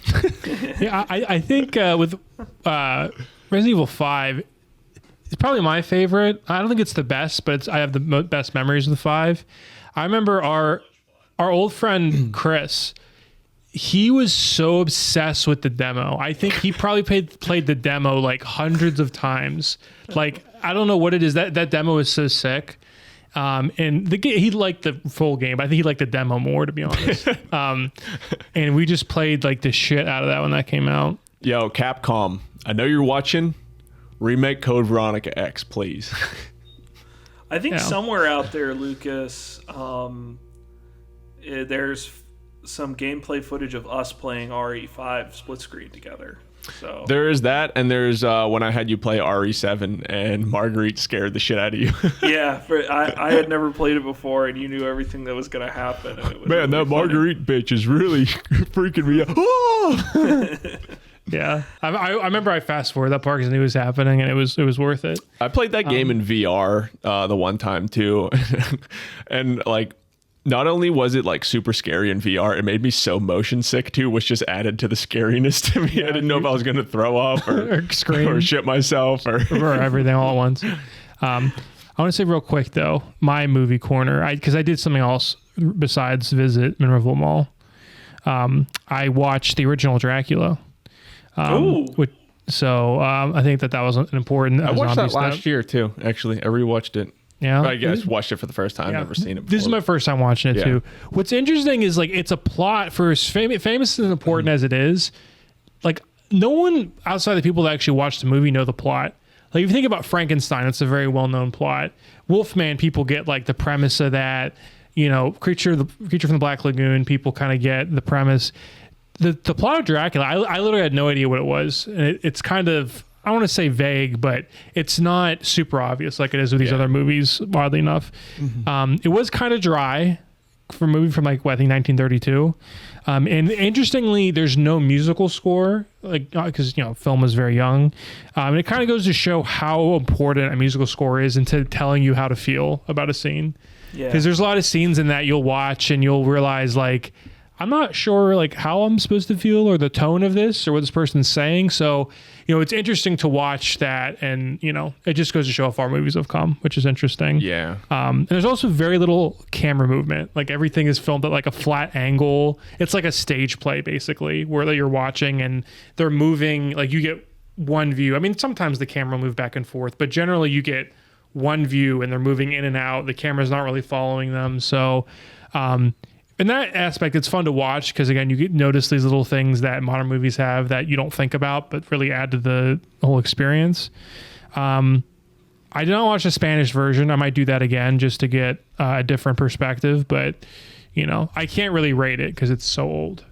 Yeah, I think with Resident Evil 5, it's probably my favorite. I don't think it's the best, but I have the best memories of the 5. I remember our old friend Chris. He was so obsessed with the demo. I think he probably played the demo like hundreds of times. Like, I don't know what it is. That demo is so sick. And the game, he liked the full game, but I think he liked the demo more, to be honest. And we just played like the shit out of that when that came out. Yo, Capcom, I know you're watching. Remake Code Veronica X, please. I think somewhere out there, Lucas, there's some gameplay footage of us playing RE5 split screen together. So there is that, and there's when I had you play RE7 and Marguerite scared the shit out of you. Yeah, I had never played it before, and you knew everything that was going to happen. And it was Man, really that funny. Marguerite bitch is really freaking me out. Oh! Yeah, I remember I fast forwarded that part because I knew it was happening, and it was worth it. I played that game in VR the one time too, and like not only was it like super scary in VR, it made me so motion sick too, which just added to the scariness to me. I didn't know if I was going to throw up or scream or shit myself or everything all at once. I want to say real quick though, my movie corner, because I did something else besides visit Monroeville Mall. I watched the original Dracula. I think that was an important. I watched that zombie last step. year too. Actually, I rewatched it. Yeah, I guess watched it for the first time. Yeah. Never seen it before. This is my first time watching it too. What's interesting is like it's a plot for as famous and important as it is. Like no one outside the people that actually watch the movie know the plot. Like if you think about Frankenstein, it's a very well-known plot. Wolfman, people get like the premise of that. You know, creature from the Black Lagoon, people kind of get the premise. The plot of Dracula, I literally had no idea what it was. And it's kind of, I want to say vague, but it's not super obvious like it is with these other movies, oddly enough. It was kind of dry for a movie from like, I think 1932. And interestingly, there's no musical score, like because film was very young. And it kind of goes to show how important a musical score is into telling you how to feel about a scene. Because there's a lot of scenes in that you'll watch and you'll realize like, I'm not sure like how I'm supposed to feel or the tone of this or what this person's saying. So, it's interesting to watch that. And, it just goes to show how far movies have come, which is interesting. Yeah. And there's also very little camera movement. Like everything is filmed at like a flat angle. It's like a stage play basically where you're watching and they're moving. Like you get one view. I mean, sometimes the camera will move back and forth, but generally you get one view and they're moving in and out. The camera's not really following them. So, in that aspect, it's fun to watch because, again, you notice these little things that modern movies have that you don't think about but really add to the whole experience. I did not watch the Spanish version. I might do that again just to get a different perspective, but, I can't really rate it because it's so old.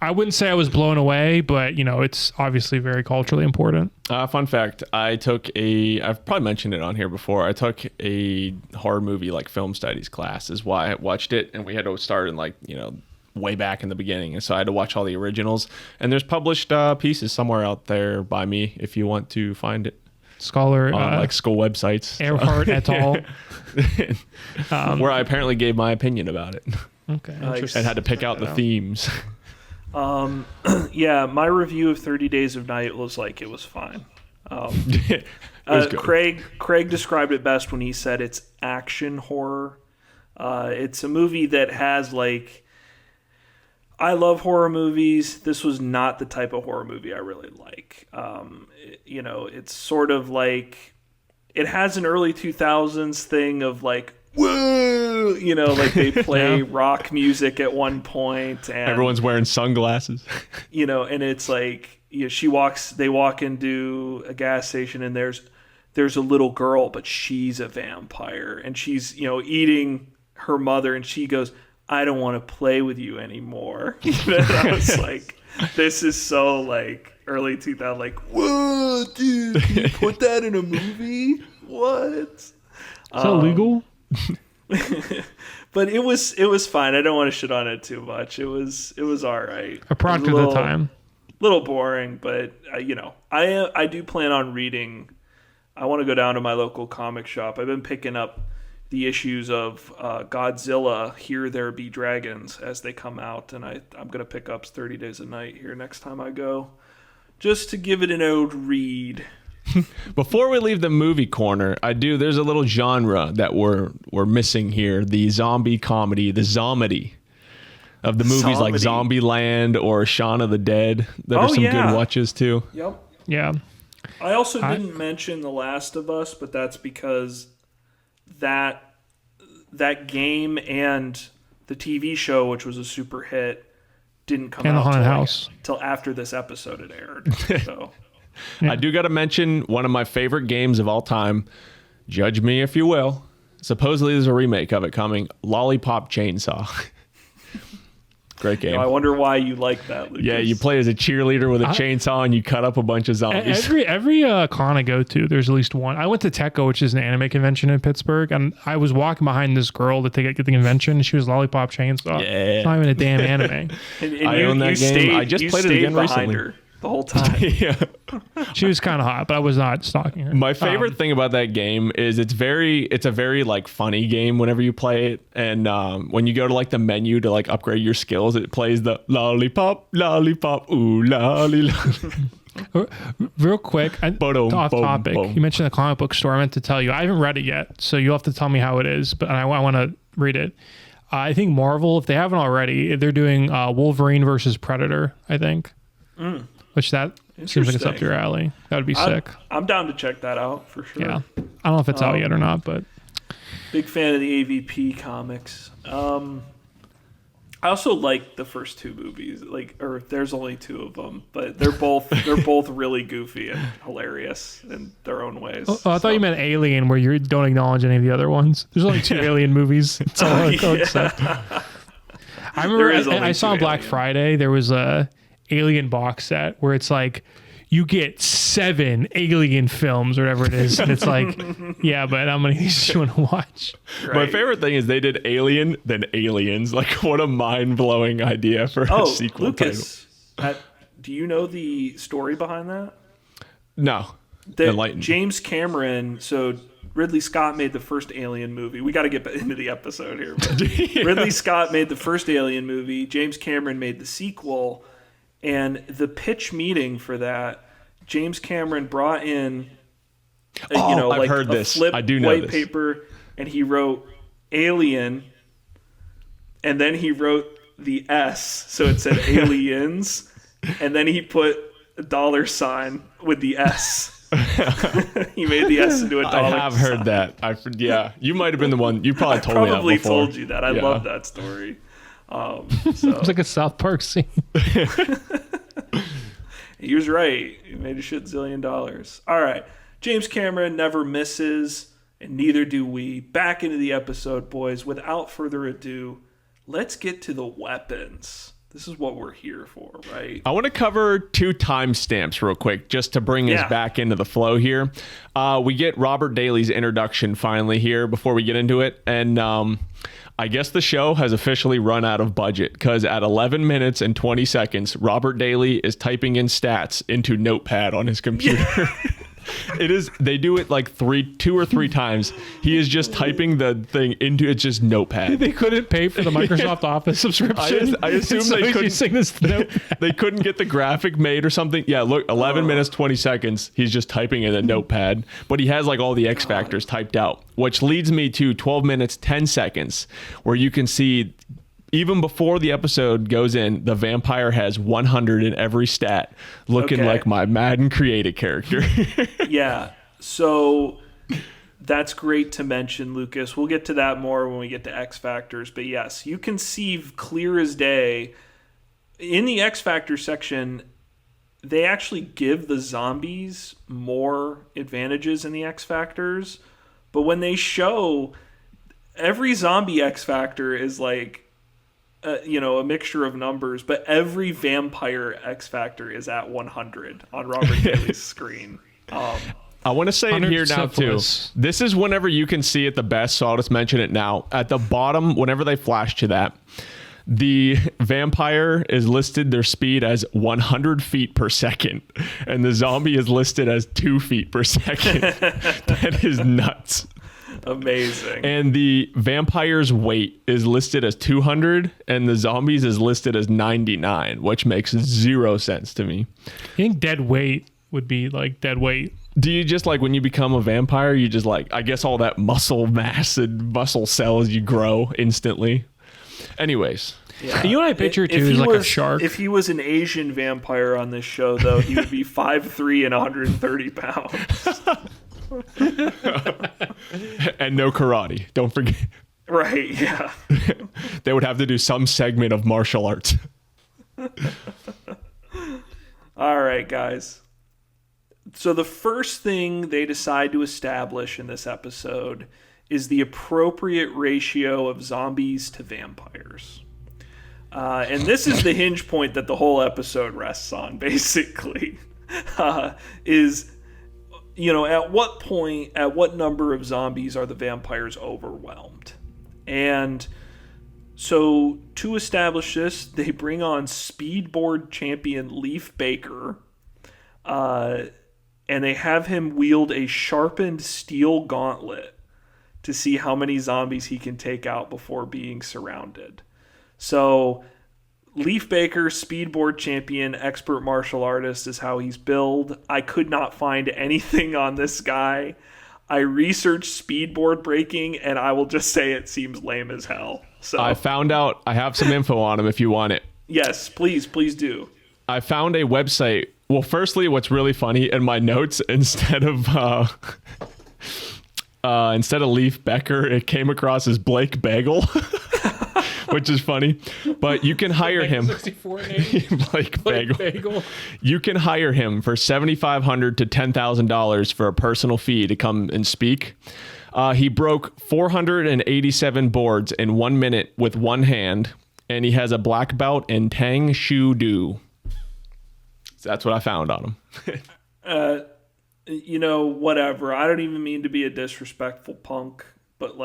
I wouldn't say I was blown away, but, it's obviously very culturally important. Fun fact, I've probably mentioned it on here before. I took a horror movie like film studies class is why I watched it. And we had to start in like, way back in the beginning. And so I had to watch all the originals. And there's published pieces somewhere out there by me if you want to find it. Scholar on like school websites. Earhart et al. Where I apparently gave my opinion about it. Okay. And had to pick out the themes. My review of 30 Days of Night was like it was fine. It was good. Craig described it best when he said it's action horror. It's a movie that has like, I love horror movies. This was not the type of horror movie I really like. It's sort of like, it has an early 2000s thing of like, whoa, like they play rock music at one point and everyone's wearing sunglasses. And it's like, they walk into a gas station and there's a little girl, but she's a vampire and she's, eating her mother and she goes, I don't want to play with you anymore. I was like, this is so like early 2000, like, whoa, dude, can you put that in a movie? What? Is that legal? But it was fine. I don't want to shit on it too much. It was all right. A product of the time. Little boring, but I do plan on reading. I want to go down to my local comic shop. I've been picking up the issues of Godzilla, Here There Be Dragons as they come out, and I'm going to pick up 30 Days a Night here next time I go, just to give it an old read. Before we leave the movie corner, there's a little genre that we're missing here, the zombie comedy, the zomedy of the movies like Zombieland or Shaun of the Dead. That are some good watches too. Yep. Yeah. I also didn't mention The Last of Us, but that's because that game and the TV show, which was a super hit, didn't come out till after this episode had aired. So I do got to mention one of my favorite games of all time. Judge me if you will. Supposedly there's a remake of it coming. Lollipop Chainsaw. Great game. I wonder why you like that, Lucas. Yeah, you play as a cheerleader with a chainsaw and you cut up a bunch of zombies. Every con I go to, there's at least one. I went to TECO, which is an anime convention in Pittsburgh, and I was walking behind this girl to get the convention, and she was Lollipop Chainsaw. Yeah. It's not even a damn anime. and I own that game. I just played it again recently. the whole time. Yeah. She was kind of hot, but I was not stalking her. My favorite thing about that game is it's a very like funny game whenever you play it, and when you go to like the menu to like upgrade your skills, it plays the lollipop, lollipop, ooh lolly. Real quick, Ba-dum, off bum, topic. bum. You mentioned the comic book store. I meant to tell you, I haven't read it yet, so you'll have to tell me how it is. But I want to read it. I think Marvel, if they haven't already, they're doing Wolverine versus Predator. I think, which that seems like it's up your alley. That would be sick. I'm down to check that out for sure. Yeah, I don't know if it's out yet or not, but Big fan of the AVP comics. I also like the first two movies. Or there's only two of them, but they're both really goofy and hilarious in their own ways. oh, I thought you meant Alien, where you don't acknowledge any of the other ones. There's only two Alien movies. It's all I accept. I remember I saw on Black Friday there was a Alien box set where it's like you get 7 Alien films or whatever it is, and it's like, yeah, but how many of these do you want to watch? Right. My favorite thing is they did Alien, then Aliens. Like, what a mind-blowing idea for a sequel Lucas, do you know the story behind that? title. No. Enlighten. James Cameron, so Ridley Scott made the first Alien movie. We got to get into the episode here. But Ridley Scott made the first Alien movie. James Cameron made the sequel. And the pitch meeting for that, James Cameron brought in, I've heard a this. flip I do know white this. paper, and he wrote Alien, and then he wrote the S, so it said Aliens, and then he put a $sign with the S. He made the S into a $. I have heard that. Yeah, you might have been the one. You probably told me that Probably before. told you that. I love that story. It's like a South Park scene. He was right. He made a shit zillion dollars. All right. James Cameron never misses, and neither do we. Back into the episode, boys. Without further ado, let's get to the weapons. This is what we're here for, right? I want to cover 2 timestamps real quick just to bring us back into the flow here. We get Robert Daly's introduction finally here before we get into it. And I guess the show has officially run out of budget because at 11 minutes and 20 seconds, Robert Daly is typing in stats into Notepad on his computer. Yeah. They do it like 2 or 3 times. He is just typing the thing into it's just Notepad. They couldn't pay for the Microsoft Office subscription. I assume so they couldn't. using this Notepad. They couldn't get the graphic made or something. Yeah, look, 11 minutes 20 seconds. He's just typing in a Notepad, but he has like all the X factors typed out, which leads me to 12 minutes 10 seconds, where you can see. Even before the episode goes in, the vampire has 100 in every stat, looking like my Madden created character. Yeah. So that's great to mention, Lucas. We'll get to that more when we get to X Factors. But yes, you can see clear as day in the X Factor section, they actually give the zombies more advantages in the X Factors. But when they show every zombie X Factor is like, a mixture of numbers, but every vampire X Factor is at 100 on Robert Daly's screen. I want to say it here now too. This is whenever you can see it the best, so I'll just mention it now. At the bottom, whenever they flash to that, the vampire is listed their speed as 100 feet per second, and the zombie is listed as 2 feet per second. That is nuts. Amazing. And the vampire's weight is listed as 200 and the zombies is listed as 99, which makes 0 sense to me. I think dead weight would be like dead weight. Do you just like when you become a vampire, you just like, I guess all that muscle mass and muscle cells you grow instantly? Anyways. Yeah. You know what I picture too is like a shark. If he was an Asian vampire on this show, though, he would be 5'3" and 130 pounds. And no karate. Don't forget. Right, yeah. They would have to do some segment of martial arts. All right, guys. So the first thing they decide to establish in this episode is the appropriate ratio of zombies to vampires. And this is the hinge point that the whole episode rests on, basically. At what point, at what number of zombies are the vampires overwhelmed? And so to establish this, they bring on speedboard champion Leaf Baker and they have him wield a sharpened steel gauntlet to see how many zombies he can take out before being surrounded. So Leif Baker, speedboard champion, expert martial artist is how he's billed. I could not find anything on this guy. I researched speedboard breaking, and I will just say it seems lame as hell. So I found out. I have some info on him if you want it. yes, please do. I found a website. Well, firstly, what's really funny in my notes, instead of Leif Becker, it came across as Blake Bagel, which is funny. But you can hire him. 64 name. Blake Bagel. Bagel. You can hire him for $7,500 to $10,000 for a personal fee to come and speak. He broke 487 boards in 1 minute with one hand, and he has a black belt in Tang Shu Do. So that's what I found on him. Whatever. I don't even mean to be a disrespectful punk, but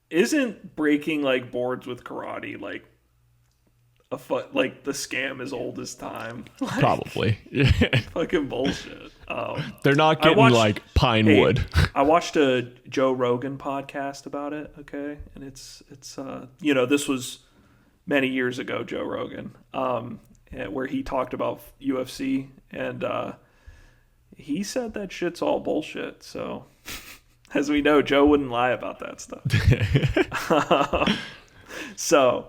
isn't breaking boards with karate a foot, the scam as old as time? Probably. Fucking bullshit. They're not getting pine wood. I watched a Joe Rogan podcast about it. Okay. And it's this was many years ago, Joe Rogan, where he talked about UFC, and he said that shit's all bullshit. So, as we know, Joe wouldn't lie about that stuff. So,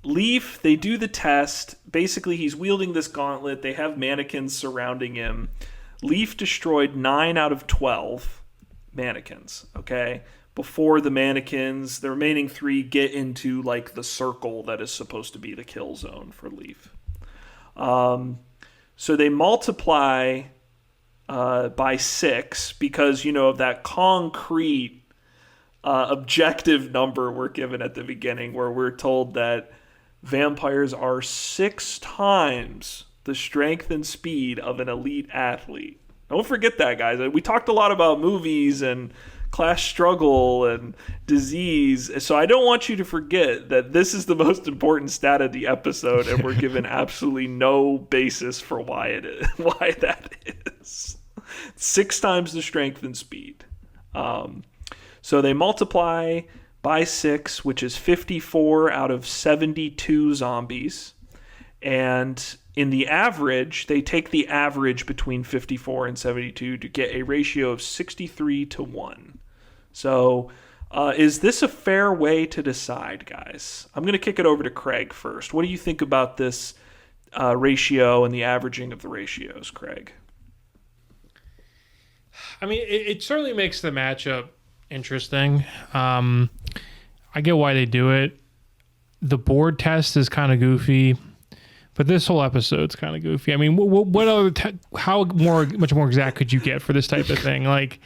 Leif, they do the test. Basically, he's wielding this gauntlet. They have mannequins surrounding him. Leif destroyed 9 out of 12 mannequins, okay? Before the mannequins, the remaining 3 get into, the circle that is supposed to be the kill zone for Leif. So they multiply by 6 because, of that concrete objective number we're given at the beginning, where we're told that vampires are 6 times the strength and speed of an elite athlete. Don't forget that, guys. We talked a lot about movies and class struggle and disease, so I don't want you to forget that this is the most important stat of the episode, and we're given absolutely no basis for why that is. 6 times the strength and speed. So they multiply by 6, which is 54 out of 72 zombies. And in the average, they take the average between 54 and 72 to get a ratio of 63 to 1. So is this a fair way to decide, guys? I'm going to kick it over to Craig first. What do you think about this ratio and the averaging of the ratios, Craig? I mean, it certainly makes the matchup interesting. I get why they do it. The board test is kind of goofy, but this whole episode's kind of goofy. I mean, what other much more exact could you get for this type of thing? At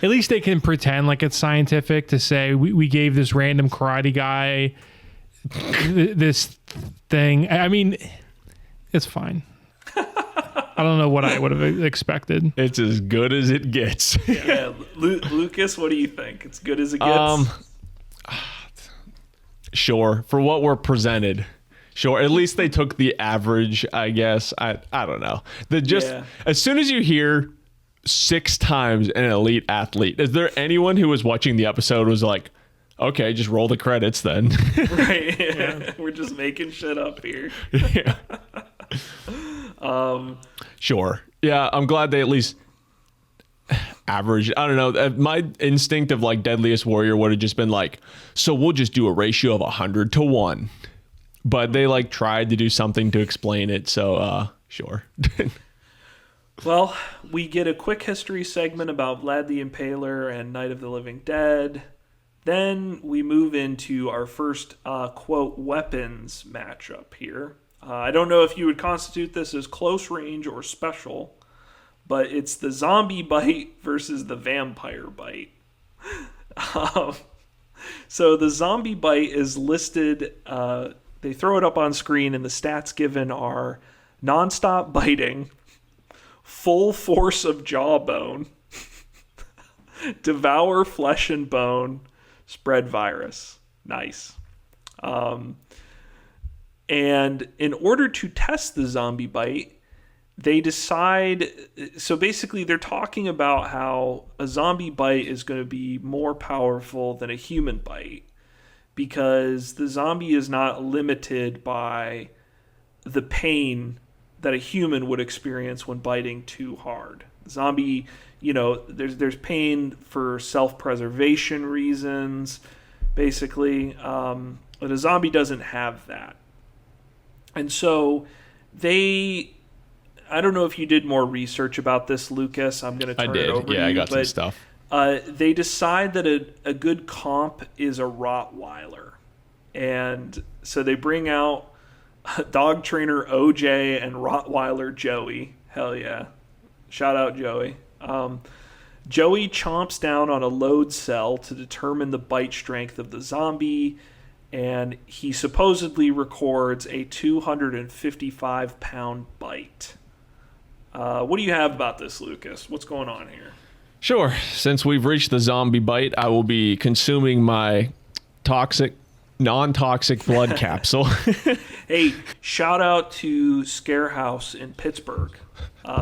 least they can pretend like it's scientific to say we gave this random karate guy this thing. I mean, it's fine. I don't know what I would have expected. It's as good as it gets. Yeah, Lucas, what do you think? It's good as it gets? Sure. For what we're presented. Sure. At least they took the average, I guess. I don't know. As soon as you hear 6 times an elite athlete, is there anyone who was watching the episode was like, okay, just roll the credits then? Right. Yeah. We're just making shit up here. Yeah. Sure. Yeah, I'm glad they at least average. I don't know. My instinct of Deadliest Warrior would have just been so we'll just do a ratio of 100 to 1. But they tried to do something to explain it. So, sure. Well, we get a quick history segment about Vlad the Impaler and Night of the Living Dead. Then we move into our first, quote, weapons matchup here. I don't know if you would constitute this as close range or special, but it's the zombie bite versus the vampire bite. So the zombie bite is listed, they throw it up on screen, and the stats given are nonstop biting, full force of jawbone, devour flesh and bone, spread virus. Nice. And in order to test the zombie bite, they decide. So basically, they're talking about how a zombie bite is going to be more powerful than a human bite because the zombie is not limited by the pain that a human would experience when biting too hard. Zombie, there's pain for self-preservation reasons, basically, but a zombie doesn't have that. And so I don't know if you did more research about this, Lucas. I'm going to turn it over to you. Yeah, I got some stuff. They decide that a good comp is a Rottweiler. And so they bring out dog trainer OJ and Rottweiler Joey. Hell yeah. Shout out Joey. Joey chomps down on a load cell to determine the bite strength of the zombie, and he supposedly records a 255-pound bite. What do you have about this, Lucas? What's going on here? Sure. Since we've reached the zombie bite, I will be consuming my non-toxic blood capsule. Hey, shout out to Scarehouse in Pittsburgh,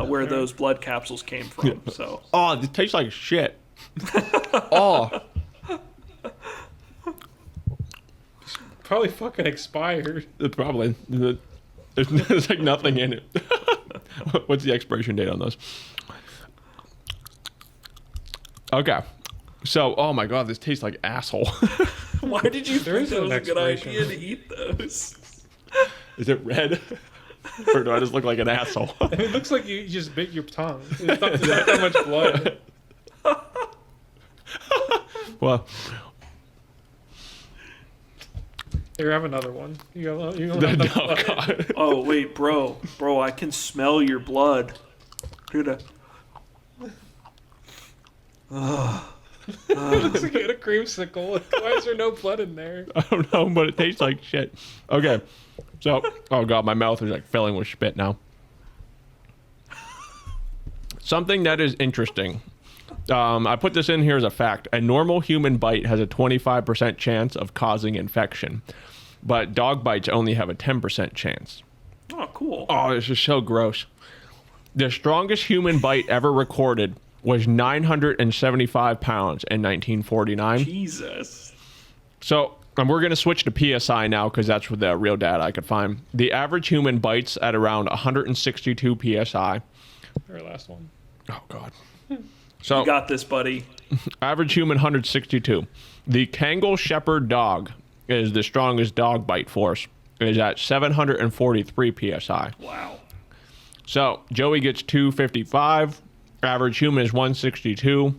where those blood capsules came from. So. Oh, it tastes like shit. Oh. Probably fucking expired. Probably. There's like nothing in it. What's the expiration date on those? Okay. So, oh my god, this tastes like asshole. Why did you think is that an was a good expiration. idea to eat those? Is it red? Or do I just look like an asshole? It looks like you just bit your tongue. There's not that much blood. Well, Here, have another one. You no, have god. Oh, wait, bro, I can smell your blood. Dude, It looks like you had a creamsicle. Why is there no blood in there? I don't know, but it tastes like shit. Okay. So, oh god, my mouth is like filling with spit now. Something that is interesting. I put this in here as a fact. A normal human bite has a 25% chance of causing infection, but dog bites only have a 10% chance. oh, cool. Oh, this is so gross. The strongest human bite ever recorded was 975 pounds in 1949. Jesus. So, and we're going to switch to PSI now because that's what the real data I could find. The average human bites at around 162 PSI. Our last one. Oh, God. So, You got this, buddy. average human 162. The Kangal Shepherd dog is the strongest dog bite force. It is at 743 PSI. Wow. So, Joey gets 255. Average human is 162.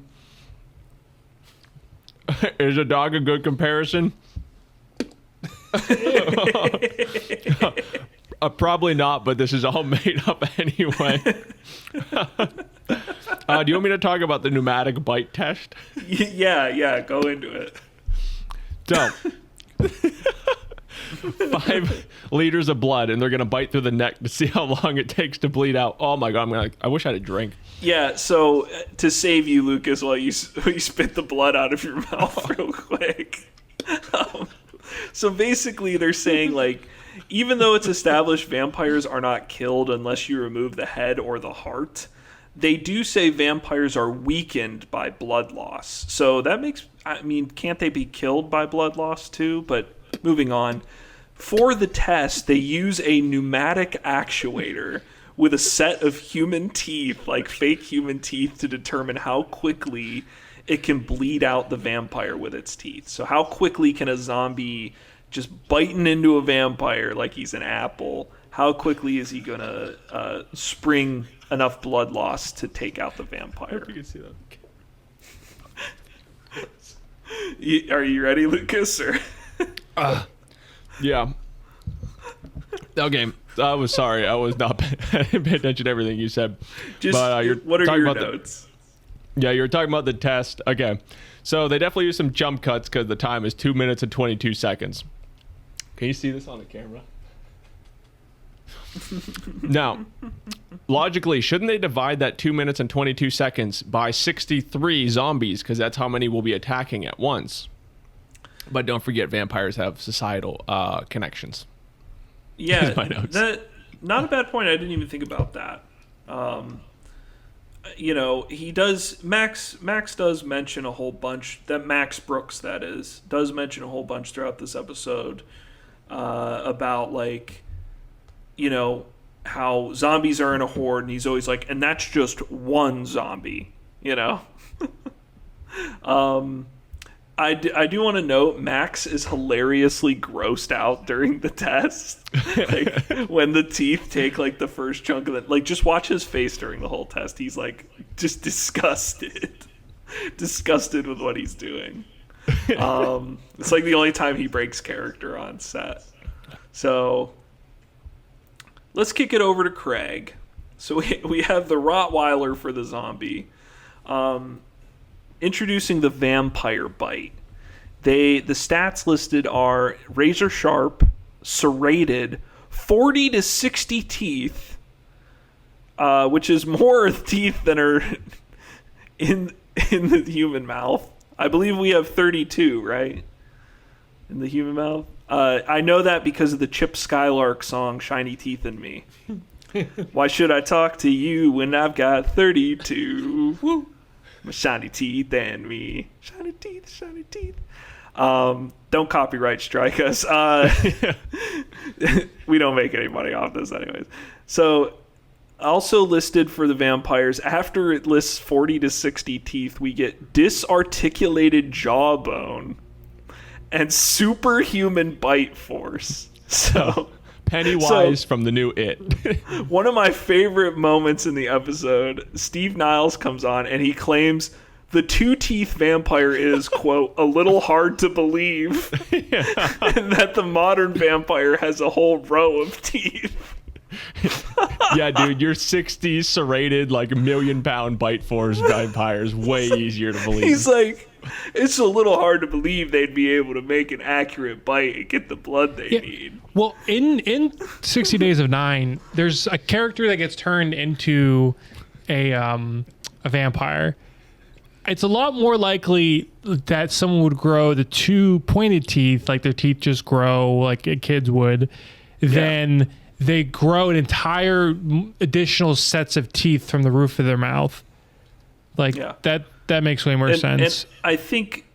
Is a dog a good comparison? Probably not, but this is all made up anyway. Do you want me to talk about the pneumatic bite test? Yeah, go into it. So, 5 liters of blood, and they're gonna bite through the neck to see how long it takes to bleed out. Oh my god, I wish I had a drink. Yeah, so to save you, Lucas, while you spit the blood out of your mouth real quick. So basically, they're saying, like, even though it's established vampires are not killed unless you remove the head or the heart, they do say vampires are weakened by blood loss. So that makes, I mean, can't they be killed by blood loss too? But moving on. For the test, they use a pneumatic actuator with a set of human teeth, like fake human teeth, to determine how quickly it can bleed out the vampire with its teeth. So how quickly can a zombie just biting into a vampire like he's an apple, how quickly is he going to spring enough blood loss to take out the vampire? You can see that. Are you ready, Lucas? Or? Yeah. Okay. I was sorry. I was not I didn't pay attention to everything you said. What are talking your about notes? Yeah, you were talking about the test. Okay. So they definitely use some jump cuts because the time is 2 minutes and 22 seconds. Can you see this on the camera? Now, logically, shouldn't they divide that 2 minutes and 22 seconds by 63 zombies? Because that's how many will be attacking at once. But don't forget, vampires have societal connections. Yeah, my notes. not a bad point. I didn't even think about that. You know, he does. Max does mention a whole bunch. That Max Brooks, that is, does mention a whole bunch throughout this episode about, like, you know, how zombies are in a horde, and he's always like, and that's just one zombie, you know. I do want to note Max is hilariously grossed out during the test. Like, when the teeth take, like, the first chunk of it. Like, just watch his face during the whole test. He's, like, just disgusted. Disgusted with what he's doing. It's, like, the only time he breaks character on set. So, let's kick it over to Craig. So, we have the Rottweiler for the zombie. Introducing the vampire bite. The stats listed are razor sharp, serrated, 40 to 60 teeth, which is more teeth than are in the human mouth. I believe we have 32, right? In the human mouth. I know that because of the Chip Skylark song "Shiny Teeth in Me." Why should I talk to you when I've got 32? Woo. Shiny teeth and me. Shiny teeth, shiny teeth. Don't copyright strike us. We don't make any money off this anyways. So, also listed for the vampires, after it lists 40 to 60 teeth, we get disarticulated jawbone and superhuman bite force. So... Pennywise from the new It. One of my favorite moments in the episode, Steve Niles comes on and he claims the two-teeth vampire is, quote, a little hard to believe, and that the modern vampire has a whole row of teeth. Yeah, dude, your 60s serrated, like, million-pound bite force vampires way easier to believe. He's like, it's a little hard to believe they'd be able to make an accurate bite and get the blood they need. Well, in 60 Days of Nine, there's a character that gets turned into a vampire. It's a lot more likely that someone would grow the two pointed teeth, like their teeth just grow like kids would, than they grow an entire additional sets of teeth from the roof of their mouth. Like that makes way more sense. And I think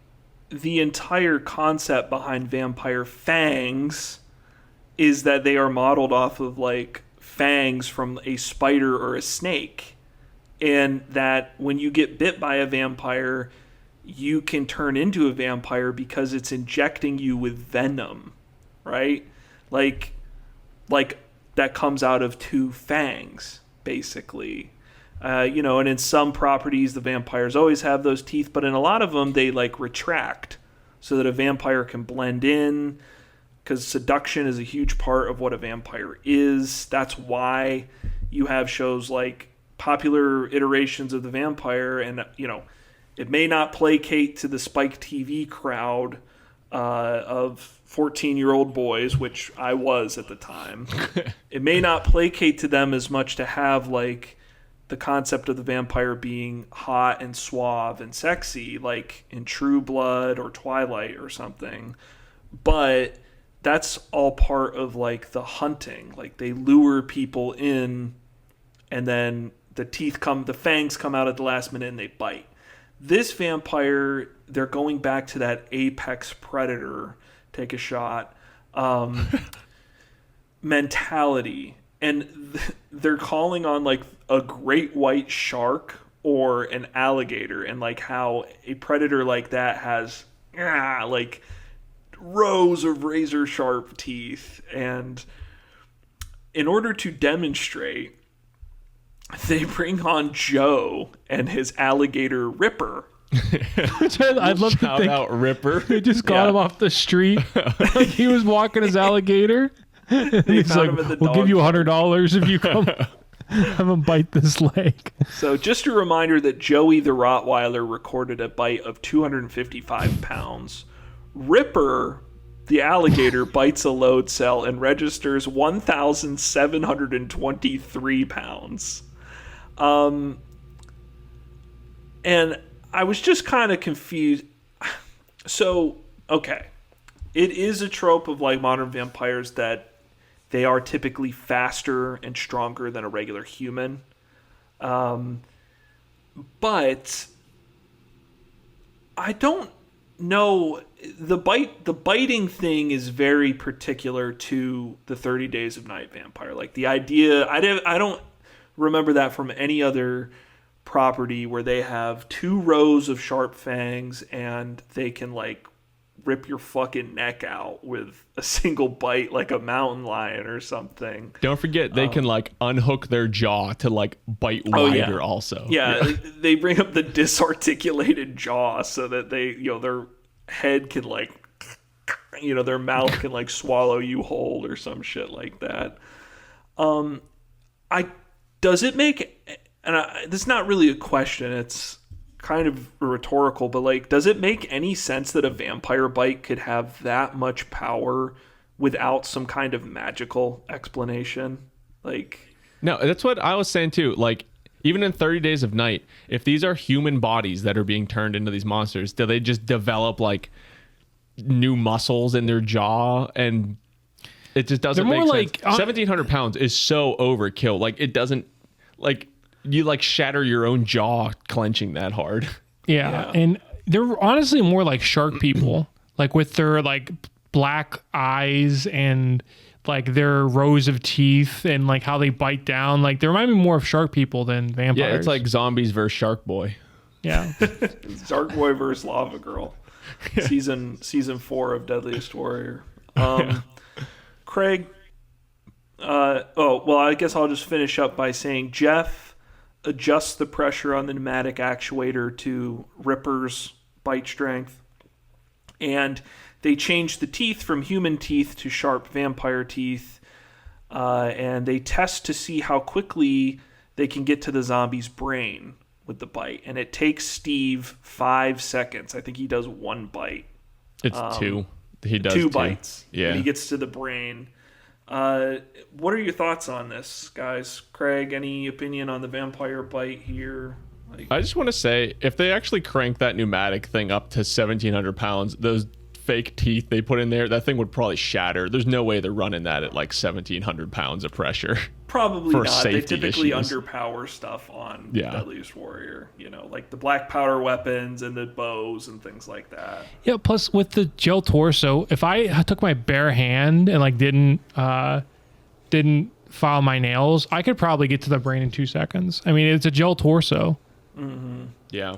the entire concept behind vampire fangs is that they are modeled off of, like, fangs from a spider or a snake. And that when you get bit by a vampire, you can turn into a vampire because it's injecting you with venom, right? Like that comes out of two fangs, basically. You know, and in some properties, the vampires always have those teeth, but in a lot of them, they, like, retract so that a vampire can blend in, because seduction is a huge part of what a vampire is. That's why you have shows like popular iterations of the vampire, and, you know, it may not placate to the Spike TV crowd of 14-year-old boys, which I was at the time. It may not placate to them as much to have, like, the concept of the vampire being hot and suave and sexy, like in True Blood or Twilight or something. But that's all part of, like, the hunting. Like, they lure people in, and then the fangs come out at the last minute and they bite. This vampire, they're going back to that apex predator, take a shot, mentality. And they're calling on, like, a great white shark or an alligator, and, like, how a predator like that has, like, rows of razor sharp teeth. And in order to demonstrate, they bring on Joe and his alligator Ripper. I'd love to Shout think out Ripper. they just got him off the street. Like, he was walking his alligator. And he's found like, him at the we'll dog give you $100 if you come have him bite this leg. So just a reminder that Joey the Rottweiler recorded a bite of 255 pounds. Ripper, the alligator, bites a load cell and registers 1,723 pounds. And I was just kind of confused. So, okay. It is a trope of, like, modern vampires that they are typically faster and stronger than a regular human. But I don't know. The biting thing is very particular to the 30 Days of Night Vampire. Like the idea, I don't remember that from any other property where they have 2 rows of sharp fangs and they can like rip your fucking neck out with a single bite, like a mountain lion or something. Don't forget they can like unhook their jaw to like bite wider also. Yeah, they bring up the disarticulated jaw so that they, their head can like, their mouth can like swallow you whole or some shit like that. Does it make, this is not really a question, it's kind of rhetorical, but like, does it make any sense that a vampire bite could have that much power without some kind of magical explanation? Like, no, that's what I was saying too. Like, even in 30 Days of Night, if these are human bodies that are being turned into these monsters, do they just develop like new muscles in their jaw? And it just doesn't make sense. 1,700 pounds is so overkill. Like, it doesn't, like, you like shatter your own jaw clenching that hard. Yeah. And they're honestly more like shark people, like with their like black eyes and like their rows of teeth and like how they bite down. Like they remind me more of shark people than vampires. Yeah, it's like zombies versus Shark Boy. Yeah. Shark Boy versus Lava Girl. Season 4 of Deadliest Warrior. Craig, I guess I'll just finish up by saying Jeff adjusts the pressure on the pneumatic actuator to Ripper's bite strength. And they change the teeth from human teeth to sharp vampire teeth. And they test to see how quickly they can get to the zombie's brain with the bite. And it takes Steve 5 seconds. I think he does 1 bite. It's 2. He does 2 2 bites. Yeah. And he gets to the brain. What are your thoughts on this, guys? Craig, any opinion on the vampire bite here? I just want to say, if they actually crank that pneumatic thing up to 1,700 pounds, those fake teeth they put in there, that thing would probably shatter. There's no way they're running that at like 1,700 pounds of pressure. Probably for not. They safety typically issues. underpower stuff on Deadliest Warrior. Like the black powder weapons and the bows and things like that. Yeah. Plus with the gel torso, if I took my bare hand and like didn't file my nails, I could probably get to the brain in 2 seconds. I mean, it's a gel torso. Mm-hmm. Yeah.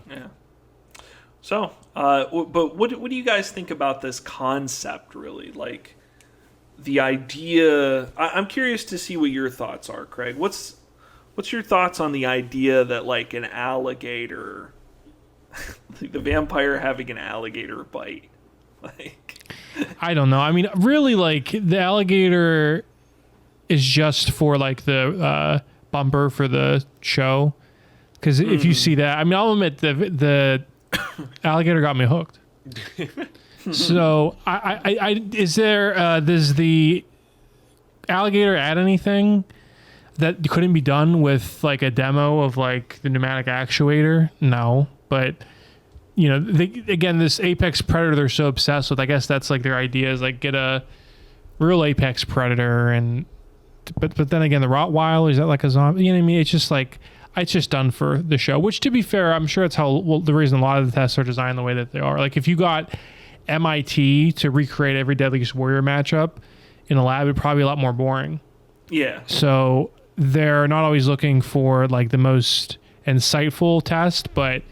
So, but what do you guys think about this concept, really? Like, the idea... I'm curious to see what your thoughts are, Craig. What's your thoughts on the idea that, like, an alligator... the vampire having an alligator bite? Like... I don't know. I mean, really, like, the alligator is just for, like, the bumper for the show. Because if you see that... I mean, I'll admit, the alligator got me hooked. So, does the alligator add anything that couldn't be done with like a demo of like the pneumatic actuator? No, but again, this apex predator they're so obsessed with. I guess that's like their idea is like get a real apex predator, and but then again, the Rottweiler, is that like a zombie? You know what I mean? It's just like. It's just done for the show, which to be fair, I'm sure it's the reason a lot of the tests are designed the way that they are. Like if you got MIT to recreate every Deadliest Warrior matchup in a lab, it'd probably be a lot more boring. Yeah. So they're not always looking for like the most insightful test, but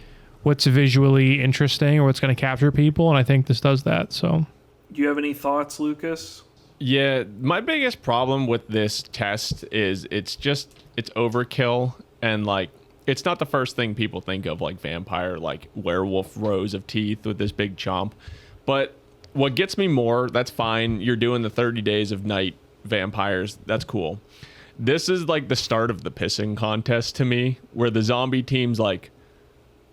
what's visually interesting or what's going to capture people. And I think this does that. So do you have any thoughts, Lucas? Yeah. My biggest problem with this test is it's overkill. And, like, it's not the first thing people think of, like, vampire, like, werewolf rows of teeth with this big chomp. But what gets me more, that's fine. You're doing the 30 Days of Night vampires. That's cool. This is, like, the start of the pissing contest to me, where the zombie team's like,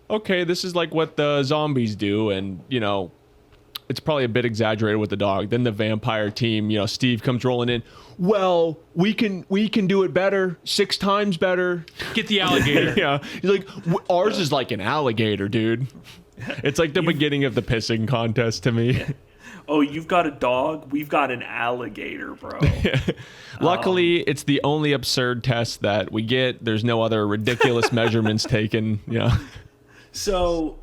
okay, this is, like, what the zombies do. And, it's probably a bit exaggerated with the dog. Then the vampire team, Steve comes rolling in. Well, we can do it better, 6 times better. Get the alligator. Yeah, he's like, ours is like an alligator, dude. It's like the beginning of the pissing contest to me. oh, you've got a dog? We've got an alligator, bro. Luckily, it's the only absurd test that we get. There's no other ridiculous measurements taken. Yeah. So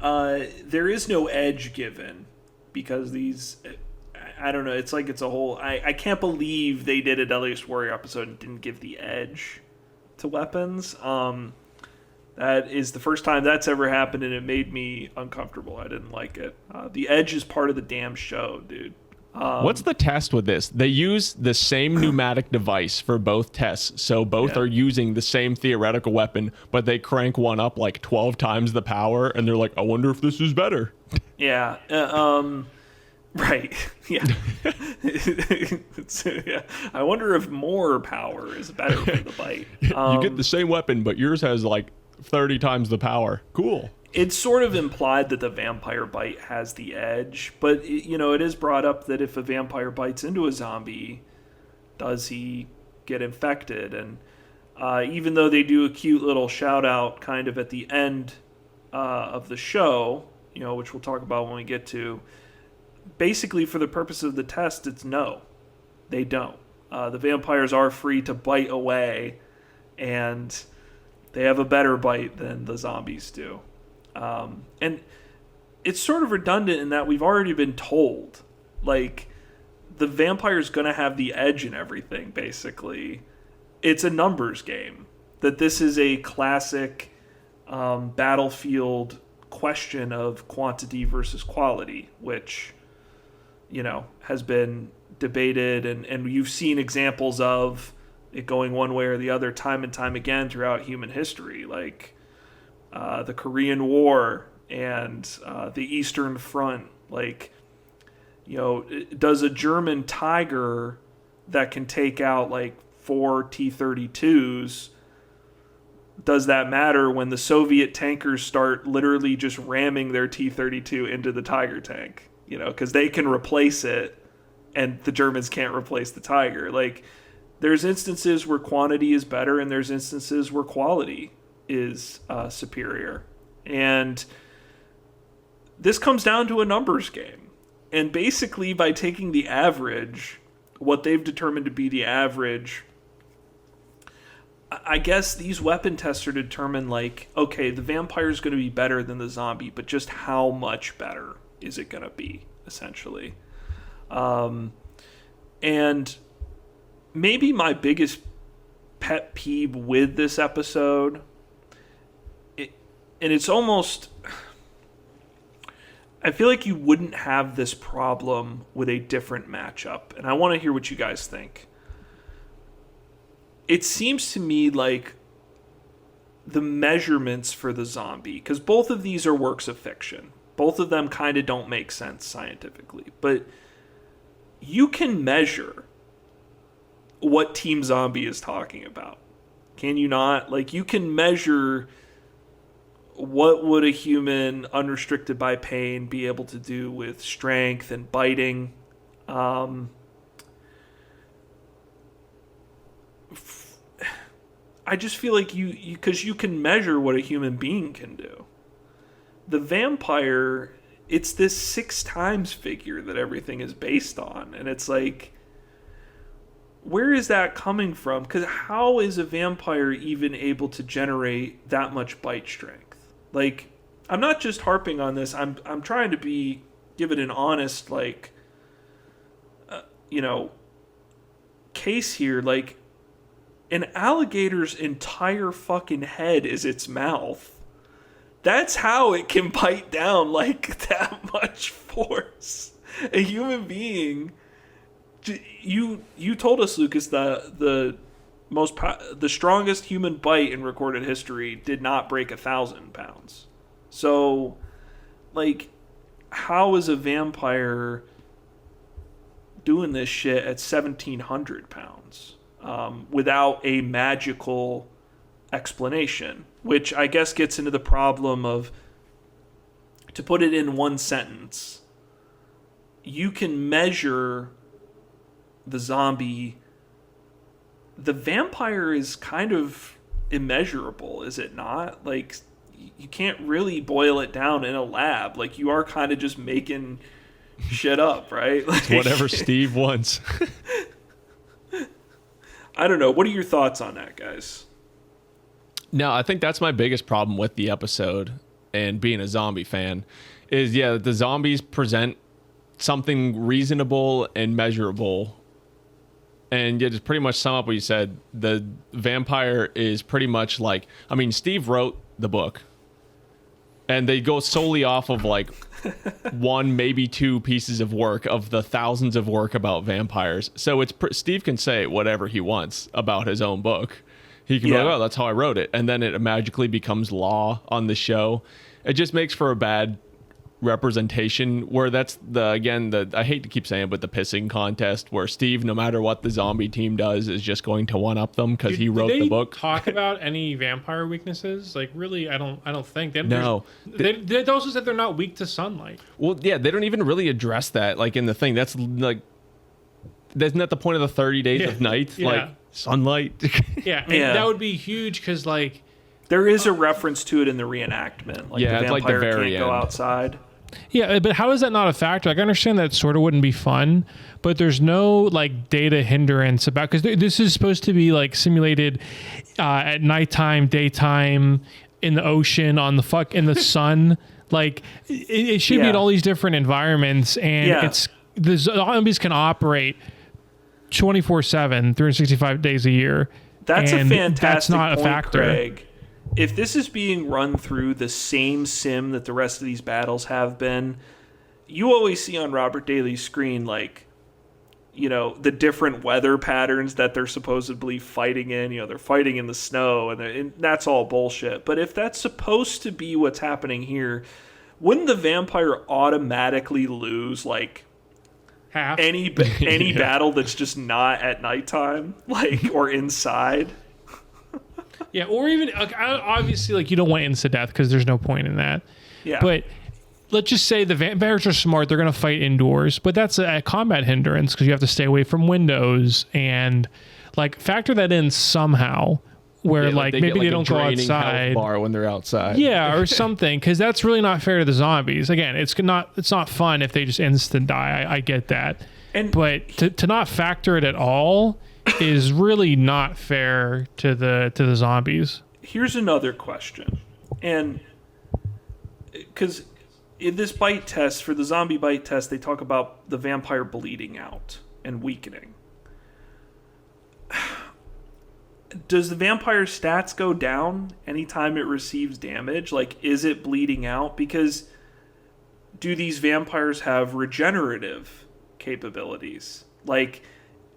there is no edge given because these, I don't know. It's like it's a whole. I can't believe they did a Deadliest Warrior episode and didn't give the edge to weapons. That is the first time that's ever happened, and it made me uncomfortable. I didn't like it. The edge is part of the damn show, dude. What's the test with this? They use the same pneumatic device for both tests, so both are using the same theoretical weapon, but they crank one up like 12 times the power, and they're like, I wonder if this is better. Yeah. Right. Yeah. Yeah. I wonder if more power is better for the bite. You get the same weapon, but yours has like 30 times the power. Cool. It's sort of implied that the vampire bite has the edge, but it is brought up that if a vampire bites into a zombie, does he get infected? And even though they do a cute little shout out kind of at the end of the show, which we'll talk about when we get to, basically for the purpose of the test, it's no, they don't. The vampires are free to bite away, and they have a better bite than the zombies do. And it's sort of redundant in that we've already been told, like, the vampire's going to have the edge in everything, basically. It's a numbers game. That this is a classic battlefield question of quantity versus quality, which, has been debated, and you've seen examples of it going one way or the other time and time again throughout human history, like the Korean War and the Eastern Front. Like, does a German Tiger that can take out like 4 T-32s, does that matter when the Soviet tankers start literally just ramming their T-32 into the Tiger tank? Because they can replace it and the Germans can't replace the Tiger. Like, there's instances where quantity is better and there's instances where quality is superior. And this comes down to a numbers game. And basically, by taking the average, what they've determined to be the average, I guess these weapon tests are determined like, okay, the vampire is going to be better than the zombie, but just how much better is it going to be, essentially? And maybe my biggest pet peeve with this episode, and it's almost, I feel like you wouldn't have this problem with a different matchup, and I want to hear what you guys think. It seems to me like the measurements for the zombie, because both of these are works of fiction. Both of them kind of don't make sense scientifically, but you can measure what Team Zombie is talking about. Can you not? Like, you can measure what would a human unrestricted by pain be able to do with strength and biting. I just feel like because you can measure what a human being can do. The vampire, it's this 6 times figure that everything is based on. And it's like, where is that coming from? Because how is a vampire even able to generate that much bite strength? Like, I'm not just harping on this. I'm trying to give it an honest, like, case here. Like, an alligator's entire fucking head is its mouth. That's how it can bite down like that much force. A human being. You told us, Lucas, the strongest human bite in recorded history did not break 1,000 pounds. So, like, how is a vampire doing this shit at 1,700 pounds without a magical explanation? Which I guess gets into the problem of, to put it in one sentence, you can measure the zombie. The vampire is kind of immeasurable, is it not? Like, you can't really boil it down in a lab. Like, you are kind of just making shit up, right? Like, Whatever Steve wants. I don't know. What are your thoughts on that, guys? No, I think that's my biggest problem with the episode and being a zombie fan is, the zombies present something reasonable and measurable. And just pretty much sum up what you said. The vampire is pretty much like, I mean, Steve wrote the book. And they go solely off of like one, maybe two pieces of work of the thousands of work about vampires. So Steve can say whatever he wants about his own book. He can be like, oh, that's how I wrote it. And then it magically becomes law on the show. It just makes for a bad representation where that's I hate to keep saying it, but the pissing contest where Steve, no matter what the zombie team does, is just going to one up them because he wrote the book. Talk about any vampire weaknesses? Like, really, I don't think they. No, they also said they're not weak to sunlight. Well, yeah, they don't even really address that. Like in the thing, that's like, isn't that the point of the 30 days of night? Yeah. Like sunlight. And that would be huge because like there is a reference to it in the reenactment. Like the it's vampire like the very can't go end. outside. Yeah, but how is that not a factor? Like, I understand that sort of wouldn't be fun, but there's no like data hindrance about, because this is supposed to be like simulated at nighttime, daytime, in the ocean, in the sun. Like it should be in all these different environments, and the zombies can operate 24/7, 365 days a year. That's a fantastic that's not point, a factor. Craig. If this is being run through the same sim that the rest of these battles have been, you always see on Robert Daly's screen, like, the different weather patterns that they're supposedly fighting in. They're fighting in the snow, and that's all bullshit. But if that's supposed to be what's happening here, wouldn't the vampire automatically lose, like, Half. any battle that's just not at nighttime, like, or inside? Yeah, or even obviously, like, you don't want instant death because there's no point in that. Yeah. But let's just say the vampires are smart; they're going to fight indoors, but that's a combat hindrance because you have to stay away from windows and like factor that in somehow. Where like maybe they don't go outside bar when they're outside. Yeah, or something, because that's really not fair to the zombies. Again, it's not fun if they just instant die. I get that, but to not factor it at all is really not fair to the zombies. Here's another question, and because in this bite test, for the zombie bite test, they talk about the vampire bleeding out and weakening. Does the vampire's stats go down anytime it receives damage? Like, is it bleeding out? Because do these vampires have regenerative capabilities? Like,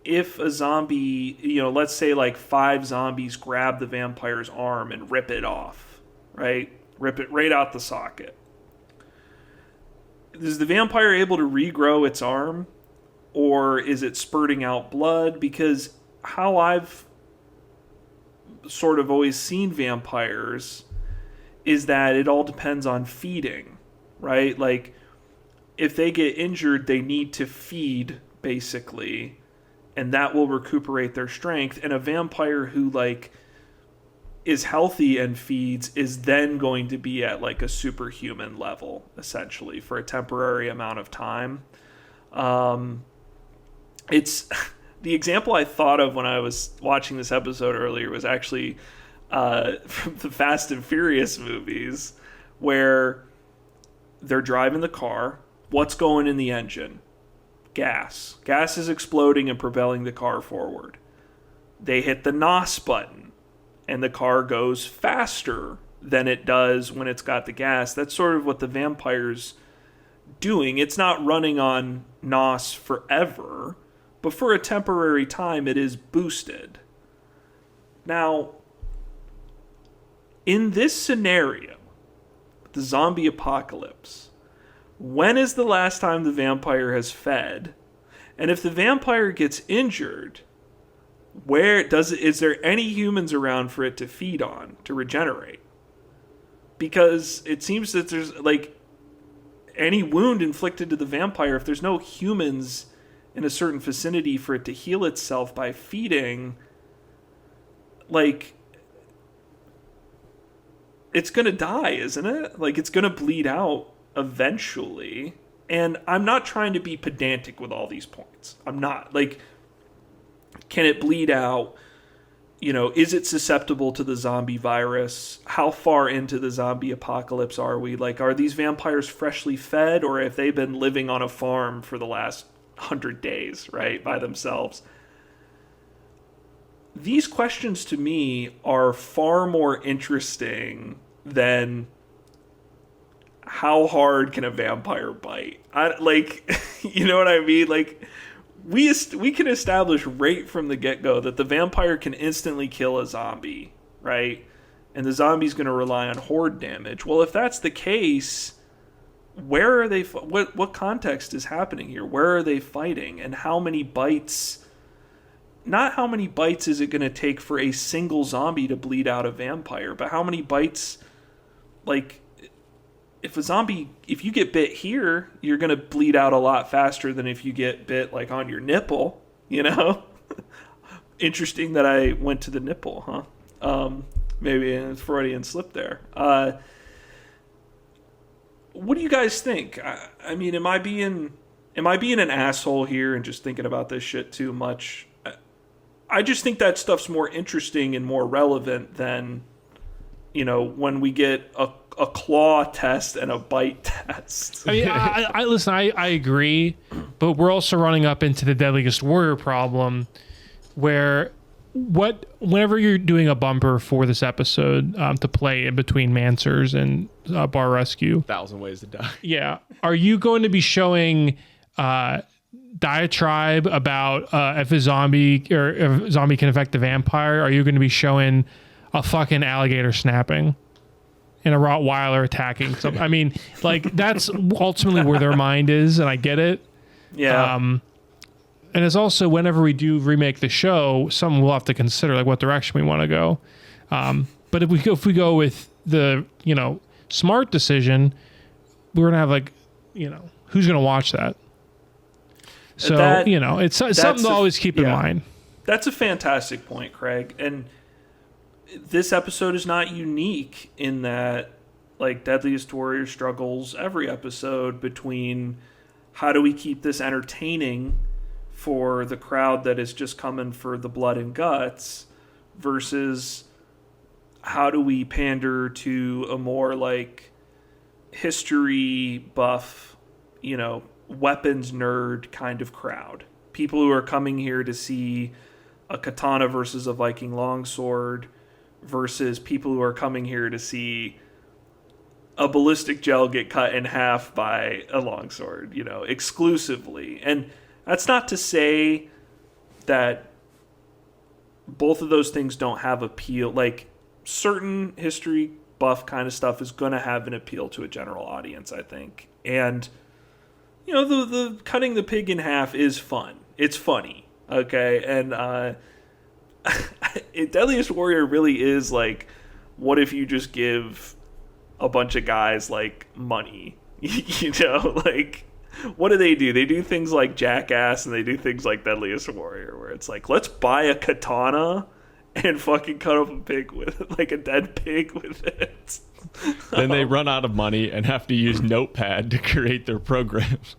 if a zombie, let's say like 5 zombies grab the vampire's arm and rip it off, right? Rip it right out the socket. Is the vampire able to regrow its arm? Or is it spurting out blood? Because how I've sort of always seen vampires is that it all depends on feeding, right? Like, if they get injured, they need to feed, basically, and that will recuperate their strength. And a vampire who, like, is healthy and feeds is then going to be at, like, a superhuman level, essentially, for a temporary amount of time. It's... The example I thought of when I was watching this episode earlier was actually from the Fast and Furious movies, where they're driving the car. What's going in the engine? Gas. Gas is exploding and propelling the car forward. They hit the NOS button, and the car goes faster than it does when it's got the gas. That's sort of what the vampire's doing. It's not running on NOS forever, but for a temporary time, it is boosted. Now, in this scenario, the zombie apocalypse, when is the last time the vampire has fed? And if the vampire gets injured, is there any humans around for it to feed on, to regenerate? Because it seems that there's, like, any wound inflicted to the vampire, if there's no humans in a certain vicinity for it to heal itself by feeding, like, it's gonna die, isn't it? Like, it's gonna bleed out eventually. And I'm not trying to be pedantic with all these points. I'm not. Like, can it bleed out? You know, is it susceptible to the zombie virus? How far into the zombie apocalypse are we? Like, are these vampires freshly fed, or have they been living on a farm for the last 100 days, right, by themselves? These questions to me are far more interesting than how hard can a vampire bite? You know what I mean? Like, we can establish right from the get-go that the vampire can instantly kill a zombie, right? And the zombie's going to rely on horde damage. Well, if that's the case, where are they? What context is happening here? Where are they fighting? And how many bites? Not how many bites is it going to take for a single zombie to bleed out a vampire, but how many bites? Like, if you get bit here, you're going to bleed out a lot faster than if you get bit, like, on your nipple, you know? Interesting that I went to the nipple, huh? Maybe a Freudian slip there. What do you guys think? I mean, am I being an asshole here and just thinking about this shit too much? I just think that stuff's more interesting and more relevant than, you know, when we get a claw test and a bite test. I mean, I listen. I agree, but we're also running up into the Deadliest Warrior problem, where whenever you're doing a bumper for this episode to play in between Mansers and Bar Rescue, 1,000 Ways to Die. Yeah, are you going to be showing diatribe about if a zombie can affect the vampire? Are you going to be showing a fucking alligator snapping and a Rottweiler attacking something? I mean, like, that's ultimately where their mind is, and I get it. Yeah. And it's also, whenever we do remake the show, something we'll have to consider, like, what direction we want to go. But if we go with the, you know, smart decision, we're gonna have, like, you know, who's gonna watch that? So, you know, it's something to always keep in mind. That's a fantastic point, Craig. And this episode is not unique in that, like, Deadliest Warrior struggles every episode between how do we keep this entertaining for the crowd that is just coming for the blood and guts versus how do we pander to a more, like, history buff, you know, weapons nerd kind of crowd. People who are coming here to see a katana versus a Viking longsword versus people who are coming here to see a ballistic gel get cut in half by a longsword, you know, exclusively. And that's not to say that both of those things don't have appeal. Like, certain history buff kind of stuff is going to have an appeal to a general audience, I think. And, you know, the cutting the pig in half is fun. It's funny, okay? And Deadliest Warrior really is, like, what if you just give a bunch of guys, like, money? You know, like, what do? They do things like Jackass, and they do things like Deadliest Warrior, where it's like, let's buy a katana and fucking cut up a pig with it, like a dead pig with it. Then they run out of money and have to use Notepad to create their programs.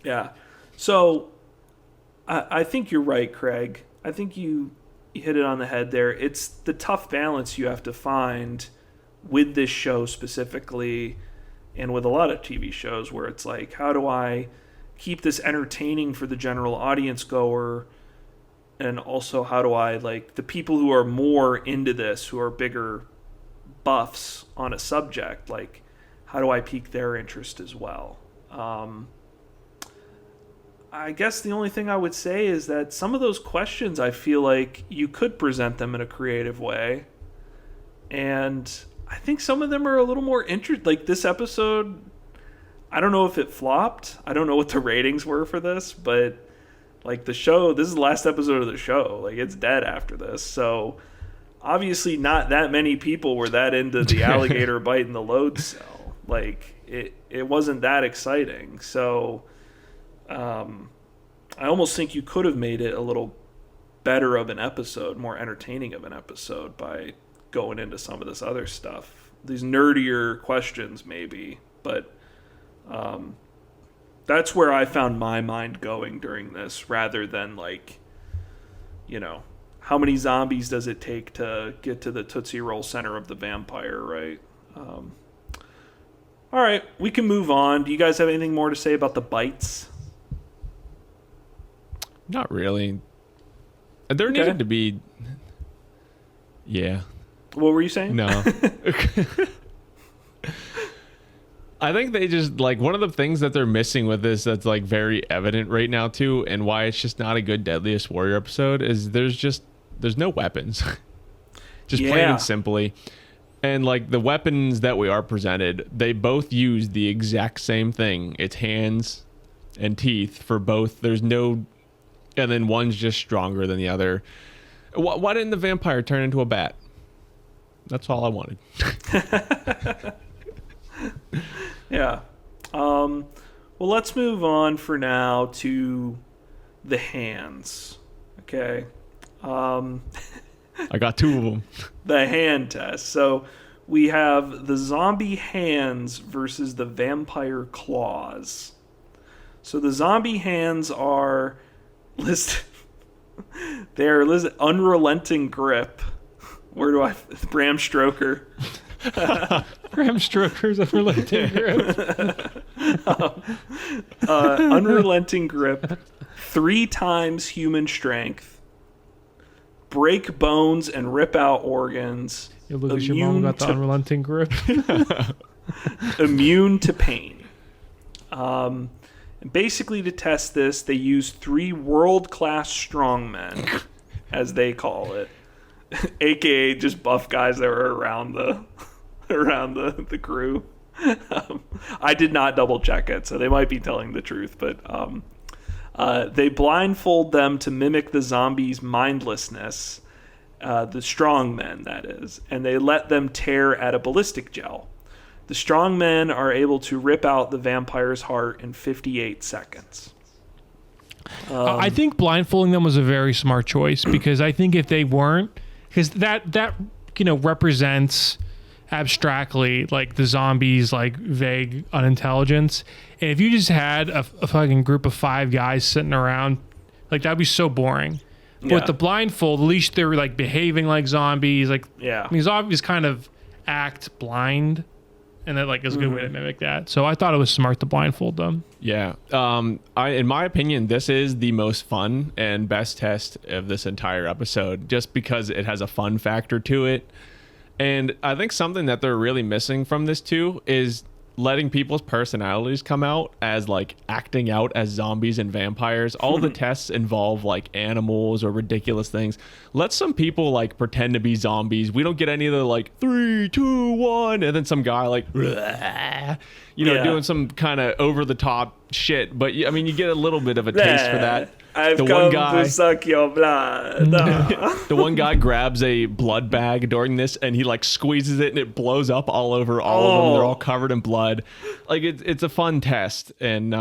Yeah. So I think you're right, Craig. I think you hit it on the head there. It's the tough balance you have to find with this show specifically, and with a lot of TV shows, where it's like, how do I keep this entertaining for the general audience goer, and also how do I, like, the people who are more into this, who are bigger buffs on a subject, like, how do I pique their interest as well? I guess the only thing I would say is that some of those questions, I feel like you could present them in a creative way, and I think some of them are a little more interesting. Like, this episode, I don't know if it flopped. I don't know what the ratings were for this, but, like, the show, this is the last episode of the show. Like, it's dead after this. So, obviously not that many people were that into the alligator biting the load cell. Like, it wasn't that exciting. So, I almost think you could have made it a little better of an episode, more entertaining of an episode, by going into some of this other stuff, these nerdier questions maybe, but That's where I found my mind going during this, rather than like, how many zombies does it take to get to the Tootsie Roll center of the vampire, right? All right, we can move on. Do you guys have anything more to say about the bites? Not really. There needed to be. Yeah. What were you saying? No. I think they just like one of the things that they're missing with this that's like very evident right now too, and why it's just not a good Deadliest Warrior episode is there's no weapons. Just plain and simply. And like the weapons that we are presented, they both use the exact same thing. It's hands and teeth for both. There's no, and then one's just stronger than the other. Why didn't the vampire turn into a bat? That's all I wanted. Yeah. Well, let's move on for now to the hands. Okay. I got two of them. The hand test. So we have the zombie hands versus the vampire claws. So the zombie hands are listed. They're listed unrelenting grip. Where do I? Bram Stoker. Bram Stoker's unrelenting grip. Unrelenting grip. 3 times human strength. Break bones and rip out organs. Yeah, Lucas, your mom got the unrelenting grip. Immune to pain. And basically, to test this, they use 3 world-class strongmen, as they call it, aka just buff guys that were around the crew. I did not double check it, so they might be telling the truth, but they blindfold them to mimic the zombies' mindlessness, the strong men, that is, and they let them tear at a ballistic gel. The strong men are able to rip out the vampire's heart in 58 seconds. I think blindfolding them was a very smart choice, because I think if they weren't, because that represents abstractly like the zombies' like vague unintelligence, and if you just had a fucking group of 5 guys sitting around, like that'd be so boring. Yeah. With the blindfold, at least they're like behaving like zombies. Like, Yeah. I mean, zombies kind of act blind, and that like is a good way to mimic that. So I thought it was smart to blindfold them. Yeah. In my opinion, this is the most fun and best test of this entire episode, just because it has a fun factor to it. And I think something that they're really missing from this too is letting people's personalities come out as like acting out as zombies and vampires. All the tests involve like animals or ridiculous things. Let some people like pretend to be zombies. We don't get any of the like 3, 2, 1, and then some guy like doing some kind of over the top shit. But I mean, you get a little bit of a taste for that. I've come to suck your blood. The one guy grabs a blood bag during this and he like squeezes it and it blows up all over all of them. They're all covered in blood. Like it's a fun test. And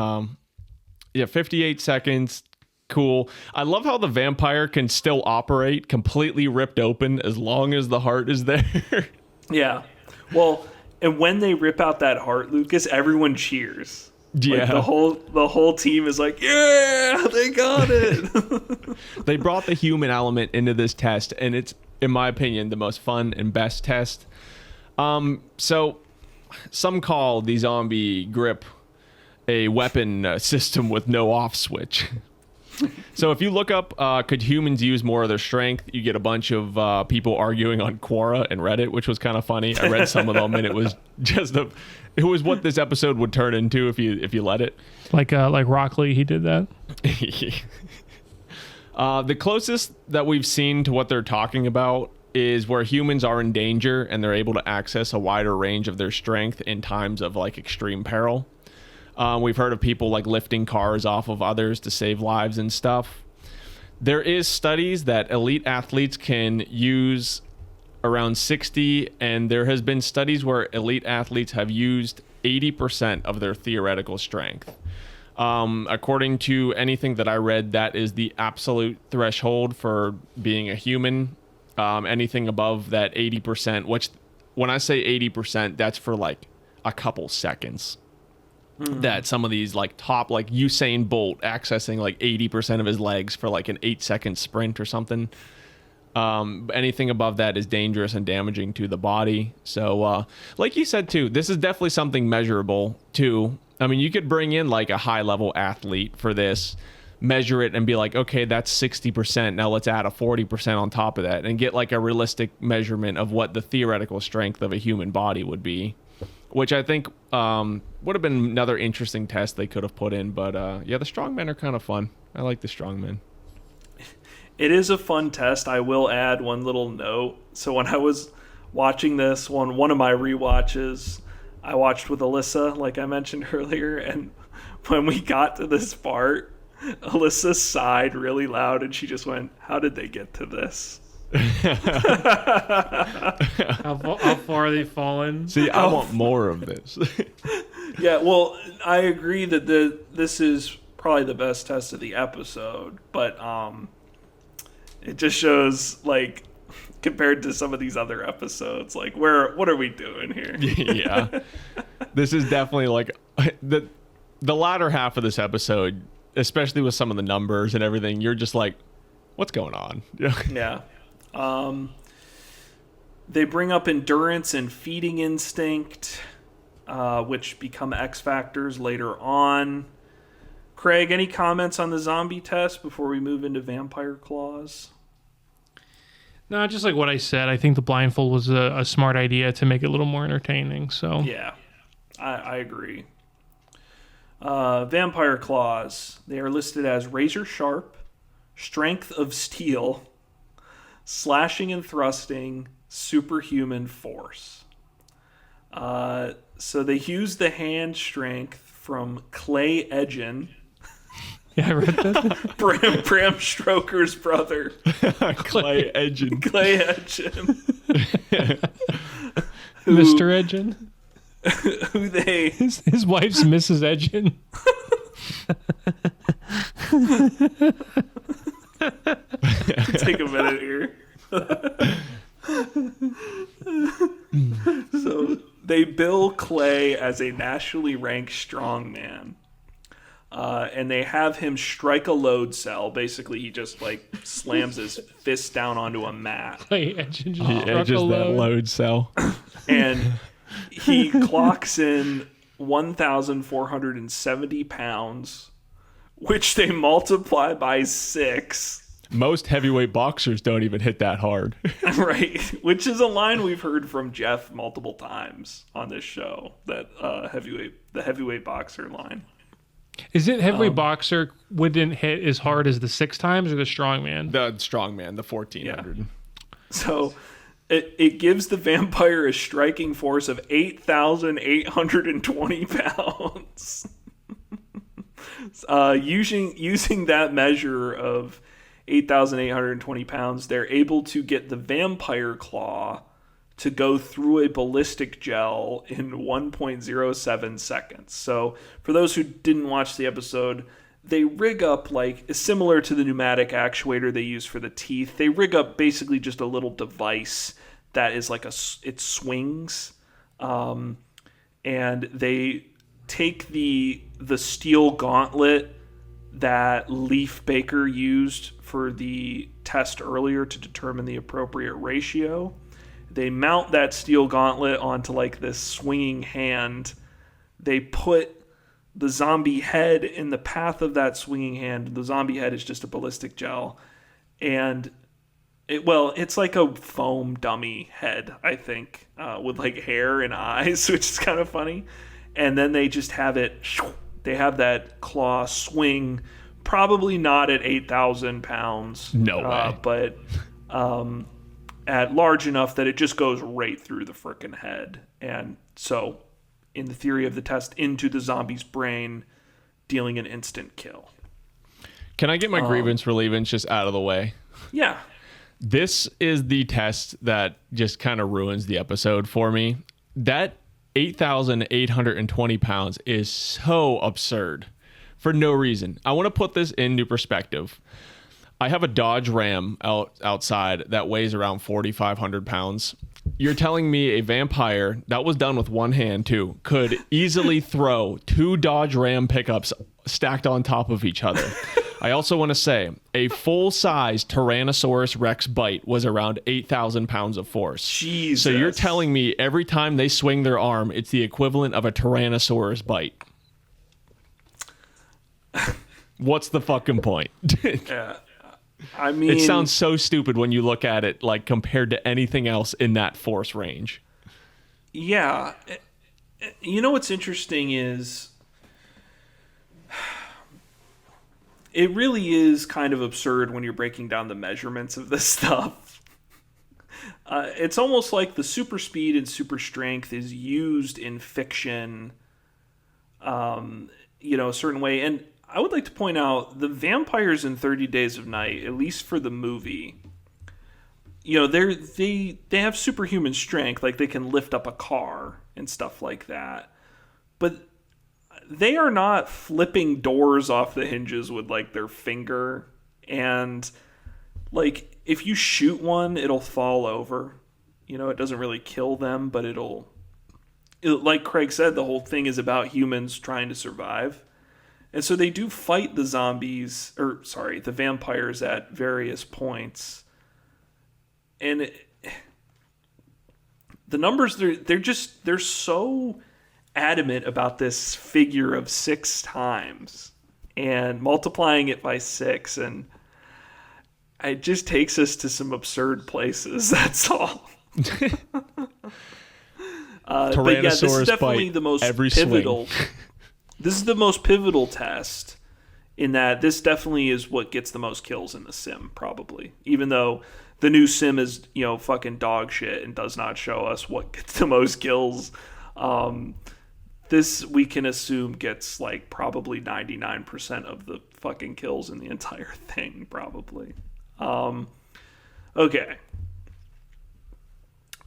58 seconds. Cool. I love how the vampire can still operate completely ripped open as long as the heart is there. Yeah. Well, and when they rip out that heart, Lucas, everyone cheers. Yeah. Like the whole team is like, yeah, they got it. They brought the human element into this test, and it's, in my opinion, the most fun and best test. So some call the zombie grip a weapon system with no off switch. So if you look up, could humans use more of their strength? You get a bunch of people arguing on Quora and Reddit, which was kind of funny. I read some of them, and it was just it was what this episode would turn into if you let it. Like Rock Lee, he did that. The closest that we've seen to what they're talking about is where humans are in danger and they're able to access a wider range of their strength in times of like extreme peril. We've heard of people like lifting cars off of others to save lives and stuff. There is studies that elite athletes can use around 60, and there has been studies where elite athletes have used 80% of their theoretical strength. According to anything that I read, that is the absolute threshold for being a human. Anything above that 80%, which when I say 80%, that's for like a couple seconds. that some of these like top, like Usain Bolt accessing like 80% of his legs for like an 8-second sprint or something. Anything above that is dangerous and damaging to the body. So, like you said too, this is definitely something measurable too. I mean, you could bring in like a high level athlete for this, measure it and be like, okay, that's 60%. Now let's add a 40% on top of that and get like a realistic measurement of what the theoretical strength of a human body would be, which I think would have been another interesting test they could have put in. But yeah, the strongmen are kind of fun. I like the strongmen. It is a fun test. I will add one little note. So when I was watching this, one of my rewatches, I watched with Alyssa, like I mentioned earlier, and when we got to this part, Alyssa sighed really loud and she just went, "How did they get to this?" How far they've fallen. See, I want more of this. Yeah, well, I agree that this is probably the best test of the episode, but it just shows, like, compared to some of these other episodes, like, what are we doing here? Yeah. This is definitely like the latter half of this episode, especially with some of the numbers and everything, you're just like, what's going on? Yeah. They bring up endurance and feeding instinct, which become X factors later on. Craig, any comments on the zombie test before we move into vampire claws? No, just like what I said. I think the blindfold was a smart idea to make it a little more entertaining. So Yeah, I agree. Vampire claws. They are listed as razor sharp, strength of steel, slashing and thrusting, superhuman force. So they use the hand strength from Clay Edgin, yeah, I read that. Bram Stoker's brother. Clay Edgin. Clay Edgin. Mr. Edgin. Who they... His wife's Mrs. Edgin. Take a minute here. So they bill Clay as a nationally ranked strongman. And they have him strike a load cell. Basically, he just like slams his fist down onto a mat. Clay Edgin just He struck edges a that load. load cell. And he clocks in 1,470 pounds, which they multiply by 6. Most heavyweight boxers don't even hit that hard. Right, which is a line we've heard from Jeff multiple times on this show. That the heavyweight boxer line. Is it heavyweight boxer wouldn't hit as hard as the 6 times or the strongman? The strongman, the 1,400. Yeah. So it gives the vampire a striking force of 8,820 pounds. Using that measure of 8,820 pounds, they're able to get the vampire claw to go through a ballistic gel in 1.07 seconds. So for those who didn't watch the episode, they rig up, like, similar to the pneumatic actuator they use for the teeth, they rig up basically just a little device that is like it swings, and they take the steel gauntlet that Leaf Baker used for the test earlier to determine the appropriate ratio. They mount that steel gauntlet onto like this swinging hand. They put the zombie head in the path of that swinging hand. The zombie head is just a ballistic gel. And it's like a foam dummy head, I think, with like hair and eyes, which is kind of funny. And then they just have they have that claw swing, probably not at 8,000 pounds. No way. But at large enough that it just goes right through the frickin' head. And so, in the theory of the test, into the zombie's brain, dealing an instant kill. Can I get my grievance relievance just out of the way? Yeah. This is the test that just kind of ruins the episode for me. That 8,820 pounds is so absurd for no reason. I want to put this into perspective. I have a Dodge Ram outside that weighs around 4,500 pounds. you're telling me a vampire that was done with one hand too could easily throw 2 Dodge Ram pickups stacked on top of each other. I also want to say a full-size Tyrannosaurus Rex bite was around 8,000 pounds of force. Jesus. So you're telling me every time they swing their arm, it's the equivalent of a Tyrannosaurus bite. What's the fucking point? Yeah. I mean, it sounds so stupid when you look at it, like, compared to anything else in that force range. Yeah. You know what's interesting is it really is kind of absurd when you're breaking down the measurements of this stuff. It's almost like the super speed and super strength is used in fiction, a certain way. And I would like to point out the vampires in 30 Days of Night, at least for the movie, they have superhuman strength, like they can lift up a car and stuff like that. But they are not flipping doors off the hinges with like their finger, and like if you shoot one, it'll fall over. It doesn't really kill them, but like Craig said, the whole thing is about humans trying to survive. And so they do fight the the vampires at various points. And the numbers, they're so adamant about this figure of 6 times and multiplying it by 6. And it just takes us to some absurd places. That's all. But yeah, this is definitely the most pivotal. This is the most pivotal test in that this definitely is what gets the most kills in the sim, probably. Even though the new sim is, fucking dog shit and does not show us what gets the most kills. This, we can assume, gets like probably 99% of the fucking kills in the entire thing, probably. Okay.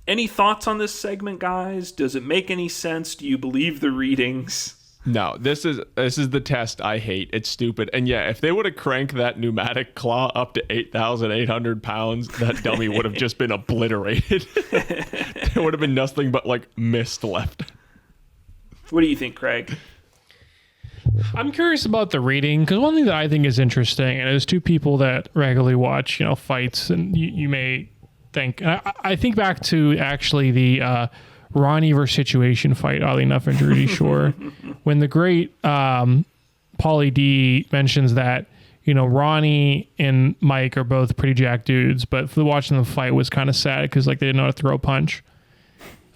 Any thoughts on this segment, guys? Does it make any sense? Do you believe the readings? No, this is the test I hate. It's stupid. And yeah, if they would have cranked that pneumatic claw up to 8,800 pounds, that dummy would have just been obliterated. There would have been nothing but like mist left. What do you think, Craig? I'm curious about the reading, because one thing that I think is interesting, and as 2 people that regularly watch, fights, and you may think, and I think back to actually the Ronnie versus Situation fight, oddly enough, in Jersey Shore, when the great Pauly D mentions that, Ronnie and Mike are both pretty jacked dudes, but for watching them fight was kind of sad because like they didn't know how to throw a punch.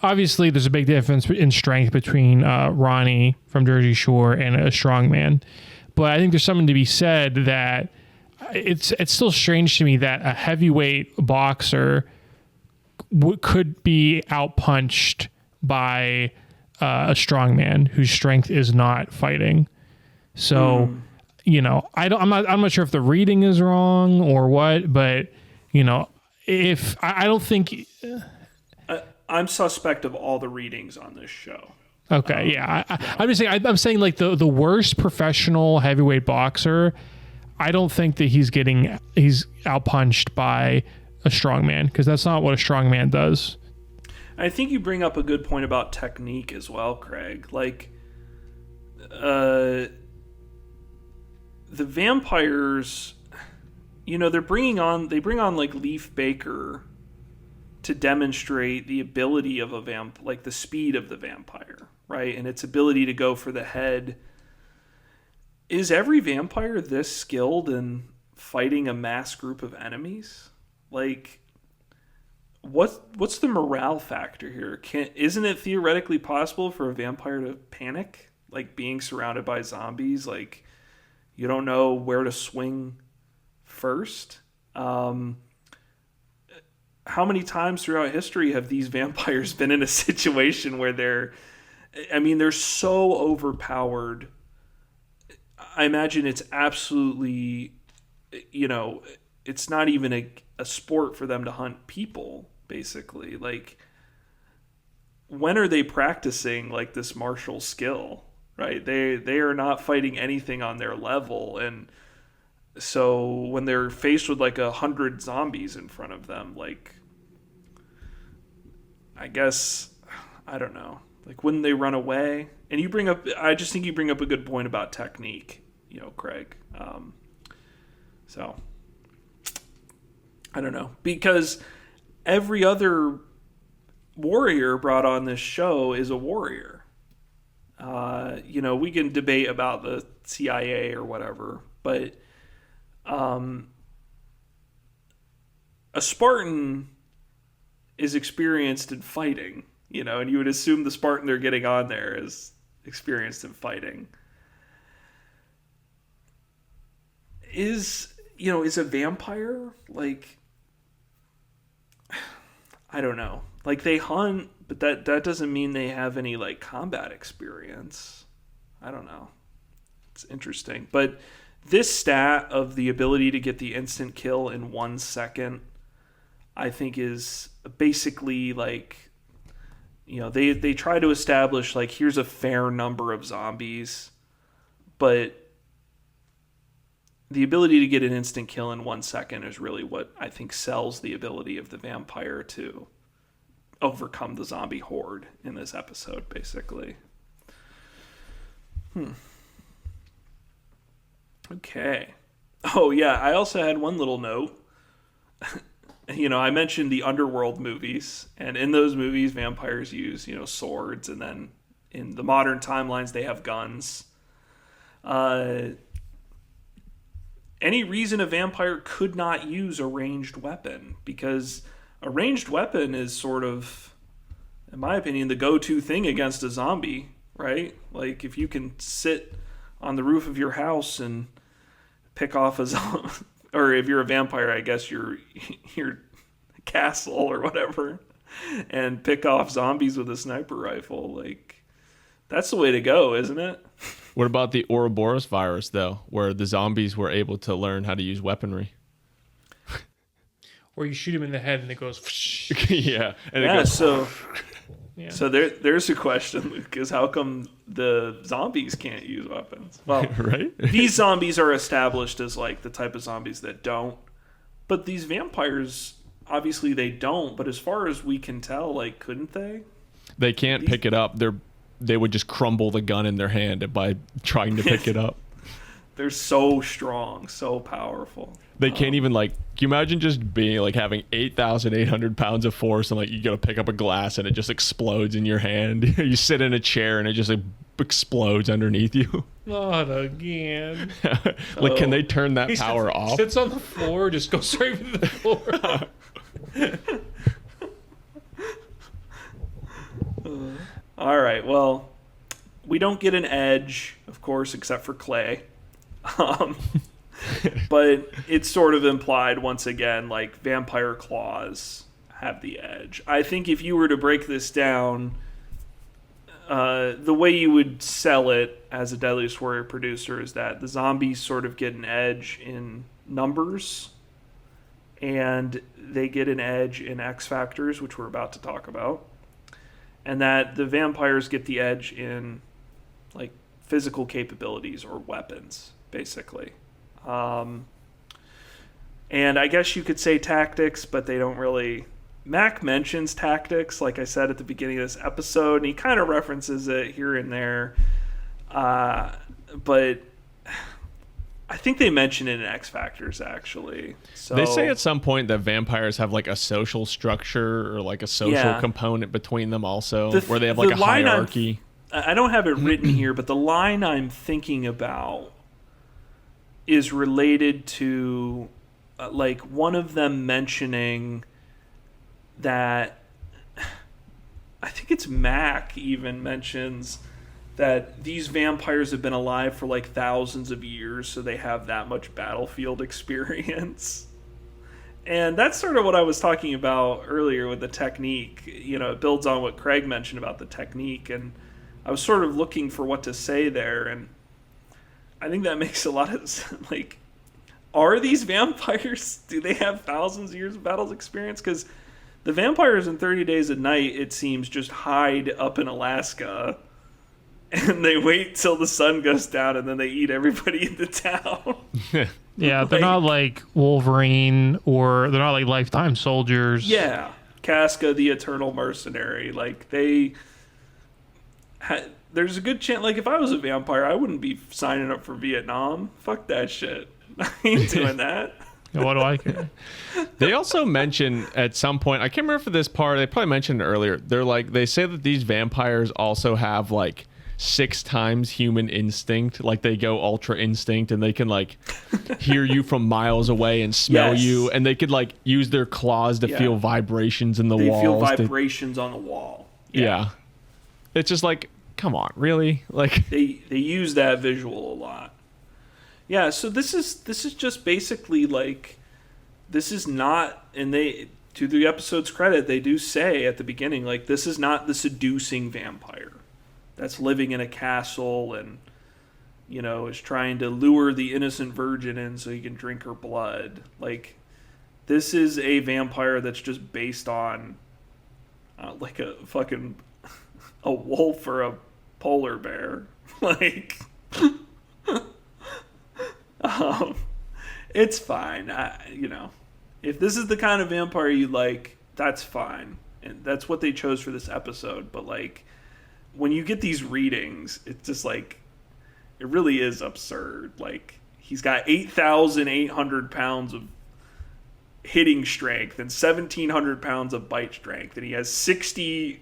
Obviously, there's a big difference in strength between Ronnie from Jersey Shore and a strongman, but I think there's something to be said that it's still strange to me that a heavyweight boxer could be outpunched by a strongman whose strength is not fighting. So, I'm not sure if the reading is wrong or what, but if I don't think I'm suspect of all the readings on this show. Okay, yeah, I'm just saying. I'm saying like the worst professional heavyweight boxer. I don't think that he's outpunched by a strongman, because that's not what a strongman does. I think you bring up a good point about technique as well, Craig. Like, the vampires, they bring on like Leaf Baker to demonstrate the ability of like the speed of the vampire, right? And its ability to go for the head. Is every vampire this skilled in fighting a mass group of enemies? Like, what's the morale factor here? Isn't it theoretically possible for a vampire to panic, like being surrounded by zombies? Like, you don't know where to swing first. How many times throughout history have these vampires been in a situation where they're so overpowered? I imagine it's absolutely, it's not even a sport for them to hunt people, basically. Like, when are they practicing like this martial skill, right? They are not fighting anything on their level. And so when they're faced with like 100 zombies in front of them, like, I guess, I don't know. Like, wouldn't they run away? And I just think you bring up a good point about technique, Craig. So, I don't know. Because every other warrior brought on this show is a warrior. We can debate about the CIA or whatever, but a Spartan is experienced in fighting, and you would assume the Spartan they're getting on there is experienced in fighting. Is a vampire, like, I don't know. Like, they hunt, but that doesn't mean they have any, like, combat experience. I don't know. It's interesting. But this stat of the ability to get the instant kill in 1 second, I think is basically, like, they try to establish, like, here's a fair number of zombies, but the ability to get an instant kill in 1 second is really what I think sells the ability of the vampire to overcome the zombie horde in this episode, basically. Okay. Oh, yeah, I also had one little note. I mentioned the Underworld movies, and in those movies, vampires use, swords, and then in the modern timelines, they have guns. Any reason a vampire could not use a ranged weapon? Because a ranged weapon is sort of, in my opinion, the go-to thing against a zombie, right? Like, if you can sit on the roof of your house and pick off a zombie, or if you're a vampire, I guess your castle or whatever, and pick off zombies with a sniper rifle, like, that's the way to go, isn't it? What about the Ouroboros virus, though, where the zombies were able to learn how to use weaponry? Or you shoot him in the head and it goes. Yeah. And Yeah, it goes, so Yeah. So there's a question, Luke, is how come the zombies can't use weapons? Well, right? these zombies are established as, like, the type of zombies that don't. But these vampires, obviously they don't. But as far as we can tell, like, couldn't they? They can't pick it up. They would just crumble the gun in their hand by trying to pick it up. They're so strong, so powerful. They can't even, like, can you imagine just being, like, having 8,800 pounds of force and, like, you gotta pick up a glass and it just explodes in your hand. You sit in a chair and it just, like, explodes underneath you. Not again. Like, can they turn that He power off? Sits on the floor, just goes straight to the floor. All right, well, we don't get an edge, of course, except for Clay. But it's sort of implied once again, like, vampire claws have the edge. I think if you were to break this down, the way you would sell it as a Deadliest Warrior producer is that the zombies sort of get an edge in numbers, and they get an edge in X factors, which we're about to talk about, and that the vampires get the edge in, like, physical capabilities or weapons, basically. And I guess you could say tactics, but they don't really. Mac mentions tactics, like I said at the beginning of this episode, and he kind of references it here and there. But I think they mention it in X Factors, actually. So They say at some point that vampires have, like, a social structure or, like, a social component between them also, where they have, like, a hierarchy. I don't have it written here, but the line I'm thinking about is related to, like, one of them mentioning that, I think it's Mac even mentions that these vampires have been alive for, like, thousands of years, so they have that much battlefield experience. And that's sort of what I was talking about earlier with the technique. It builds on what Craig mentioned about the technique, and I was sort of looking for what to say there, and I think that makes a lot of sense. Like, are these vampires, do they have thousands of years of battles experience? Because the vampires in 30 Days a Night, it seems, just hide up in Alaska, and they wait till the sun goes down, and then they eat everybody in the town. Yeah, they're not like Wolverine, or they're not like Lifetime soldiers. Yeah. Casca, the Eternal Mercenary. Like, there's a good chance, like, if I was a vampire, I wouldn't be signing up for Vietnam. Fuck that shit. I ain't doing that. What do I care? They also mention at some point, I can't remember for this part, they probably mentioned it earlier. They say that these vampires also have like 6 times human instinct. Like they go ultra instinct and they can like hear you from miles away and smell you. And they could like use their claws to feel vibrations in the walls. They feel vibrations on the wall. Yeah. It's just like, come on, really? Like they use that visual a lot. Yeah, so this is just basically like, this is not, and they, to the episode's credit, they do say at the beginning, like, this is not the seducing vampire that's living in a castle and, you know, is trying to lure the innocent virgin in so he can drink her blood. Like, this is a vampire that's just based on, like, a fucking, a wolf or a polar bear. Like... it's fine. You know, if this is the kind of vampire you like, that's fine. And that's what they chose for this episode. But, like, when you get these readings, it's just, like, it really is absurd. Like, he's got 8,800 pounds of hitting strength and 1,700 pounds of bite strength. And he has 60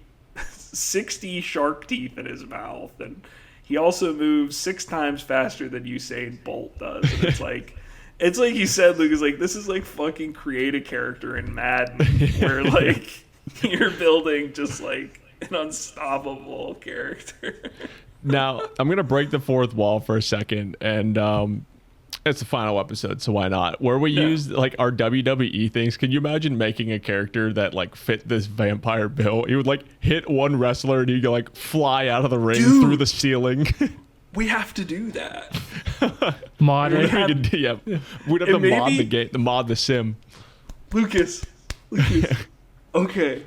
shark teeth in his mouth. And he also moves 6 times faster than Usain Bolt does. And it's like you said, Lucas, like, this is like fucking create a character in Madden where like you're building just like an unstoppable character. Now, I'm going to break the fourth wall for a second, and it's the final episode, so why not? Where we use like our WWE things, can you imagine making a character that like fit this vampire bill? He would like hit one wrestler and he'd like fly out of the ring through the ceiling. We have to do that. Mod it. We'd have to mod the game, mod the sim. Lucas. Okay.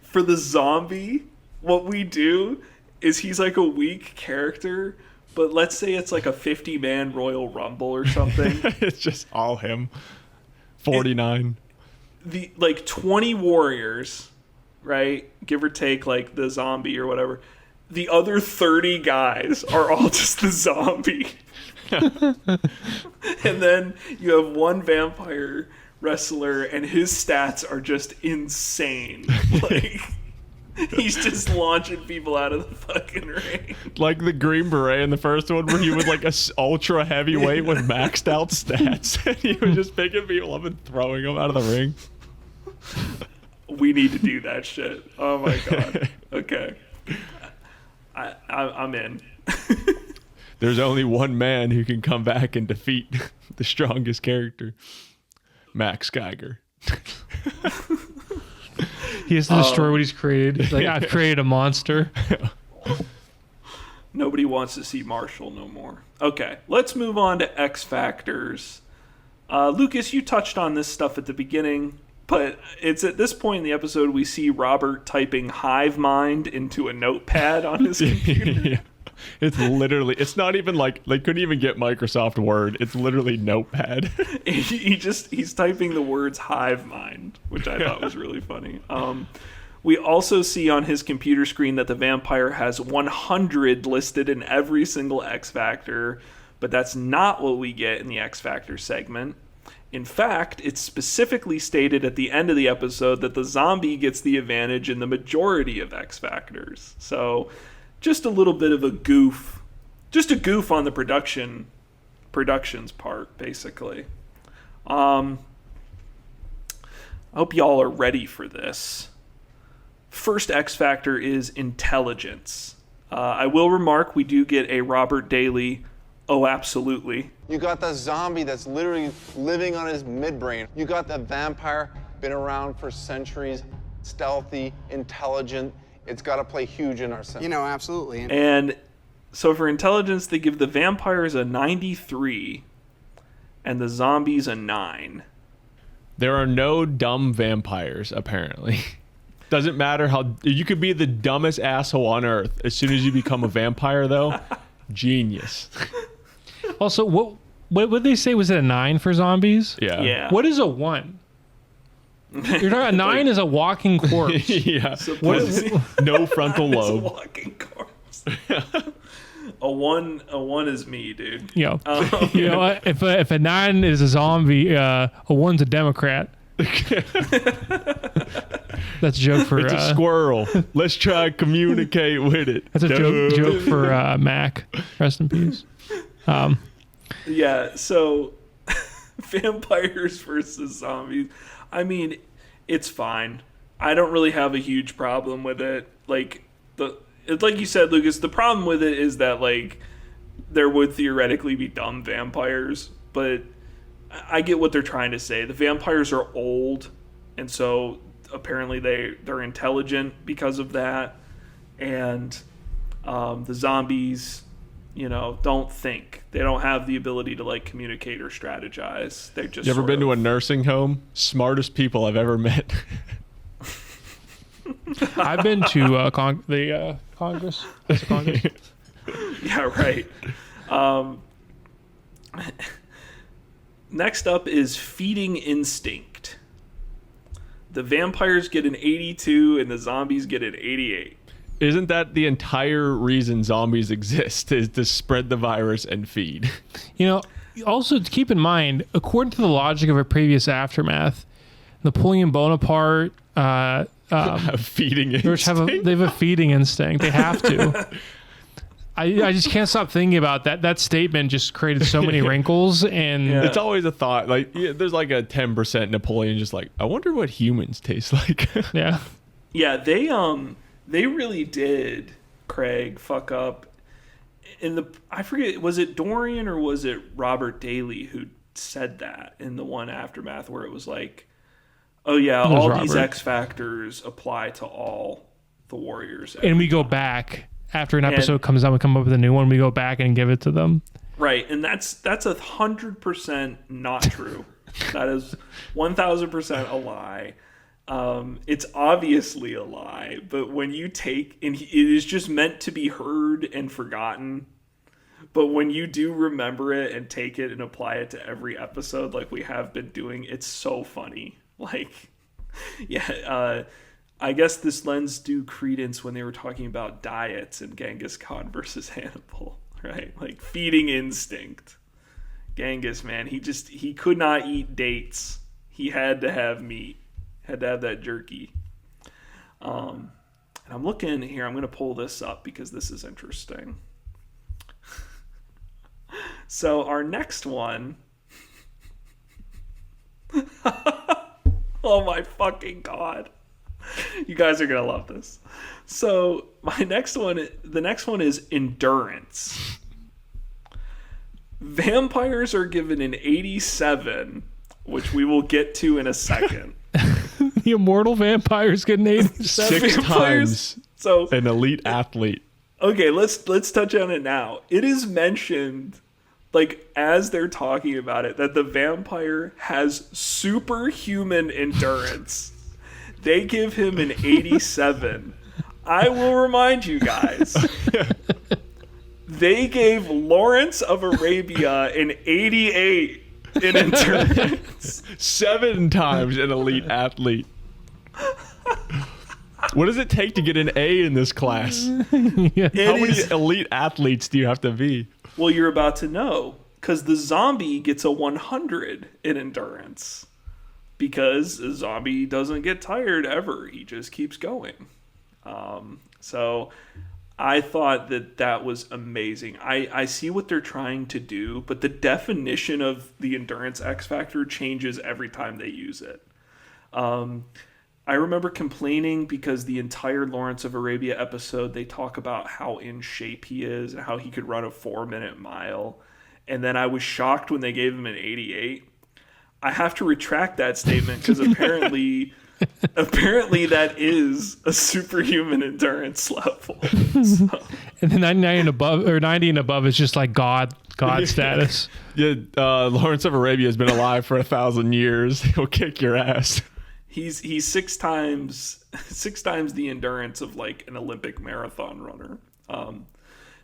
For the zombie, what we do is he's like a weak character, but let's say it's like a 50-man Royal Rumble or something. It's just all him. 49. The like 20 warriors, right? Give or take, like the zombie or whatever. The other 30 guys are all just the zombie. And then you have one vampire wrestler and his stats are just insane. Like, he's just launching people out of the fucking ring. Like the Green Beret in the first one where he was like a ultra heavyweight with maxed out stats. And he was just picking people up and throwing them out of the ring. We need to do that shit. Oh my god. Okay. I'm in. There's only one man who can come back and defeat the strongest character. Max Geiger. He has to destroy what he's created. He's like, I've created a monster. Nobody wants to see Marshall no more. Okay, let's move on to X Factors. Lucas, you touched on this stuff at the beginning, but it's at this point in the episode we see Robert typing hive mind into a notepad on his computer. Yeah. It's literally, it's not even like, they couldn't even get Microsoft Word. It's literally Notepad. He's typing the words hive mind, which I thought was really funny. We also see on his computer screen that the vampire has 100 listed in every single X Factor, but that's not what we get in the X Factor segment. In fact, it's specifically stated at the end of the episode that the zombie gets the advantage in the majority of X Factors. So, just a little bit of a goof. Just a goof on the production's part, basically. I hope y'all are ready for this. First X Factor is intelligence. I will remark we do get a Robert Daly, oh, absolutely. You got the zombie that's literally living on his midbrain. You got the vampire, been around for centuries, stealthy, intelligent. It's got to play huge in our cinema. You know, absolutely. And so for intelligence, they give the vampires a 93 and the zombies a 9. There are no dumb vampires, apparently. Doesn't matter how... You could be the dumbest asshole on earth. As soon as you become a vampire, though, genius. Also, what did they say? Was it a 9 for zombies? Yeah. Yeah. What is a 1? You're talking 9 is a walking corpse. Yeah. Supposedly- No frontal It's a lobe. walking corpse. A one is me, dude. You know, what? If a 9 is a zombie, a 1's a Democrat. That's a joke for. It's a squirrel. Let's try and communicate with it. That's a joke for Mac. Rest in peace. Yeah, so vampires versus zombies. I mean, it's fine. I don't really have a huge problem with it. Like you said, Lucas, the problem with it is that like there would theoretically be dumb vampires, but I get what they're trying to say. The vampires are old, and so apparently they're intelligent because of that, and the zombies, don't think. They don't have the ability to like communicate or strategize. They're just. You ever been to a nursing home? Smartest people I've ever met. I've been to Congress. That's the Congress. Yeah, right. Next up is feeding instinct. The vampires get an 82 and the zombies get an 88. Isn't that the entire reason zombies exist, is to spread the virus and feed? Also to keep in mind, according to the logic of a previous aftermath, Napoleon Bonaparte, Feeding they have instinct? a feeding instinct. They have to. I just can't stop thinking about that. That statement just created so many wrinkles, and It's always a thought. Like, there's like a 10% Napoleon just like, I wonder what humans taste like. yeah. Yeah, they really did, Craig, fuck up. I forget, was it Dorian or was it Robert Daly who said that in the one aftermath where it was like, oh yeah, all these Robert. X factors apply to all the warriors. And we go back after an episode comes out. We come up with a new one. We go back and give it to them. Right, and that's 100% not true. That is 1000% a lie. It's obviously a lie, but when you take, and it is just meant to be heard and forgotten, but when you do remember it and take it and apply it to every episode like we have been doing, it's so funny. Like, yeah, I guess this lends due credence when they were talking about diets and Genghis Khan versus Hannibal, right? Like feeding instinct. Genghis, man, he could not eat dates. He had to have meat. Had to have that jerky. And I'm looking here. I'm going to pull this up because this is interesting. So our next one. Oh my fucking God. You guys are going to love this. So the next one is endurance. Vampires are given an 87, which we will get to in a second. The immortal vampires get an 87. 6 times So an elite athlete. okay, let's touch on it now. It is mentioned, like as they're talking about it, that the vampire has superhuman endurance. They give him an 87. I will remind you guys. They gave Lawrence of Arabia an 88 in endurance. 7 times an elite athlete. What does it take to get an A in this class? How many elite athletes do you have to be? Well, you're about to know, because the zombie gets a 100 in endurance. Because a zombie doesn't get tired ever. He just keeps going. So I thought that was amazing. I see what they're trying to do, but the definition of the endurance X factor changes every time they use it. I remember complaining because the entire Lawrence of Arabia episode, they talk about how in shape he is and how he could run a 4-minute mile. And then I was shocked when they gave him an 88. I have to retract that statement because apparently that is a superhuman endurance level. So. And then 99 and above, or 90 and above, is just like God status. Yeah, Lawrence of Arabia has been alive for 1,000 years. He'll kick your ass. He's 6 times the endurance of like an Olympic marathon runner.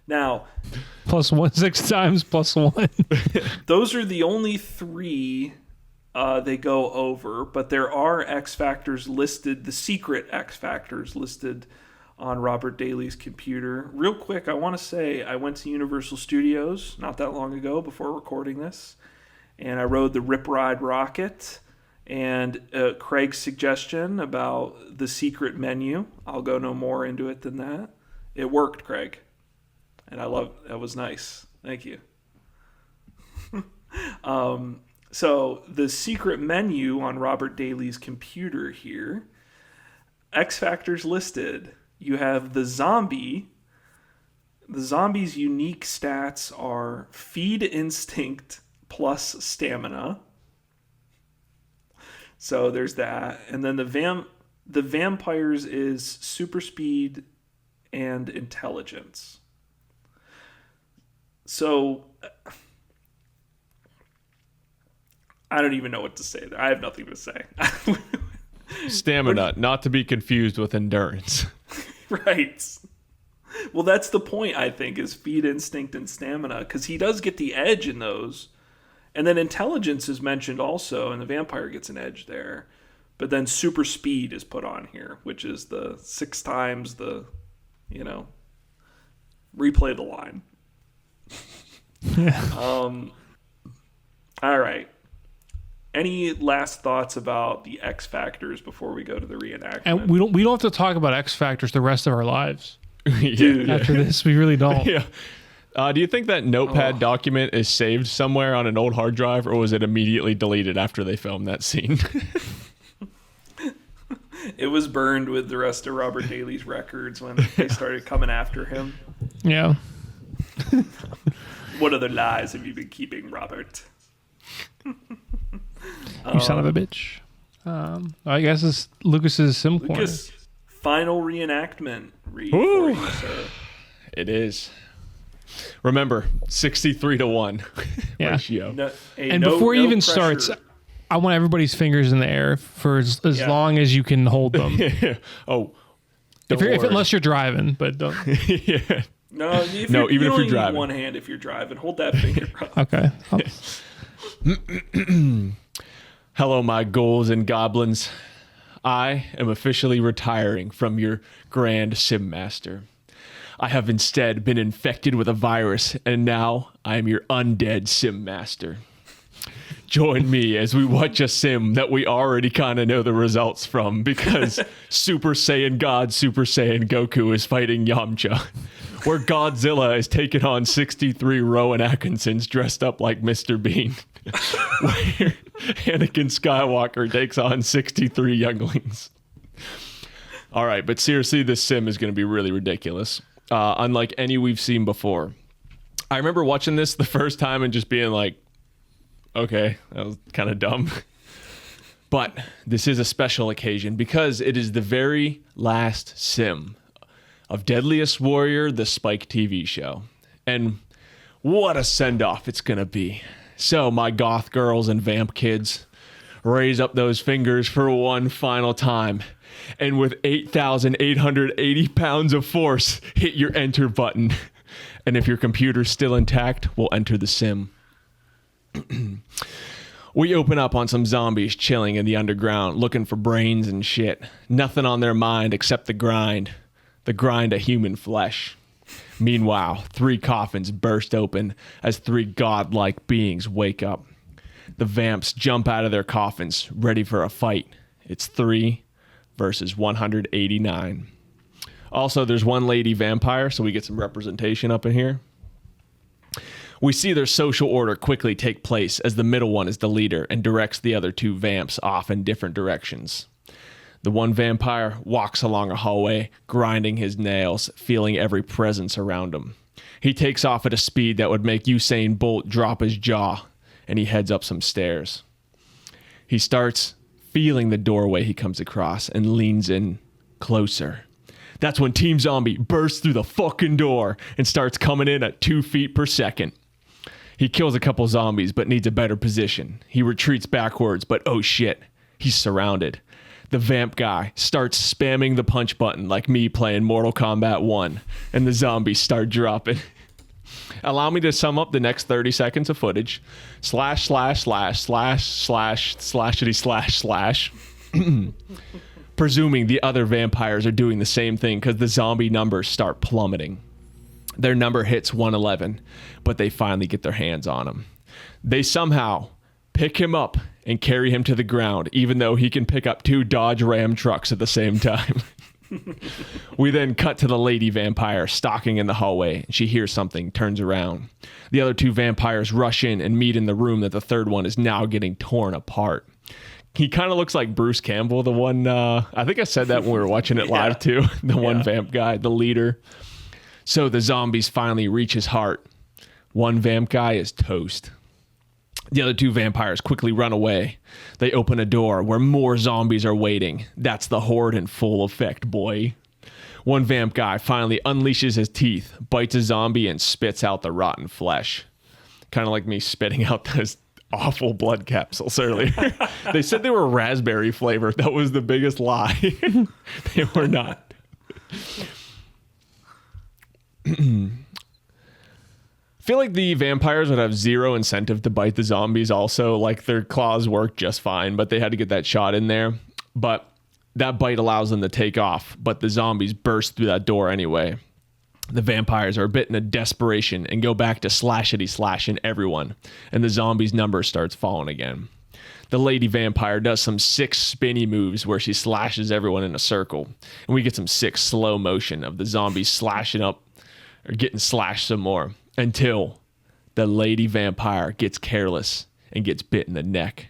Now, +1, 6 times +1. those are the only 3 they go over, but there are X Factors listed, the secret X Factors listed on Robert Daly's computer. Real quick, I want to say I went to Universal Studios not that long ago before recording this, and I rode the Rip Ride Rocket, and Craig's suggestion about the secret menu, I'll go no more into it than that. It worked, Craig. And that was nice. Thank you. So the secret menu on Robert Daly's computer here, X Factors listed. You have the zombie. The zombie's unique stats are feed instinct plus stamina. So there's that. And then the vampires is super speed and intelligence. So I don't even know what to say there. I have nothing to say. Stamina, not to be confused with endurance. Right. Well, that's the point, I think, is feed instinct and stamina, because he does get the edge in those. And then intelligence is mentioned also, and the vampire gets an edge there. But then super speed is put on here, which is the 6 times the, replay the line. All right. Any last thoughts about the X Factors before we go to the reenactment? And we don't have to talk about X Factors the rest of our lives. Dude. After this, we really don't. Yeah. Do you think that notepad document is saved somewhere on an old hard drive, or was it immediately deleted after they filmed that scene? It was burned with the rest of Robert Daly's records when they started coming after him. Yeah. What other lies have you been keeping, Robert? You son of a bitch. I guess it's Lucas's sim corner. Lucas, final reenactment read Woo. for you, sir. It is. Remember, 63-1 Yeah. ratio. And before he even starts, I want everybody's fingers in the air for as long as you can hold them. Oh, Unless you're driving, but don't. yeah. No, even if you're you're driving. One hand if you're driving. Hold that finger up. Okay. Hello, my ghouls and goblins. I am officially retiring from your grand sim master. I have instead been infected with a virus, and now I am your undead sim master. Join me as we watch a sim that we already kind of know the results from, because Super Saiyan God Super Saiyan Goku is fighting Yamcha, where Godzilla is taking on 63 Rowan Atkinsons dressed up like Mr. Bean, where Anakin Skywalker takes on 63 younglings. All right, but seriously, this sim is going to be really ridiculous, unlike any we've seen before. I remember watching this the first time and just being like, okay, that was kind of dumb. But this is a special occasion because it is the very last sim of Deadliest Warrior, the Spike TV show. And what a send-off it's going to be. So, my goth girls and vamp kids, raise up those fingers for one final time. And with 8,880 pounds of force, hit your enter button. And if your computer's still intact, we'll enter the sim. We open up on some zombies chilling in the underground, looking for brains and shit. Nothing on their mind except the grind of human flesh. Meanwhile, 3 coffins burst open as 3 godlike beings wake up. The vamps jump out of their coffins, ready for a fight. It's 3 versus 189. Also, there's one lady vampire, so we get some representation up in here. We see their social order quickly take place as the middle one is the leader and directs the other 2 vamps off in different directions. The one vampire walks along a hallway, grinding his nails, feeling every presence around him. He takes off at a speed that would make Usain Bolt drop his jaw, and he heads up some stairs. He starts feeling the doorway he comes across and leans in closer. That's when Team Zombie bursts through the fucking door and starts coming in at 2 feet per second. He kills a couple zombies, but needs a better position. He retreats backwards, but oh shit, he's surrounded. The vamp guy starts spamming the punch button like me playing Mortal Kombat 1, and the zombies start dropping. Allow me to sum up the next 30 seconds of footage. Slash, slash, slash, slash, slash, slashity, slash, slash. Presuming the other vampires are doing the same thing because the zombie numbers start plummeting. Their number hits 111, but they finally get their hands on him. They somehow pick him up and carry him to the ground, even though he can pick up 2 Dodge Ram trucks at the same time. We then cut to the lady vampire stalking in the hallway. She hears something, turns around. The other 2 vampires rush in and meet in the room that the third one is now getting torn apart. He kind of looks like Bruce Campbell, the one, I think I said that when we were watching it live too. The one vamp guy, the leader. So the zombies finally reach his heart. One vamp guy is toast. The other 2 vampires quickly run away. They open a door where more zombies are waiting. That's the horde in full effect, boy. One vamp guy finally unleashes his teeth, bites a zombie, and spits out the rotten flesh. Kind of like me spitting out those awful blood capsules earlier. They said they were raspberry flavored. That was the biggest lie. They were not. I feel like the vampires would have zero incentive to bite the zombies also. Like, their claws work just fine, but they had to get that shot in there. But that bite allows them to take off, but the zombies burst through that door anyway. The vampires are bitten in desperation and go back to slashing everyone, and the zombies' number starts falling again. The lady vampire does some sick spinny moves where she slashes everyone in a circle, and we get some sick slow motion of the zombies slashing up or getting slashed some more until the lady vampire gets careless and gets bit in the neck.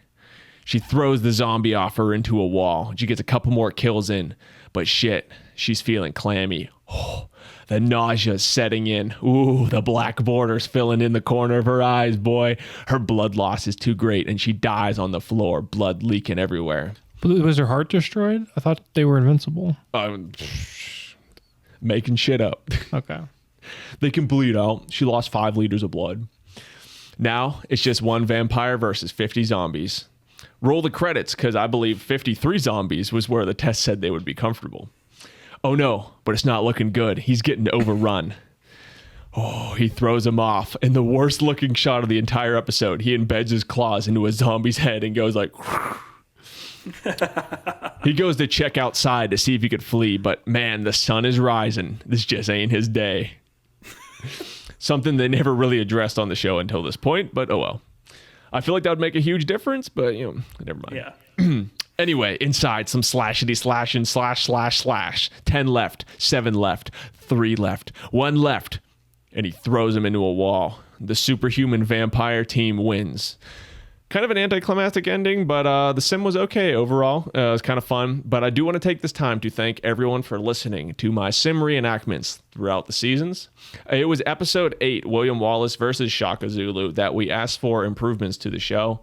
She throws the zombie off her into a wall. She gets a couple more kills in, but shit, she's feeling clammy. Oh, the nausea's setting in. Ooh, the black border's filling in the corner of her eyes, boy. Her blood loss is too great, and she dies on the floor, blood leaking everywhere. Was her heart destroyed? I thought they were invincible. Making shit up. Okay. They can bleed out. She lost 5 liters of blood. Now, it's just one vampire versus 50 zombies. Roll the credits, because I believe 53 zombies was where the test said they would be comfortable. Oh no, but it's not looking good. He's getting overrun. Oh, he throws him off. In the worst looking shot of the entire episode, he embeds his claws into a zombie's head and goes like... He goes to check outside to see if he could flee, but man, the sun is rising. This just ain't his day. Something they never really addressed on the show until this point, but oh well. I feel like that would make a huge difference, but you know, never mind. Yeah. Anyway, inside, some slashity slashing, slash. 10 left, 7 left, 3 left, 1 left. And he throws him into a wall. The superhuman vampire team wins. Kind of an anticlimactic ending, but the sim was okay overall. It was kind of fun. But I do want to take this time to thank everyone for listening to my sim reenactments throughout the seasons. It was episode 8, William Wallace versus Shaka Zulu, that we asked for improvements to the show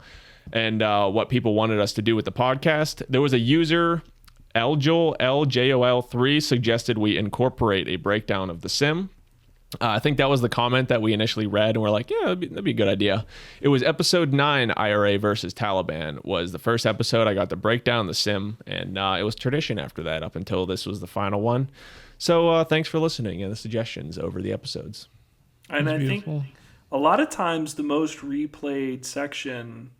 and what people wanted us to do with the podcast. There was a user, LJOL3, suggested we incorporate a breakdown of the sim. I think that was the comment that we initially read, and we're like, yeah, that'd be a good idea. It was episode 9, IRA versus Taliban, was the first episode. I got to break down the sim, and it was tradition after that up until this was the final one. So thanks for listening and the suggestions over the episodes. And I think a lot of times the most replayed section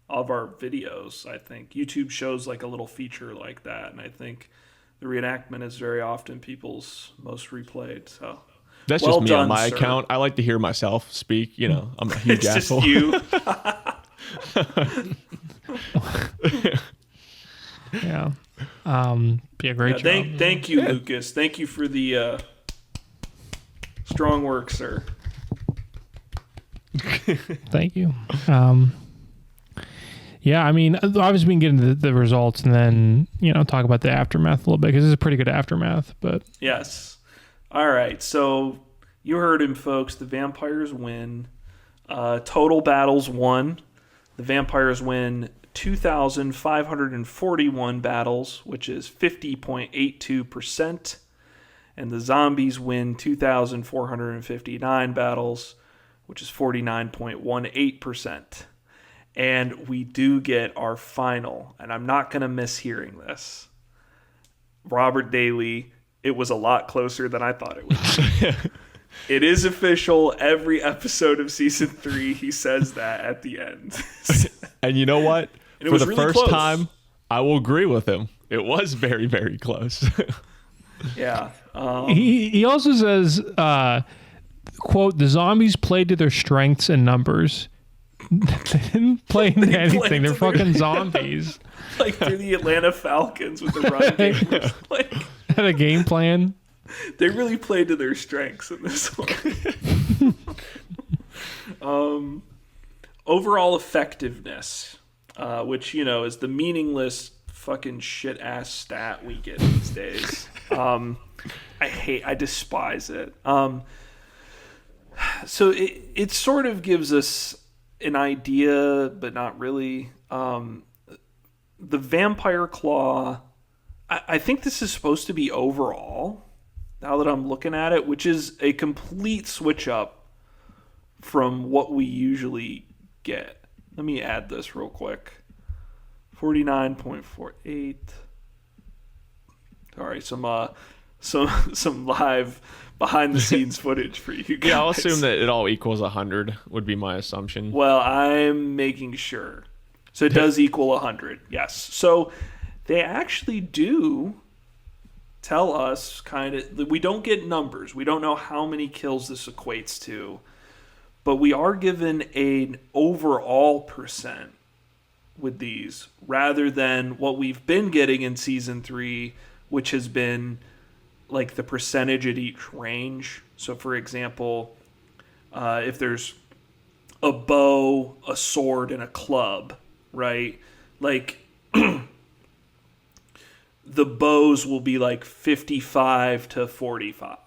of our videos, I think YouTube shows like a little feature like that, and I think the reenactment is very often people's most replayed. So that's well just me done, on my sir. account. I like to hear myself speak. You know, I'm a huge It's just asshole. you. Yeah. Be a great job. Thank you, Lucas. Thank you for the strong work, sir. Thank you. Yeah, I mean, obviously we can get into the results and then, you know, talk about the aftermath a little bit because this is a pretty good aftermath. But Yes. All right. So you heard him, folks. The vampires win. Total battles won. The vampires win 2,541 battles, which is 50.82%. And the zombies win 2,459 battles, which is 49.18%. And we do get our final, and I'm not going to miss hearing this. Robert Daly, it was a lot closer than I thought it would be. It is official. Every episode of season 3, he says that at the end. And you know what? And it For was the really first close. time, I will agree with him. It was very, very close. Yeah. He also says, quote, the zombies played to their strengths and numbers. They didn't play into anything. They're fucking zombies. Like they're the Atlanta Falcons with the run game. Like, Had a game plan. they really played to their strengths in this one. Overall effectiveness, which, you know, is the meaningless fucking shit ass stat we get these days. I despise it. So it sort of gives us an idea, but not really. The Vampire Claw, I think this is supposed to be overall, now that I'm looking at it, which is a complete switch up from what we usually get. Let me add this real quick. 49.48. Sorry, some live behind the scenes footage for you guys. Yeah, I'll assume that it all equals 100 would be my assumption. Well, I'm making sure. So it does equal 100, yes. So they actually do tell us kind of, we don't get numbers. We don't know how many kills this equates to, but we are given an overall percent with these rather than what we've been getting in season 3, which has been like the percentage at each range. So for example, if there's a bow, a sword, and a club, right? Like the bows will be like 55 to 45.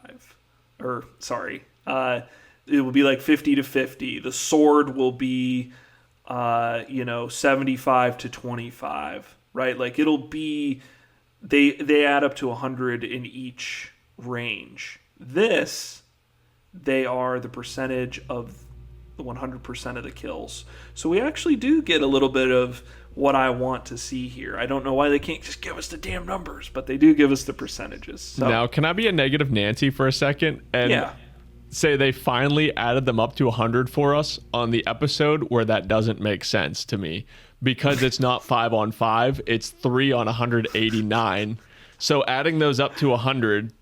Or sorry, it will be like 50 to 50. The sword will be 75 to 25, right? Like it'll be they add up to 100 in each range. This, they are the percentage of the 100% of the kills. So we actually do get a little bit of what I want to see here. I don't know why they can't just give us the damn numbers, but they do give us the percentages. So, Now, can I be a negative Nancy for a second and say they finally added them up to 100 for us on the episode where that doesn't make sense to me because it's not 5 on 5, it's 3 on 189. So adding those up to 100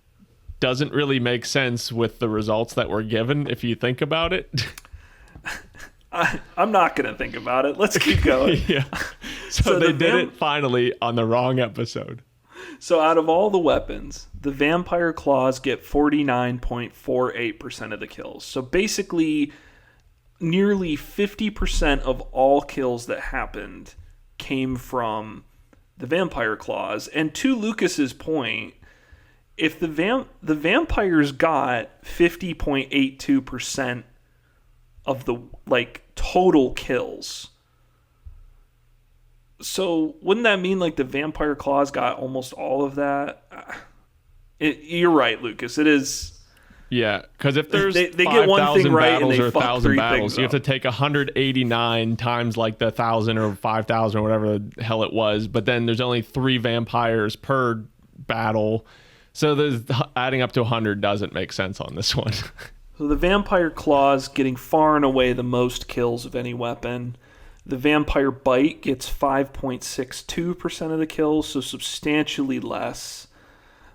doesn't really make sense with the results that we're given if you think about it. I'm not going to think about it. Let's keep going. Yeah. So they did it finally on the wrong episode. So out of all the weapons, the Vampire Claws get 49.48% of the kills. So basically, nearly 50% of all kills that happened came from the Vampire Claws. And to Lucas's point, if the vampires got 50.82% of the total kills, so wouldn't that mean like the Vampire Claws got almost all of that? You're right, Lucas. It is. Yeah, because if there's they get one thing right and they or fuck 1,000 three battles, things you have to up. take 189 times like the 1,000 or 5,000 or whatever the hell it was. But then there's only 3 vampires per battle, so there's adding up to 100 doesn't make sense on this one. So the Vampire Claws getting far and away the most kills of any weapon. The Vampire Bite gets 5.62% of the kills, so substantially less.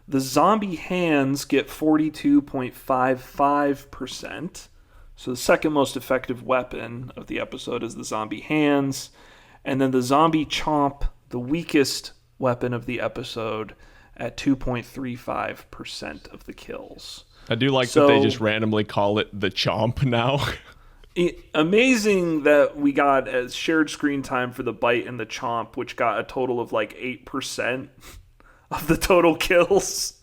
The Zombie Hands get 42.55%. So the second most effective weapon of the episode is the Zombie Hands. And then the Zombie Chomp, the weakest weapon of the episode, at 2.35% of the kills. I do like that they just randomly call it the Chomp now. Amazing that we got as shared screen time for the Bite and the Chomp, which got a total of like 8% of the total kills.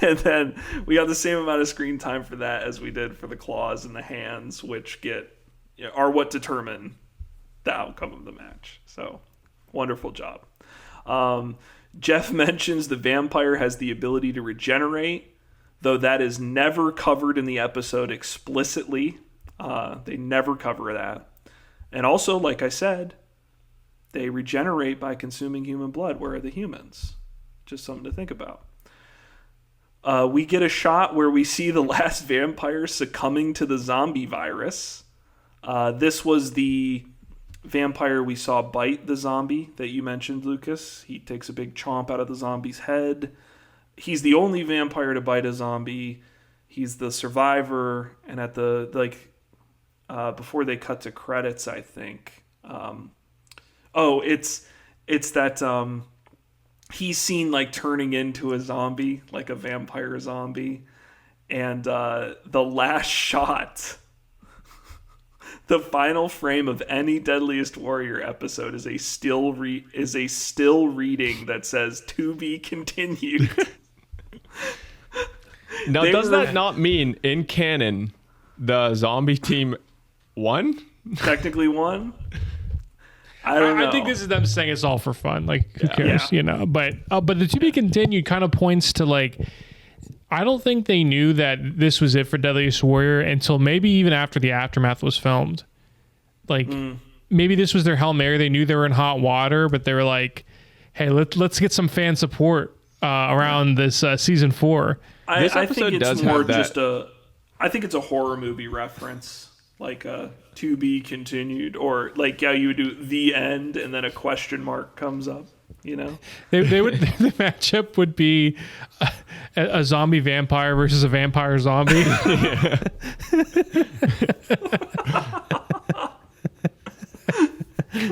And then we got the same amount of screen time for that as we did for the Claws and the Hands, which are what determine the outcome of the match. So, wonderful job. Jeff mentions the vampire has the ability to regenerate, though that is never covered in the episode explicitly. They never cover that. And also, like I said, they regenerate by consuming human blood. Where are the humans? Just something to think about. We get a shot where we see the last vampire succumbing to the zombie virus. This was the vampire we saw bite the zombie that you mentioned, Lucas. He takes a big chomp out of the zombie's head. He's the only vampire to bite a zombie. He's the survivor. And at the, before they cut to credits, I think. It's that he's seen like turning into a zombie, like a vampire zombie. And the last shot, the final frame of any Deadliest Warrior episode is a still reading that says "to be continued." Now, does that not mean in canon the zombie team won? Technically won. I don't know. I think this is them saying it's all for fun. Like, who cares, you know? But the to be continued kind of points to like, I don't think they knew that this was it for Deadliest Warrior until maybe even after the Aftermath was filmed. Like, maybe this was their Hail Mary. They knew they were in hot water, but they were like, hey, let's get some fan support around this season 4. I think it's more just I think it's a horror movie reference. Like to be continued, or like you would do the end and then a question mark comes up, you know. They would the matchup would be a zombie vampire versus a vampire zombie.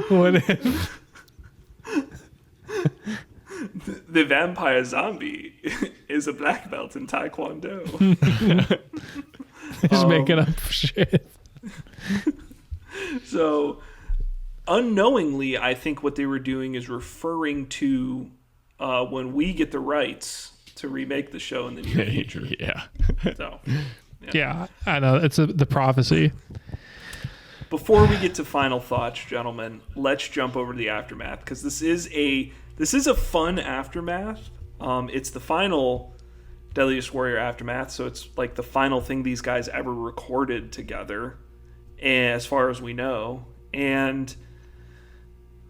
What if the vampire zombie is a black belt in Taekwondo? He's making up shit. So, unknowingly, I think what they were doing is referring to when we get the rights to remake the show in the near future. Yeah. So, Yeah, I know. It's the prophecy. Before we get to final thoughts, gentlemen, let's jump over to the Aftermath, because this is a fun Aftermath. It's the final Deadliest Warrior Aftermath, so it's like the final thing these guys ever recorded together, as far as we know. And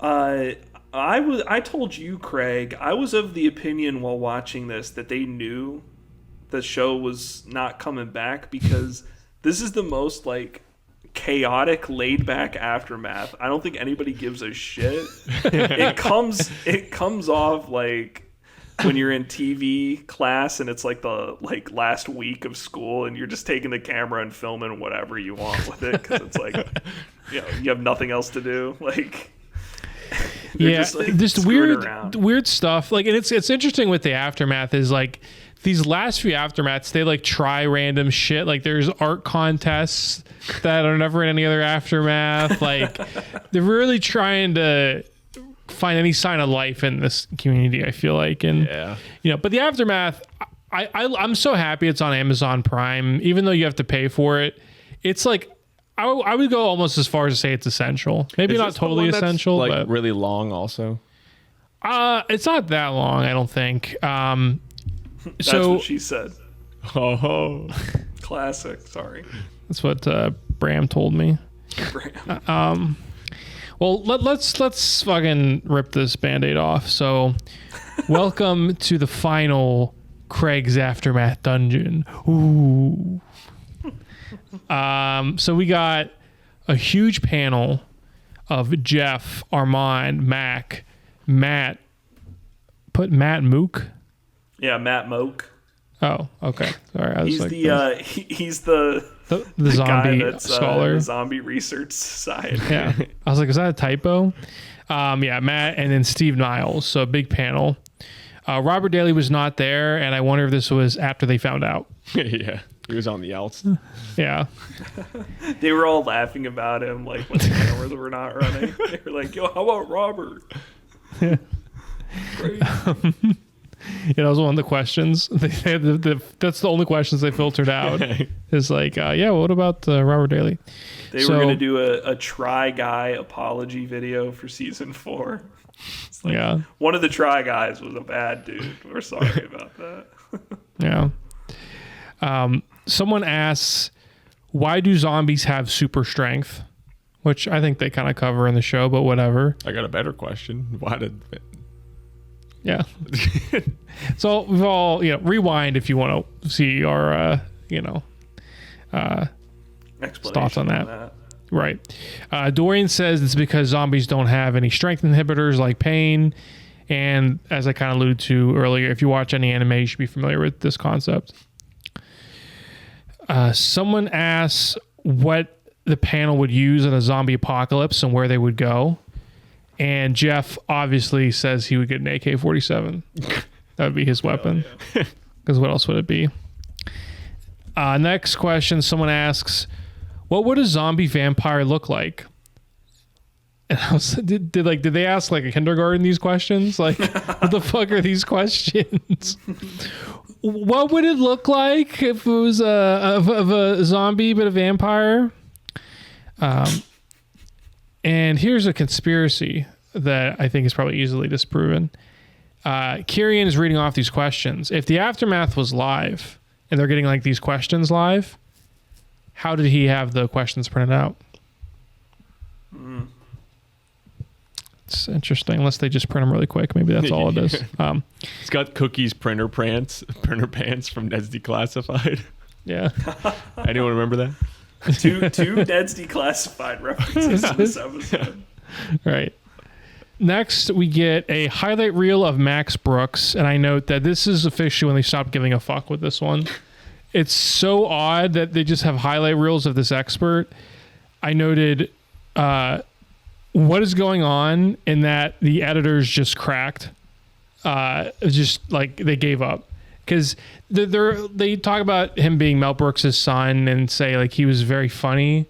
I told you, Craig, I was of the opinion while watching this that they knew the show was not coming back, because this is the most like chaotic, laid back Aftermath. I don't think anybody gives a shit. It comes off like when you're in TV class and it's like the last week of school and you're just taking the camera and filming whatever you want with it, because it's like, you know, you have nothing else to do. Like, just weird stuff. Like, and it's interesting with the Aftermath is like these last few Aftermaths, they like try random shit. Like there's art contests that are never in any other Aftermath. Like they're really trying to find any sign of life in this community, I feel like. And you know, but the Aftermath, I'm so happy it's on Amazon Prime, even though you have to pay for it. It's like I would go almost as far as to say it's essential. Maybe not totally essential, like but really long also. It's not that long, I don't think. That's what she said. Oh, classic. Sorry. That's what Bram told me. Bram. Well, let's fucking rip this Band-Aid off. So, welcome to the final Craig's Aftermath dungeon. Ooh. So we got a huge panel of Jeff, Armand, Mac, Matt. Put Matt Mook. Yeah, Matt Moak. Oh, okay. Sorry, I was he's the zombie guy that's scholar, the zombie research side. Yeah, I was like, is that a typo? Yeah, Matt and then Steve Niles. So a big panel. Robert Daly was not there, and I wonder if this was after they found out. Yeah, he was on the outs. Yeah, they were all laughing about him, like when the cameras were not running. They were like, "Yo, how about Robert?" Yeah. Great. That was one of the questions. That's the only questions they filtered out. Is like, yeah, what about Robert Daly? They were going to do a Try Guy apology video for season 4. It's like, one of the Try Guys was a bad dude. We're sorry about that. Yeah. Someone asks, why do zombies have super strength? Which I think they kind of cover in the show, but whatever. I got a better question. Why did... Yeah. So we've all, rewind if you want to see our, Explanation thoughts on that. Right. Dorian says it's because zombies don't have any strength inhibitors like pain. And as I kind of alluded to earlier, if you watch any anime, you should be familiar with this concept. Someone asks what the panel would use in a zombie apocalypse and where they would go. And Jeff obviously says he would get an AK-47. That would be his weapon. Because what else would it be? Next question, someone asks, what would a zombie vampire look like? And I was, did they ask like a kindergarten these questions? Like, what the fuck are these questions? What would it look like if it was a zombie but a vampire? And here's a conspiracy that I think is probably easily disproven. Kirian is reading off these questions. If the Aftermath was live and they're getting like these questions live, how did he have the questions printed out? It's interesting, unless they just print them really quick. Maybe that's all it is. It's got Cookie's printer pants from Ned's Declassified. Yeah. Anyone remember that? Two Ned's Declassified references in this episode. Right. Next, we get a highlight reel of Max Brooks, and I note that this is officially when they stopped giving a fuck with this one. It's so odd that they just have highlight reels of this expert. I noted what is going on in that the editors just cracked. Just like they gave up. Because they talk about him being Mel Brooks' son and say like he was very funny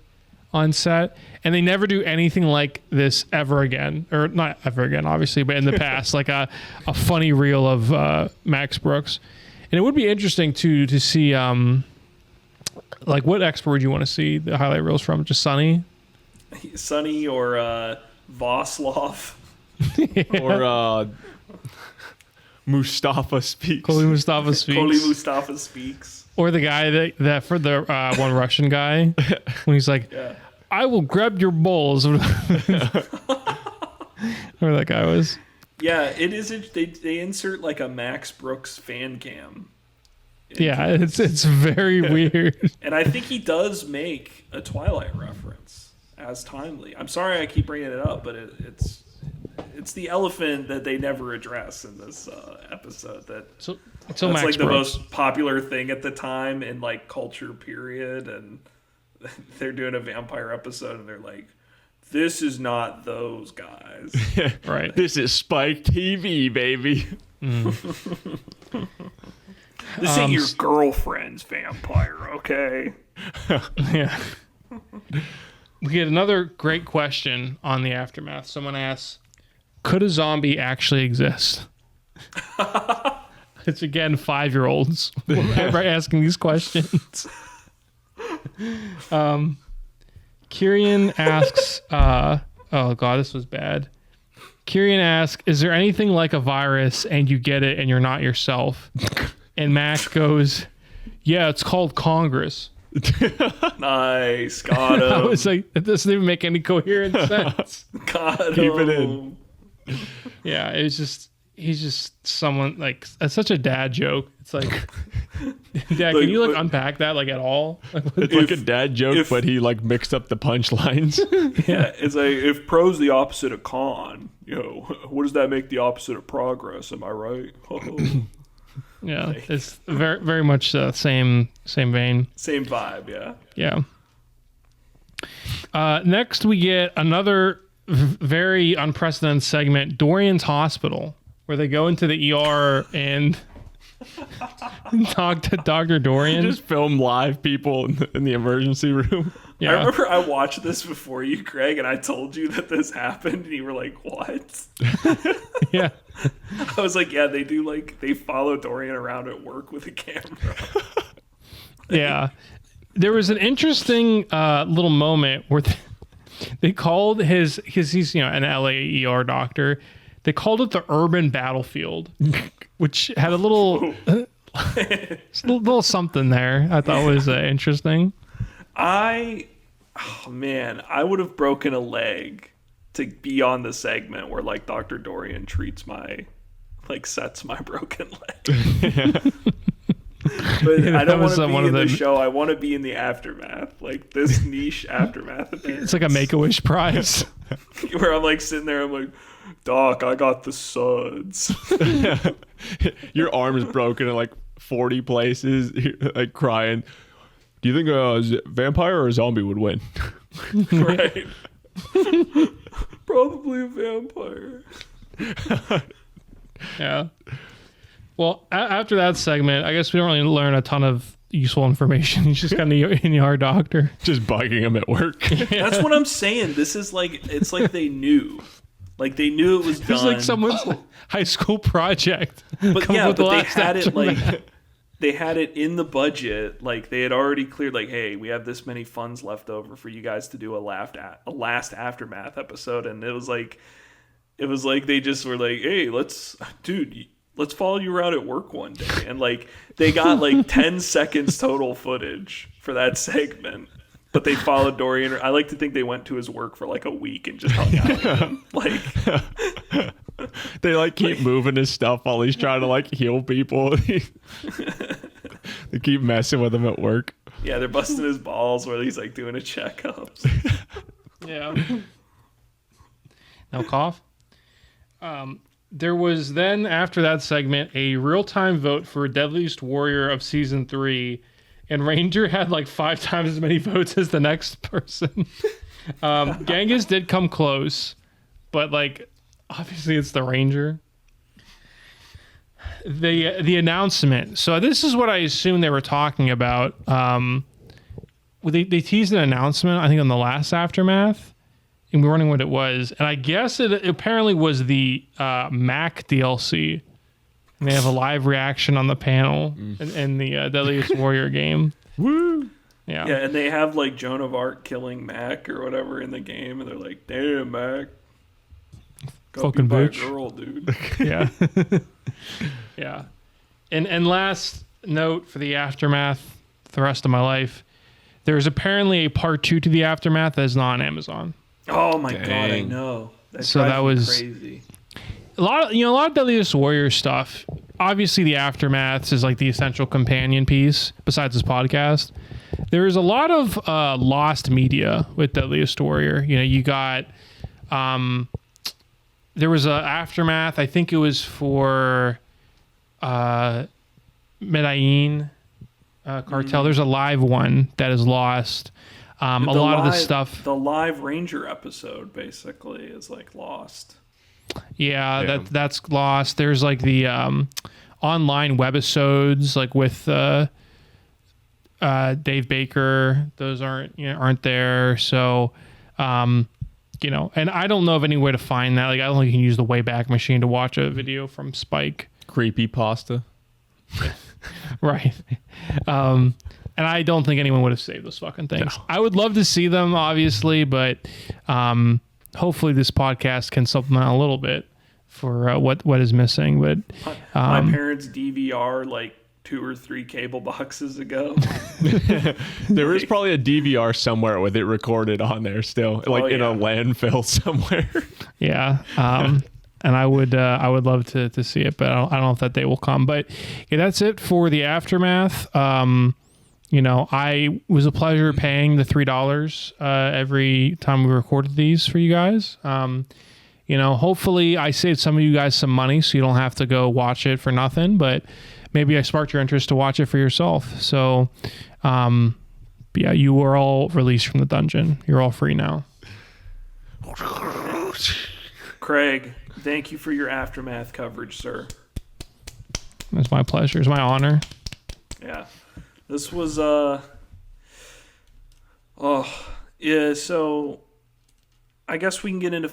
on set. And they never do anything like this ever again. Or not ever again, obviously, but in the past. Like a funny reel of Max Brooks. And it would be interesting to see like what expert would you want to see the highlight reels from? Just Sonny? Sonny or Voslov. Yeah. Or Mustafa Speaks. Coley Mustafa Speaks. Coley Mustafa Speaks. Or the guy that for the one Russian guy when he's like, I will grab your balls. Whatever that guy was. Yeah, it is. They insert like a Max Brooks fan cam. Yeah, it's very weird. And I think he does make a Twilight reference as timely. I'm sorry I keep bringing it up, but it's the elephant that they never address in this episode. That's Max like the Brooks. most popular thing at the time in like culture period, and they're doing a vampire episode, and they're like, "This is not those guys." Right. This is Spike TV, baby. This ain't your girlfriend's vampire, okay? Yeah. We get another great question on the Aftermath. Someone asks, could a zombie actually exist? It's again 5-year-olds asking these questions. Kirian asks, oh god, this was bad. Kirian asks, is there anything like a virus and you get it and you're not yourself? And Max goes, yeah, it's called Congress. Nice, got him. I was like, that doesn't even make any coherent sense. Got Keep him. it in. Yeah, it was just, he's just someone like, it's such a dad joke. It's like, Dad, can you like unpack that like at all? It's like a dad joke, but he like mixed up the punchlines. Yeah, it's like if pro's the opposite of con, what does that make the opposite of progress? Am I right? Yeah, it's very, very much same vein. Same vibe, yeah. Yeah. Next, we get another very unprecedented segment, Dorian's Hospital, where they go into the ER and talk to Dr. Dorian. Just film live people in the emergency room. Yeah. I remember I watched this before you, Craig, and I told you that this happened, and you were like, what? Yeah. I was like, yeah, they do, like, they follow Dorian around at work with a camera. Yeah. There was an interesting little moment where they called he's an LA ER doctor. They called it the urban battlefield, which had a little something there I thought was interesting. I would have broken a leg to be on the segment where like Dr. Dorian treats my like sets my broken leg. But I don't want to be in the show. I want to be in the aftermath, like this niche aftermath appearance. It's like a Make-A-Wish prize. Where I'm like sitting there, I'm like, Doc, I got the suds. Your arm is broken in like 40 places, you're, like crying. Do you think a vampire or a zombie would win? Right. Probably a vampire. Yeah. Well, after that segment, I guess we don't really learn a ton of useful information. He's just kind of in your doctor. Just bugging him at work. That's what I'm saying. This is like, it's like they knew. Like they knew it was done. It's like someone's high school project. But yeah, but they had it like, they had it in the budget. Like they had already cleared like, hey, we have this many funds left over for you guys to do a last aftermath episode. And it was like they just were like, hey, let's follow you around at work one day. And like they got like 10 seconds total footage for that segment. But they followed Dorian. I like to think they went to his work for like a week and just hung out with him. Like they like keep moving his stuff while he's trying to like heal people. They keep messing with him at work. Yeah, they're busting his balls while he's like doing a checkup. Yeah. No cough. There was then, after that segment, a real-time vote for Deadliest Warrior of Season 3, and Ranger had like 5 times as many votes as the next person. Genghis did come close, but like, obviously it's the Ranger. The announcement. So this is what I assume they were talking about. They teased an announcement, I think, on the last Aftermath. And we were wondering what it was. And I guess it apparently was the Mac DLC. And they have a live reaction on the panel in the Deadliest Warrior game. Woo! Yeah. Yeah, and they have like Joan of Arc killing Mac or whatever in the game. And they're like, damn, Mac. Go Fucking be my bitch. girl, dude. Yeah. Yeah. And last note for the Aftermath, the rest of my life, there's apparently a part 2 to the Aftermath that is not on Amazon. Oh my God, I know. So that was crazy. a lot of Deadliest Warrior stuff. Obviously, the Aftermaths is like the essential companion piece besides this podcast. There is a lot of lost media with Deadliest Warrior. You know, you got there was a Aftermath. I think it was for Medellin Cartel. There's a live one that is lost. A lot of the stuff. The live Ranger episode basically is like lost. Yeah. That's lost. There's like the online webisodes, like with Dave Baker. Those aren't there. So, and I don't know of any way to find that. Like, I don't think you can use the Wayback Machine to watch a video from Spike. Creepy pasta. Right. And I don't think anyone would have saved those fucking things. No. I would love to see them, obviously, but hopefully this podcast can supplement a little bit for what is missing. But my parents' DVR like 2 or 3 cable boxes ago. There is probably a DVR somewhere with it recorded on there still, like in a landfill somewhere. Yeah. And I would love to see it, but I don't know if that day will come. But yeah, that's it for the Aftermath. I was a pleasure paying the $3 every time we recorded these for you guys. Hopefully I saved some of you guys some money so you don't have to go watch it for nothing, but maybe I sparked your interest to watch it for yourself. So, yeah, you are all released from the dungeon. You're all free now. Craig, thank you for your Aftermath coverage, sir. It's my pleasure. It's my honor. Yeah. This was, so I guess we can get into,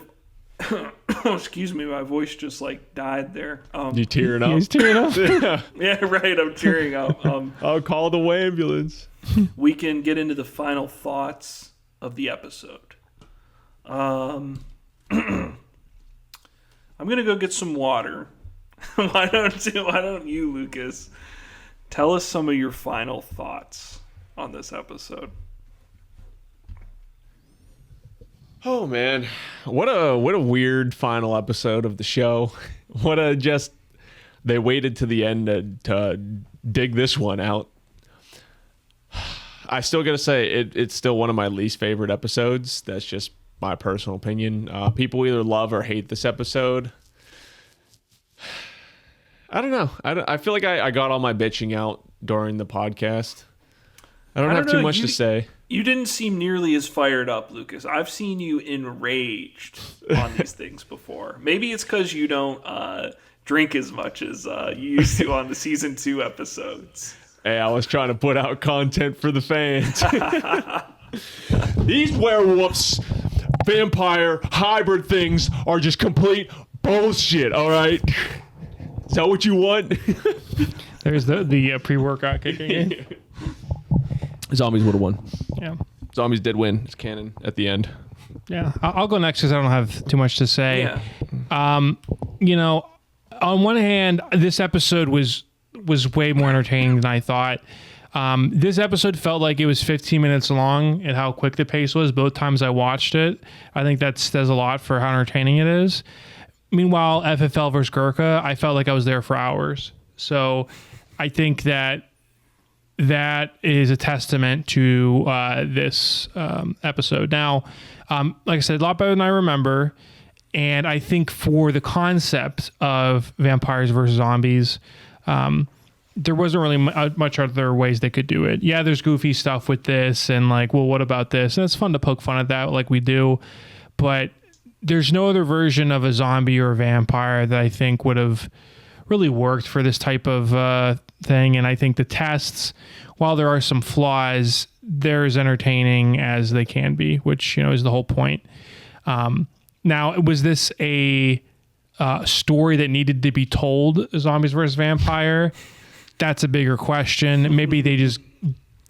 excuse me, my voice just like died there. You tearing up? He's tearing up. Yeah, right, I'm tearing up. I'll call the ambulance. We can get into the final thoughts of the episode. I'm going to go get some water. Why don't you, Lucas? Tell us some of your final thoughts on this episode. Oh man, what a weird final episode of the show. What a just they waited to the end to dig this one out. I still gotta say it's still one of my least favorite episodes. That's just my personal opinion. People either love or hate this episode. I don't know. I feel like I got all my bitching out during the podcast. I don't have too much to say. You didn't seem nearly as fired up, Lucas. I've seen you enraged on these things before. Maybe it's because you don't drink as much as you used to on the season 2 episodes. Hey, I was trying to put out content for the fans. These werewolves, vampire, hybrid things are just complete bullshit, all right? Is that what you want? There's the pre-workout kicking in. Zombies would have won. Yeah. Zombies did win. It's canon at the end. Yeah. I'll go next because I don't have too much to say. Yeah. You know, on one hand, this episode was way more entertaining than I thought. This episode felt like it was 15 minutes long and how quick the pace was both times I watched it. I think that says a lot for how entertaining it is. Meanwhile, FFL versus Gurkha, I felt like I was there for hours. So I think that is a testament to this episode. Now, like I said, a lot better than I remember. And I think for the concept of vampires versus zombies, there wasn't really much other ways they could do it. Yeah, there's goofy stuff with this and like, well, what about this? And it's fun to poke fun at that like we do. But there's no other version of a zombie or a vampire that I think would have really worked for this type of thing. And I think the tests, while there are some flaws, they're as entertaining as they can be, which, you know, is the whole point. Now, was this a story that needed to be told, zombies versus vampire? That's a bigger question. Maybe they just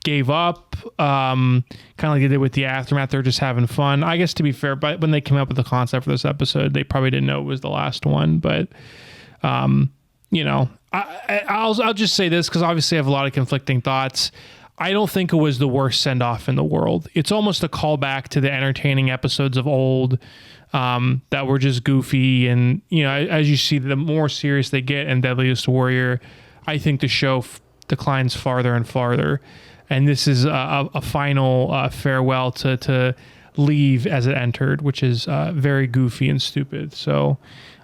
gave up, kind of like they did with the Aftermath. They're just having fun. I guess, to be fair, but when they came up with the concept for this episode, they probably didn't know it was the last one. But, you know, I'll just say this because obviously I have a lot of conflicting thoughts. I don't think it was the worst send-off in the world. It's almost a callback to the entertaining episodes of old that were just goofy. And, you know, as you see, the more serious they get in Deadliest Warrior, I think the show declines farther and farther. And this is a final farewell to leave as it entered, which is very goofy and stupid. So,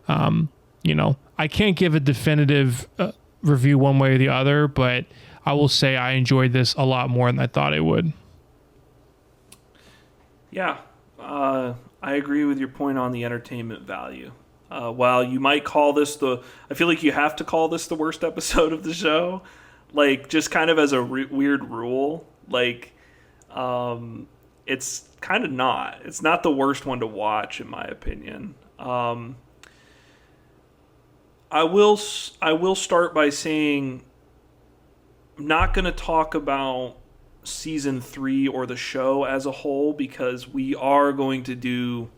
you know, I can't give a definitive review one way or the other, but I will say I enjoyed this a lot more than I thought it would. Yeah, I agree with your point on the entertainment value. While you might call this I feel like you have to call this the worst episode of the show, like just kind of as a weird rule, like it's kind of not. It's not the worst one to watch, in my opinion. I will start by saying I'm not going to talk about season 3 or the show as a whole because we are going to do,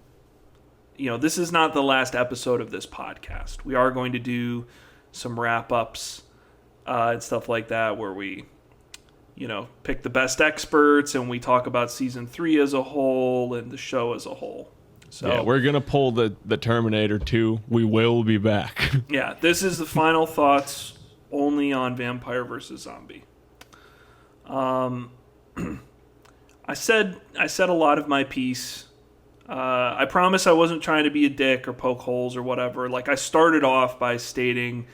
you know, this is not the last episode of this podcast. We are going to do some wrap-ups and stuff like that where we, you know, pick the best experts and we talk about season 3 as a whole and the show as a whole. So yeah, we're going to pull the Terminator 2. We will be back. Yeah, this is the final thoughts only on Vampire versus Zombie. I said a lot of my piece. I promise I wasn't trying to be a dick or poke holes or whatever. Like, I started off by stating,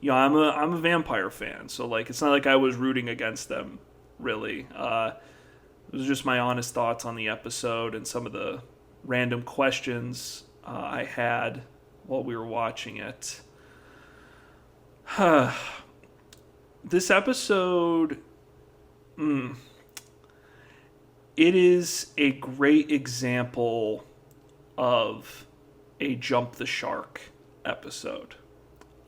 you know, I'm a vampire fan, so like it's not like I was rooting against them, really. It was just my honest thoughts on the episode and some of the random questions I had while we were watching it. This episode, it is a great example of a jump the shark episode.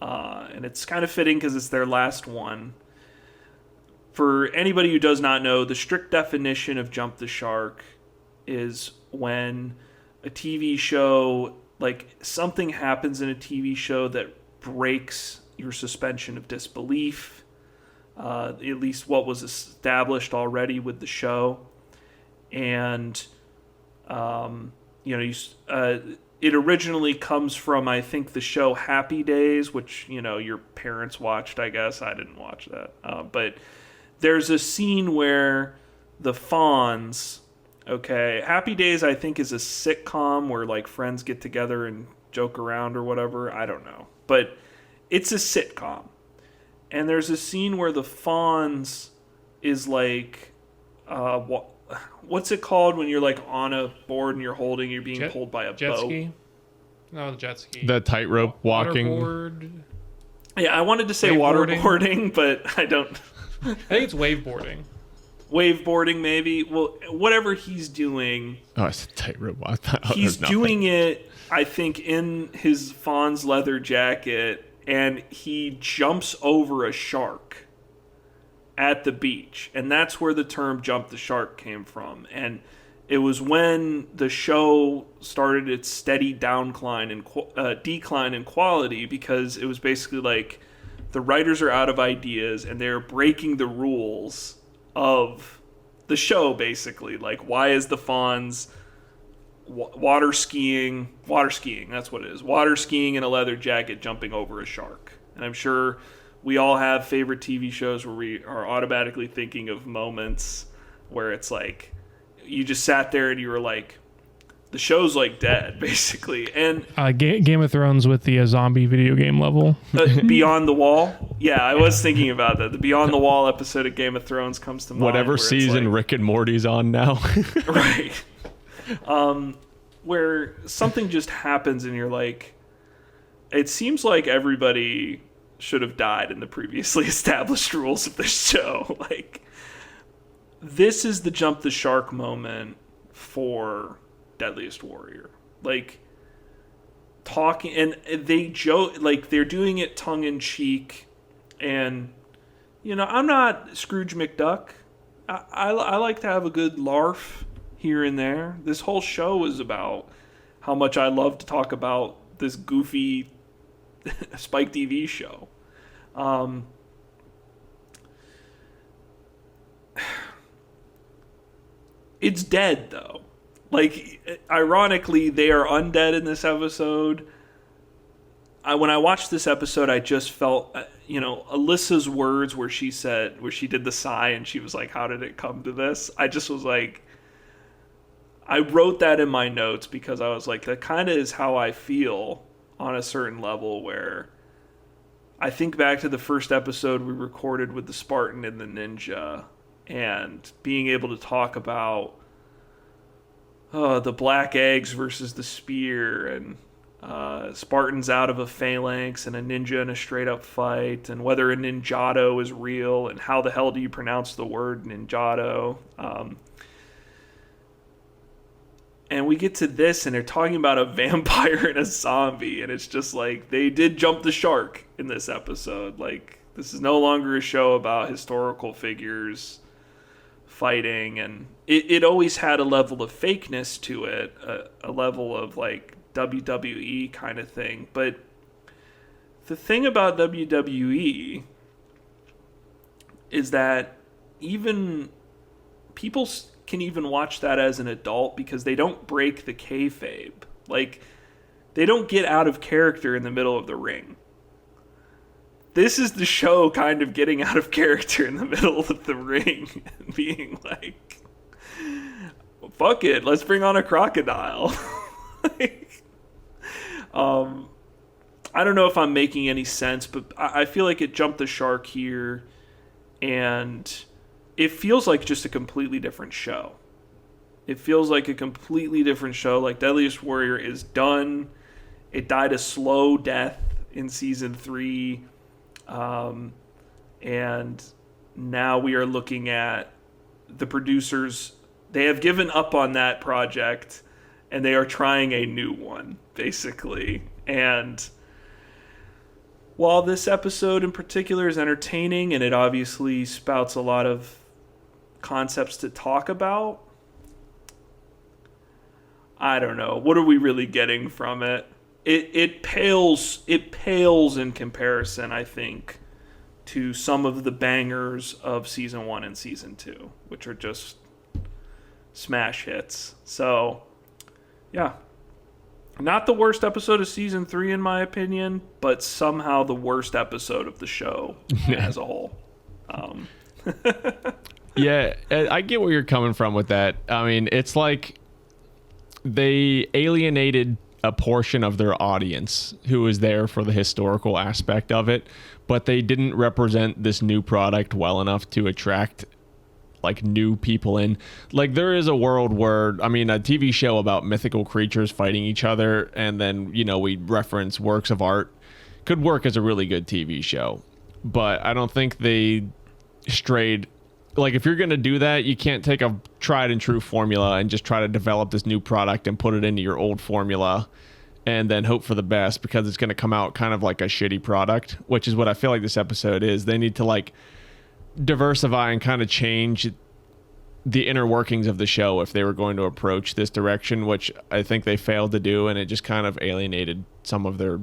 And it's kind of fitting because it's their last one. For anybody who does not know, the strict definition of jump the shark is when a TV show, like something happens in a TV show that breaks your suspension of disbelief, at least what was established already with the show. And, you know, it originally comes from, I think, the show Happy Days, which, your parents watched, I guess. I didn't watch that. But there's a scene where the Fonz, okay, Happy Days, I think, is a sitcom where, like, friends get together and joke around or whatever. I don't know. But it's a sitcom. And there's a scene where the Fonz is, like, what's it called when you're, like, on a board and you're being pulled by a jet boat? ski? No, the jet ski. The tightrope walking. Waterboard. Yeah, I wanted to say Waveboarding. waterboarding, but I don't. I think it's waveboarding. Waveboarding, maybe. Well, whatever he's doing, Oh, it's a tightrope. he's doing it, I think, in his Fonz leather jacket, and he jumps over a shark at the beach. And that's where the term jump the shark came from. And it was when the show started its steady decline in quality, because it was basically like the writers are out of ideas and they're breaking the rules of the show, basically. Like, why is the Fonz water skiing, that's what it is, water skiing in a leather jacket jumping over a shark? And I'm sure we all have favorite TV shows where we are automatically thinking of moments where it's like, you just sat there and you were like, the show's like dead, basically. And Game of Thrones with the zombie video game level. Beyond the Wall. Yeah, I was thinking about that. The Beyond the Wall episode of Game of Thrones comes to mind. Whatever season Rick and Morty's on now. Right. Where something just happens and you're like, it seems like everybody should have died in the previously established rules of this show. Like, this is the jump the shark moment for Deadliest Warrior. Like, talking, and they joke, like, they're doing it tongue in cheek, and I'm not Scrooge McDuck. I like to have a good larf here and there. This whole show is about how much I love to talk about this goofy Spike TV show. It's dead, though. Like, ironically, they are undead in this episode. When I watched this episode, I just felt, Alyssa's words where she did the sigh and she was like, how did it come to this? I just was like, I wrote that in my notes because I was like, that kind of is how I feel on a certain level, where I think back to the first episode we recorded with the Spartan and the Ninja, and being able to talk about the black eggs versus the spear, and Spartans out of a phalanx and a ninja in a straight up fight, and whether a ninjato is real, and how the hell do you pronounce the word ninjato. And we get to this and they're talking about a vampire and a zombie, and it's just like, they did jump the shark in this episode. Like, this is no longer a show about historical figures fighting, and it always had a level of fakeness to it, a level of like WWE kind of thing. But the thing about WWE is that even people can even watch that as an adult because they don't break the kayfabe. Like, they don't get out of character in the middle of the ring. This is the show kind of getting out of character in the middle of the ring and being like, fuck it, let's bring on a crocodile. I don't know if I'm making any sense, but I feel like it jumped the shark here, and it feels like just a completely different show. It feels like a completely different show. Like, Deadliest Warrior is done. It died a slow death in season 3. And now we are looking at the producers. They have given up on that project, and they are trying a new one, basically. And while this episode in particular is entertaining, and it obviously spouts a lot of concepts to talk about, I don't know. What are we really getting from it? It pales in comparison, I think, to some of the bangers of season 1 and season 2, which are just smash hits. So, yeah. Not the worst episode of season 3 in my opinion, but somehow the worst episode of the show as a whole. Yeah, I get where you're coming from with that. I mean, it's like they alienated a portion of their audience who was there for the historical aspect of it, but they didn't represent this new product well enough to attract like new people in. Like, there is a world where, I mean, a TV show about mythical creatures fighting each other, and then, you know, we reference works of art could work as a really good TV show. But I don't think they strayed. Like, if you're going to do that, you can't take a tried and true formula and just try to develop this new product and put it into your old formula and then hope for the best, because it's going to come out kind of like a shitty product, which is what I feel like this episode is. They need to like diversify and kind of change the inner workings of the show if they were going to approach this direction, which I think they failed to do, and it just kind of alienated some of their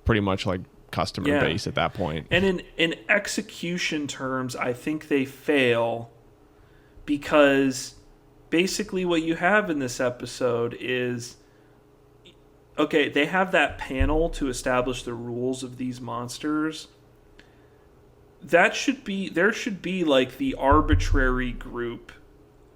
pretty much like customer base at that point. And in execution terms, I think they fail because basically what you have in this episode is, okay, they have that panel to establish the rules of these monsters. There should be like the arbitrary group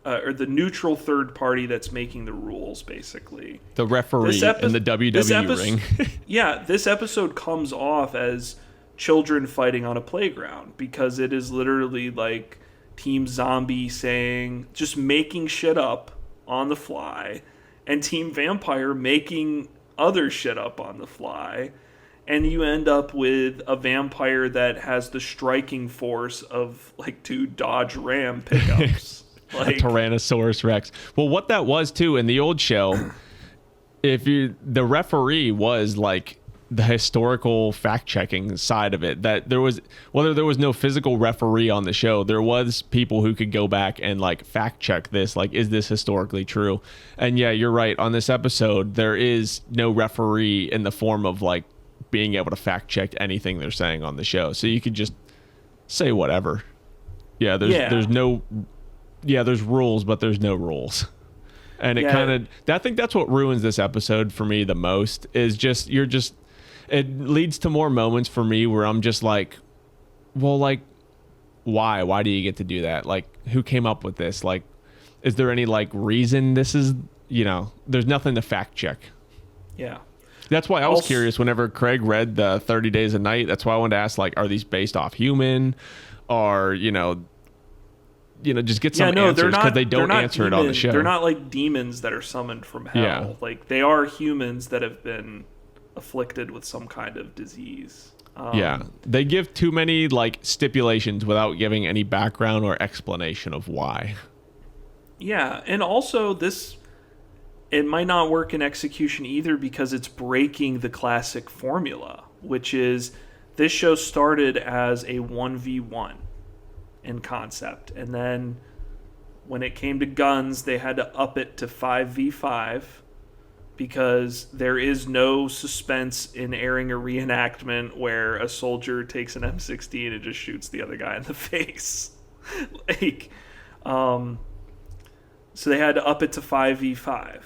or the neutral third party that's making the rules, basically. The referee in the WWE ring. Yeah, this episode comes off as children fighting on a playground because it is literally like Team Zombie saying, just making shit up on the fly, and Team Vampire making other shit up on the fly. And you end up with a vampire that has the striking force of like 2 Dodge Ram pickups. Like, a Tyrannosaurus Rex. Well, what that was too in the old show, the referee was like the historical fact-checking side of it. That there was, whether there was no physical referee on the show, there was people who could go back and like fact-check this. Like, is this historically true? And yeah, you're right. On this episode, there is no referee in the form of like being able to fact-check anything they're saying on the show. So you could just say whatever. Yeah, there's no... Yeah, there's rules, but there's no rules. And it kind of, I think that's what ruins this episode for me the most, is just, it leads to more moments for me where I'm just like, well, like, why? Why do you get to do that? Like, who came up with this? Like, is there any, like, reason this is, you know, there's nothing to fact check. Yeah. That's why I was curious whenever Craig read the 30 Days a Night. That's why I wanted to ask, like, are these based off human? Or, you know, just get some answers, because they don't answer it on the show. They're not like demons that are summoned from hell. Yeah. Like, they are humans that have been afflicted with some kind of disease. Yeah, they give too many like stipulations without giving any background or explanation of why. Yeah, and also it might not work in execution either because it's breaking the classic formula, which is this show started as a 1v1 in concept, and then when it came to guns, they had to up it to 5v5 because there is no suspense in airing a reenactment where a soldier takes an M16 and just shoots the other guy in the face. Like, so they had to up it to 5v5.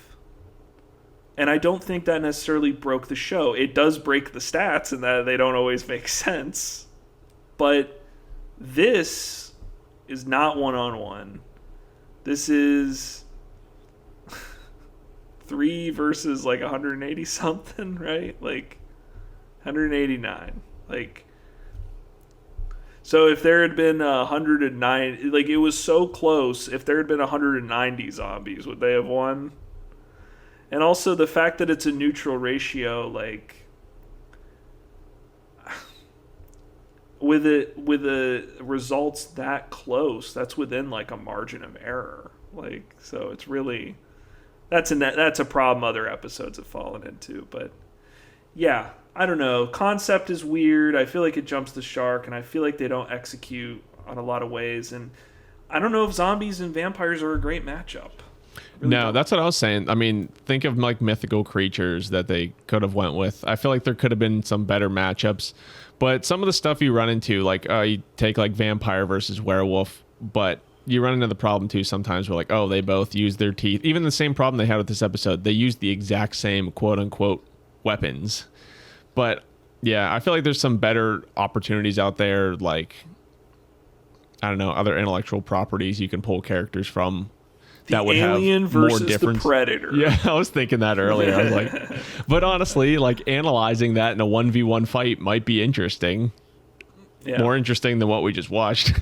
And I don't think that necessarily broke the show. It does break the stats in that they don't always make sense. But this is not one-on-one. This is 3 versus like 180 something, right? Like 189. Like, so if there had been 109, like, it was so close. If there had been 190 zombies, would they have won? And also the fact that it's a neutral ratio, like, with the results that close, that's within like a margin of error. Like, so it's really, that's a problem other episodes have fallen into. But yeah, I don't know. Concept is weird. I feel like it jumps the shark, and I feel like they don't execute on a lot of ways. And I don't know if zombies and vampires are a great matchup. Really no, that's what I was saying. I mean, think of like mythical creatures that they could have went with. I feel like there could have been some better matchups, but some of the stuff you run into, like you take like vampire versus werewolf, but you run into the problem too sometimes where like, oh, they both use their teeth. Even the same problem they had with this episode, they used the exact same quote unquote weapons. But yeah, I feel like there's some better opportunities out there, like, I don't know, other intellectual properties you can pull characters from that would Alien have more versus difference. the Predator. Yeah, I was thinking that earlier. I was like, but honestly, like analyzing that in a 1v1 fight might be interesting. Yeah. More interesting than what we just watched.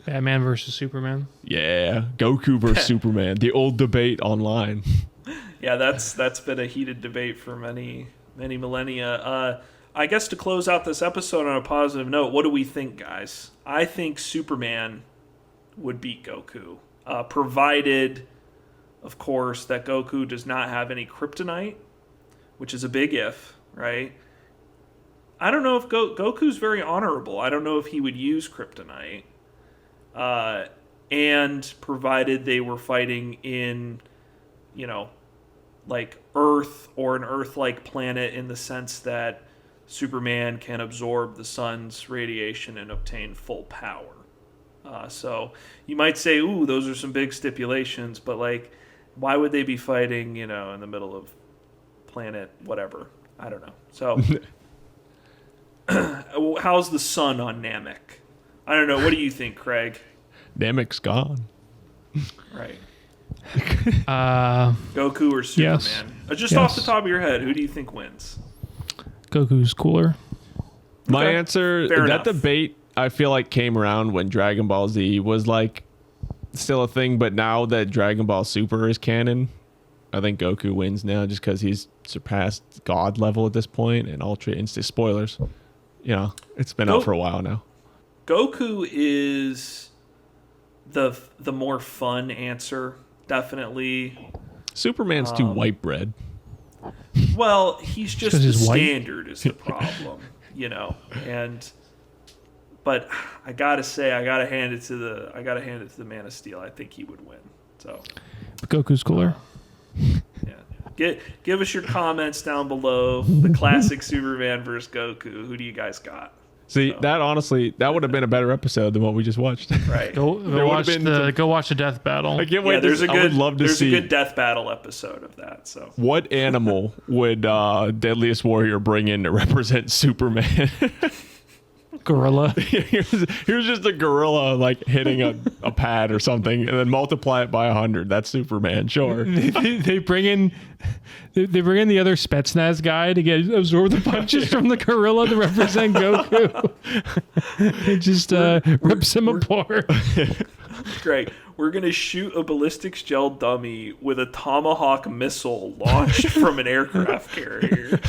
Batman versus Superman. Yeah, Goku versus Superman, the old debate online. Yeah, that's been a heated debate for many millennia. I guess to close out this episode on a positive note, what do we think, guys? I think Superman would beat Goku, provided, of course, that Goku does not have any kryptonite, which is a big if, right? I don't know if Goku's very honorable. I don't know if he would use kryptonite. And provided they were fighting in, like Earth or an Earth-like planet in the sense that Superman can absorb the sun's radiation and obtain full power. So you might say, ooh, those are some big stipulations, but like, why would they be fighting, in the middle of planet whatever? I don't know. So how's the sun on Namek? I don't know. What do you think, Craig? Namek's gone. Right. Goku or Superman? Yes. Just off the top of your head, who do you think wins? Goku's cooler. My Okay. answer, Fair that enough. debate, I feel like came around when Dragon Ball Z was like still a thing, but now that Dragon Ball Super is canon, I think Goku wins now just because he's surpassed God level at this point, and Ultra Instinct, spoilers. It's been out for a while now. Goku is the more fun answer, definitely. Superman's too white bread. Well, he's just 'cause the he's white? standard is the problem, but I gotta say, I gotta hand it to the Man of Steel. I think he would win. So Goku's cooler. yeah, give us your comments down below. The classic Superman versus Goku. Who do you guys got? See, that honestly, that would have been a better episode than what we just watched. Right. Go would've watch been go watch the death battle. I can't wait. Yeah, there's a I would love to there's see a good death battle episode of that. So what animal would Deadliest Warrior bring in to represent Superman? Gorilla. here's just a gorilla like hitting a pad or something, and then multiply it by 100. That's Superman, sure. they bring in the other Spetsnaz guy to absorb the punches from the gorilla to represent Goku. It just rips him apart. great. We're gonna shoot a ballistics gel dummy with a Tomahawk missile launched from an aircraft carrier.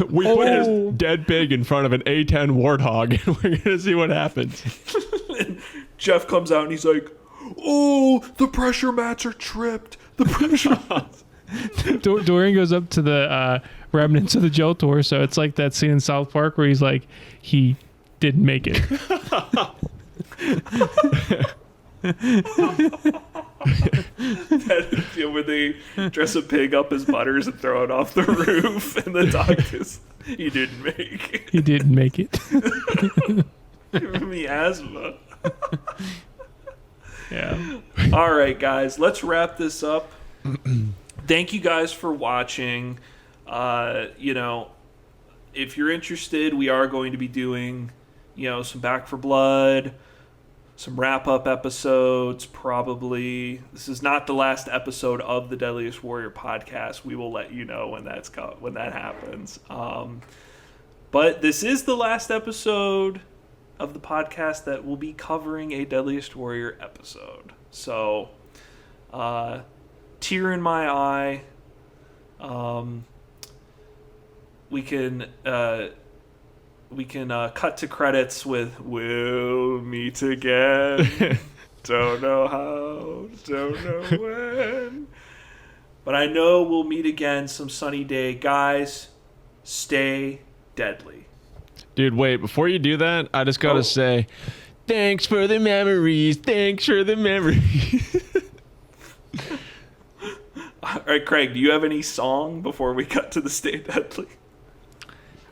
We put his dead pig in front of an A-10 Warthog, and we're gonna see what happens. Jeff comes out and he's like, "Oh, the pressure mats are tripped. The pressure mats." Dorian goes up to the remnants of the gel torso. It's like that scene in South Park where he's like, he didn't make it. Where they dress a pig up as Butters and throw it off the roof, and the dog is, he didn't make it. He didn't make it. Giving me asthma. Yeah. All right, guys, let's wrap this up. Thank you guys for watching. If you're interested, we are going to be doing, some Back for Blood, some wrap-up episodes, probably. This is not the last episode of the Deadliest Warrior podcast. We will let you know when that happens. But this is the last episode of the podcast that will be covering a Deadliest Warrior episode. So, tear in my eye. We can cut to credits with "We'll meet again." Don't know how, don't know when, but I know we'll meet again some sunny day. Guys, stay deadly. Dude, wait, before you do that, I just gotta say, thanks for the memories. Thanks for the memories. All right, Craig, do you have any song before we cut to the Stay Deadly?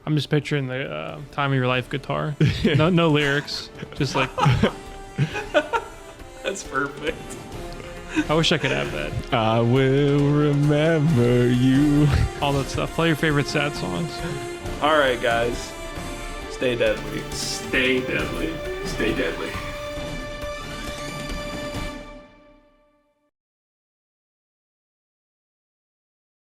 I'm just picturing the time of your life guitar. No lyrics, just like. That's perfect. I wish I could have that. I will remember you. All that stuff. Play your favorite sad songs. All right, guys. Stay deadly. Stay deadly. Stay deadly.